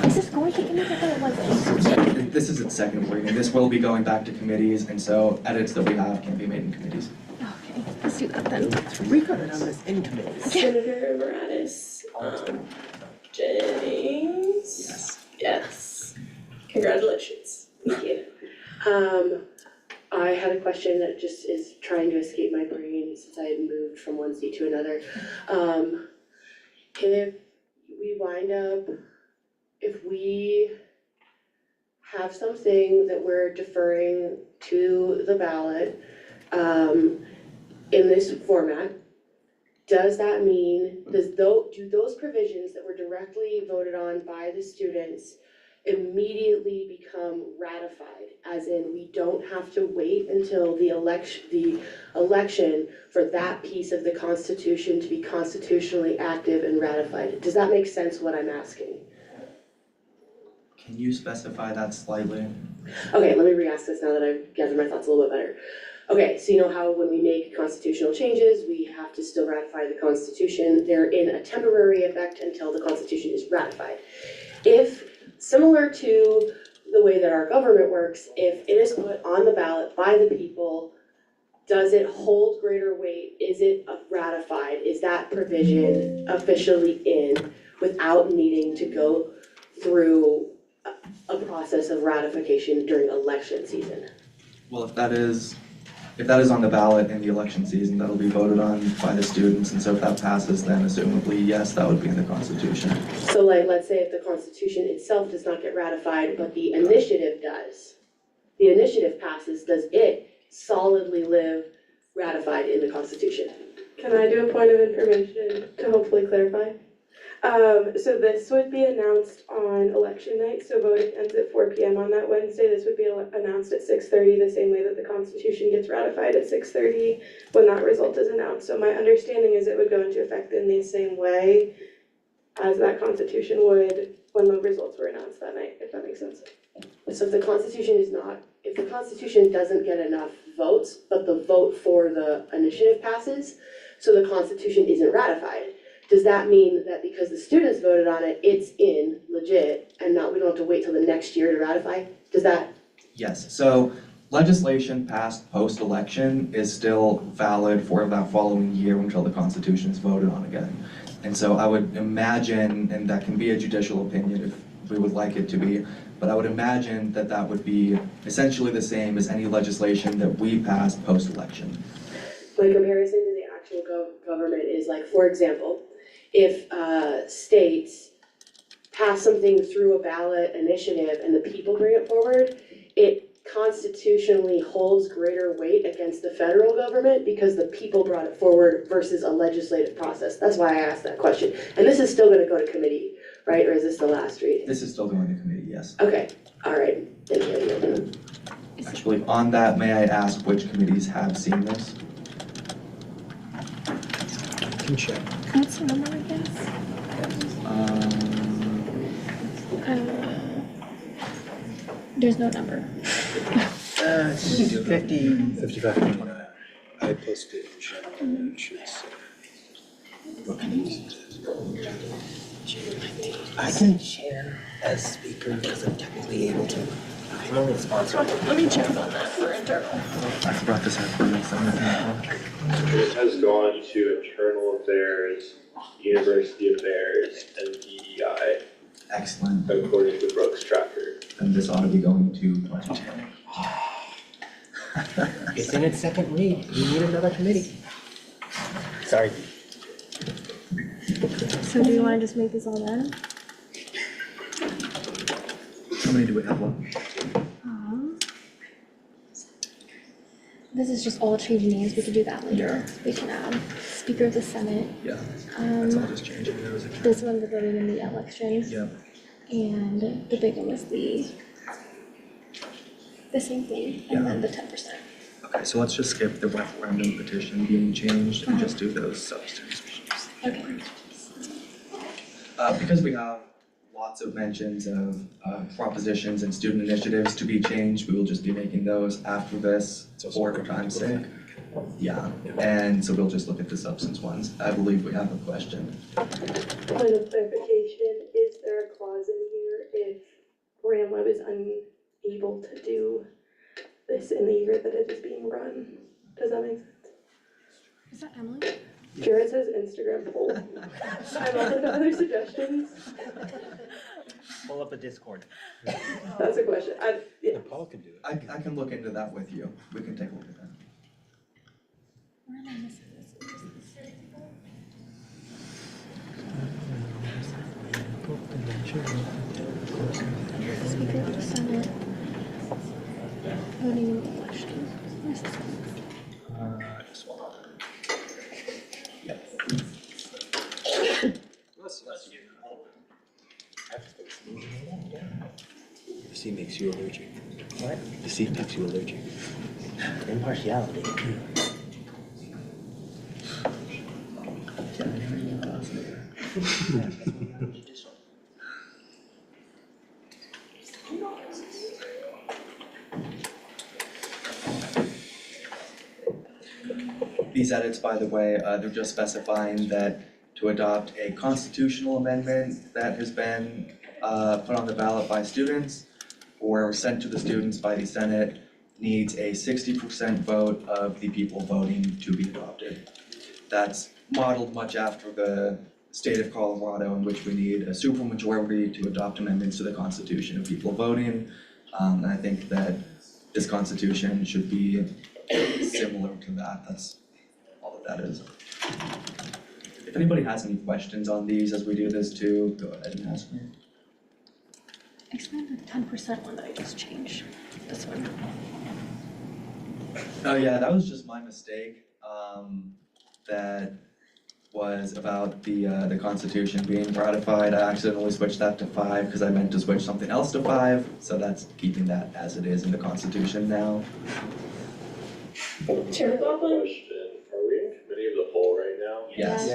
Is this going to committee? I thought it wasn't. This is its second reading. This will be going back to committees, and so edits that we have can be made in committees. Okay, let's do that then. We got it on this in committee. Senator Moranis, Jennings. Yes. Yes. Congratulations. Thank you. I had a question that just is trying to escape my brain since I had moved from one seat to another. If we wind up, if we have something that we're deferring to the ballot, in this format, does that mean, do those provisions that were directly voted on by the students immediately become ratified? As in, we don't have to wait until the election for that piece of the Constitution to be constitutionally active and ratified? Does that make sense what I'm asking? Can you specify that slightly? Okay, let me re-ask this now that I've gathered my thoughts a little bit better. Okay, so you know how when we make constitutional changes, we have to still ratify the Constitution. They're in a temporary effect until the Constitution is ratified. If, similar to the way that our government works, if it is put on the ballot by the people, does it hold greater weight? Is it ratified? Is that provision officially in without needing to go through a process of ratification during election season? Well, if that is on the ballot in the election season, that'll be voted on by the students, and so if that passes, then assumably, yes, that would be in the Constitution. So like, let's say if the Constitution itself does not get ratified, but the initiative does. The initiative passes, does it solidly live ratified in the Constitution? Can I do a point of information to hopefully clarify? So this would be announced on election night, so voting ends at 4 p.m. on that Wednesday. This would be announced at 6:30, the same way that the Constitution gets ratified at 6:30 when that result is announced. So my understanding is it would go into effect in the same way as that Constitution would when the results were announced that night, if that makes sense. So if the Constitution doesn't get enough votes, but the vote for the initiative passes, so the Constitution isn't ratified, does that mean that because the students voted on it, it's in legit and we don't have to wait till the next year to ratify? Does that? Yes, so legislation passed post-election is still valid for that following year until the Constitution is voted on again. And so I would imagine, and that can be a judicial opinion if we would like it to be, but I would imagine that that would be essentially the same as any legislation that we pass post-election. My comparison to the actual government is like, for example, if states pass something through a ballot initiative and the people bring it forward, it constitutionally holds greater weight against the federal government because the people brought it forward versus a legislative process. That's why I asked that question. And this is still gonna go to committee, right? Or is this the last read? This is still going to committee, yes. Okay, all right, thank you. Actually, on that, may I ask which committees have seen this? Can check. What's the number, I guess? There's no number. 55. I posted it in chat. It should say. I can share as speaker because I'm technically able to. I'm only a sponsor. Let me check on that for internal. I brought this up for next time. It has gone to internal affairs, university affairs, and DEI. Excellent. According to Brooks Tracker. And this ought to be going to budget. It's in its second read. We need another committee. Sorry. So do you wanna just make this all done? How many do we have left? This is just all change names, we could do that later. We can add Speaker of the Senate. Yeah, that's all just changing. This one, the voting in the election. Yep. And the big one was the same thing, and then the 10%. Okay, so let's just skip the referendum petition being changed and just do those substitutes. Okay. Because we have lots of mentions of propositions and student initiatives to be changed, we will just be making those after this for time's sake. Yeah, and so we'll just look at the substance ones. I believe we have a question. Point of clarification, is there a clause in here if RamWeb is unable to do this in the year that it is being run? Does that make sense? Is that Emily? Jared says Instagram poll. I'm open to other suggestions. Pull up a Discord. That's a question. Yeah. Paul can do it. I can look into that with you. We can take a look at that. Where am I missing this? Speaker of the Senate. Voting in the election. Where's this one? This one. The seat makes you allergic. What? The seat makes you allergic. Impartiality. These edits, by the way, they're just specifying that to adopt a constitutional amendment that has been put on the ballot by students or sent to the students by the Senate needs a 60% vote of the people voting to be adopted. That's modeled much after the state of Colorado, in which we need a supermajority to adopt amendments to the Constitution of people voting. And I think that this Constitution should be similar to that. That's all that is. If anybody has any questions on these as we do this too, go ahead and ask me. Explain the 10% one that I just changed. This one. Oh yeah, that was just my mistake. That was about the Constitution being ratified. I accidentally switched that to 5 because I meant to switch something else to 5. So that's keeping that as it is in the Constitution now. Chair McLaughlin? Question, are we in committee of the whole right now? Yes.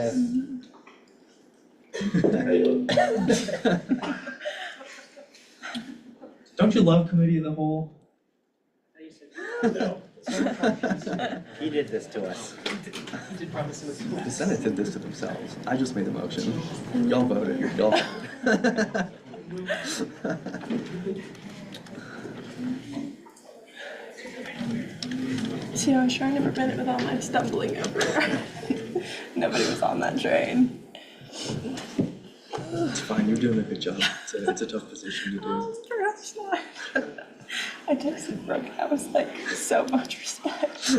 Don't you love Committee of the Whole? No. He did this to us. The Senate did this to themselves. I just made the motion. Y'all voted. Y'all voted. See, I was trying to prevent it with all my stumbling over. Nobody was on that train. It's fine, you're doing a good job. It's a tough position to do. Oh, perhaps not. I texted Brooke, I was like, so much respect.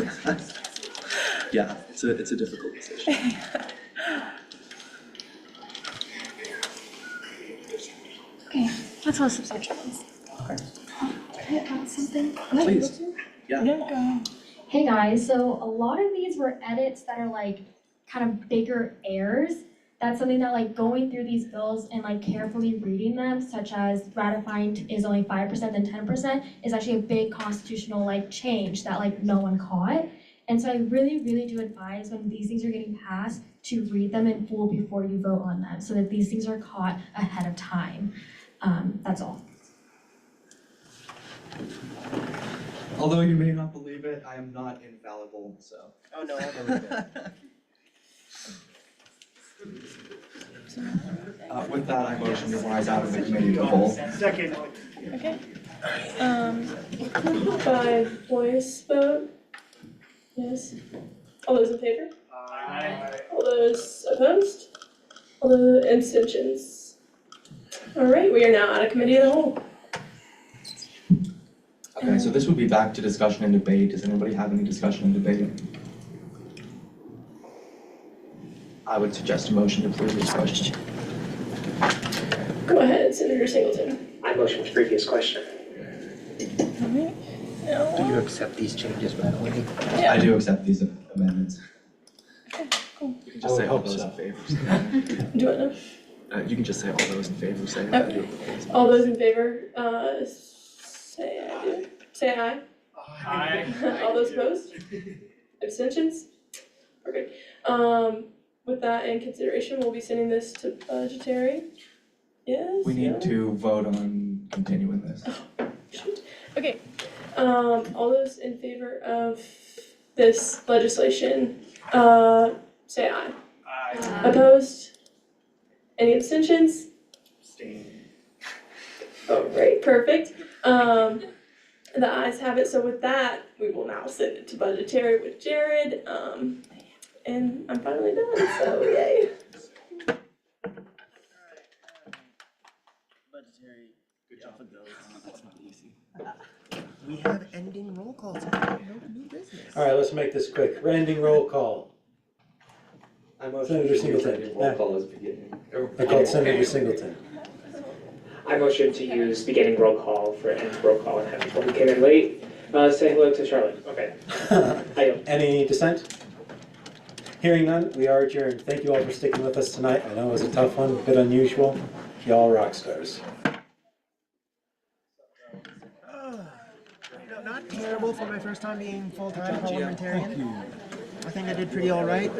Yeah, it's a difficult position. Okay, let's list substantials. Okay. Can I add something? Please. Yeah. Go. Hey guys, so a lot of these were edits that are like kind of bigger errors. That's something that like going through these bills and like carefully reading them, such as ratifying is only 5% than 10%, is actually a big constitutional like change that like no one caught. And so I really, really do advise when these things are getting passed to read them in full before you vote on them, so that these things are caught ahead of time. That's all. Although you may not believe it, I am not infallible, so. Oh no, I believe it. With that, I motion to rise out of the committee of the whole. Second. Okay. By voice vote? Yes. All those in favor? Aye. All those opposed? All the abstentions? All right, we are now out of committee of the whole. Okay, so this would be back to discussion and debate. Does anybody have any discussion and debate? I would suggest a motion to previous question. Go ahead, Senator Singleton. I motion to previous question. Do you accept these changes, by the way? I do accept these amendments. Cool. You can just say all those in favor. Do it now. You can just say all those in favor, say Okay. I do. All those in favor, say I do. Say aye. Aye. All those opposed? Abstentions? Okay. With that in consideration, we'll be sending this to budgetary. Yes? We no? need to vote on continuing this. Okay. All those in favor of this legislation, say aye. Aye. Opposed? Any abstentions? Abstain. Alright, perfect. The ayes have it, so with that, we will now send it to budgetary with Jared, and I'm finally done, so yay. Budgetary, good job with those. That's not easy. We have ending roll call tonight, no new business. All right, let's make this quick. Ending roll call. I motion Senator to use Singleton. ending roll call as beginning. I called Senator Singleton. I motion to use beginning roll call for end roll call and have people who came in late, say hello to Charlotte. Okay. I yield. Any dissent? Hearing none, we are adjourned. Thank you all for sticking with us tonight. I know it was a tough one, a bit unusual. Y'all rock stars. Not terrible for my first time being full-time parliamentarian. I think I did pretty all right.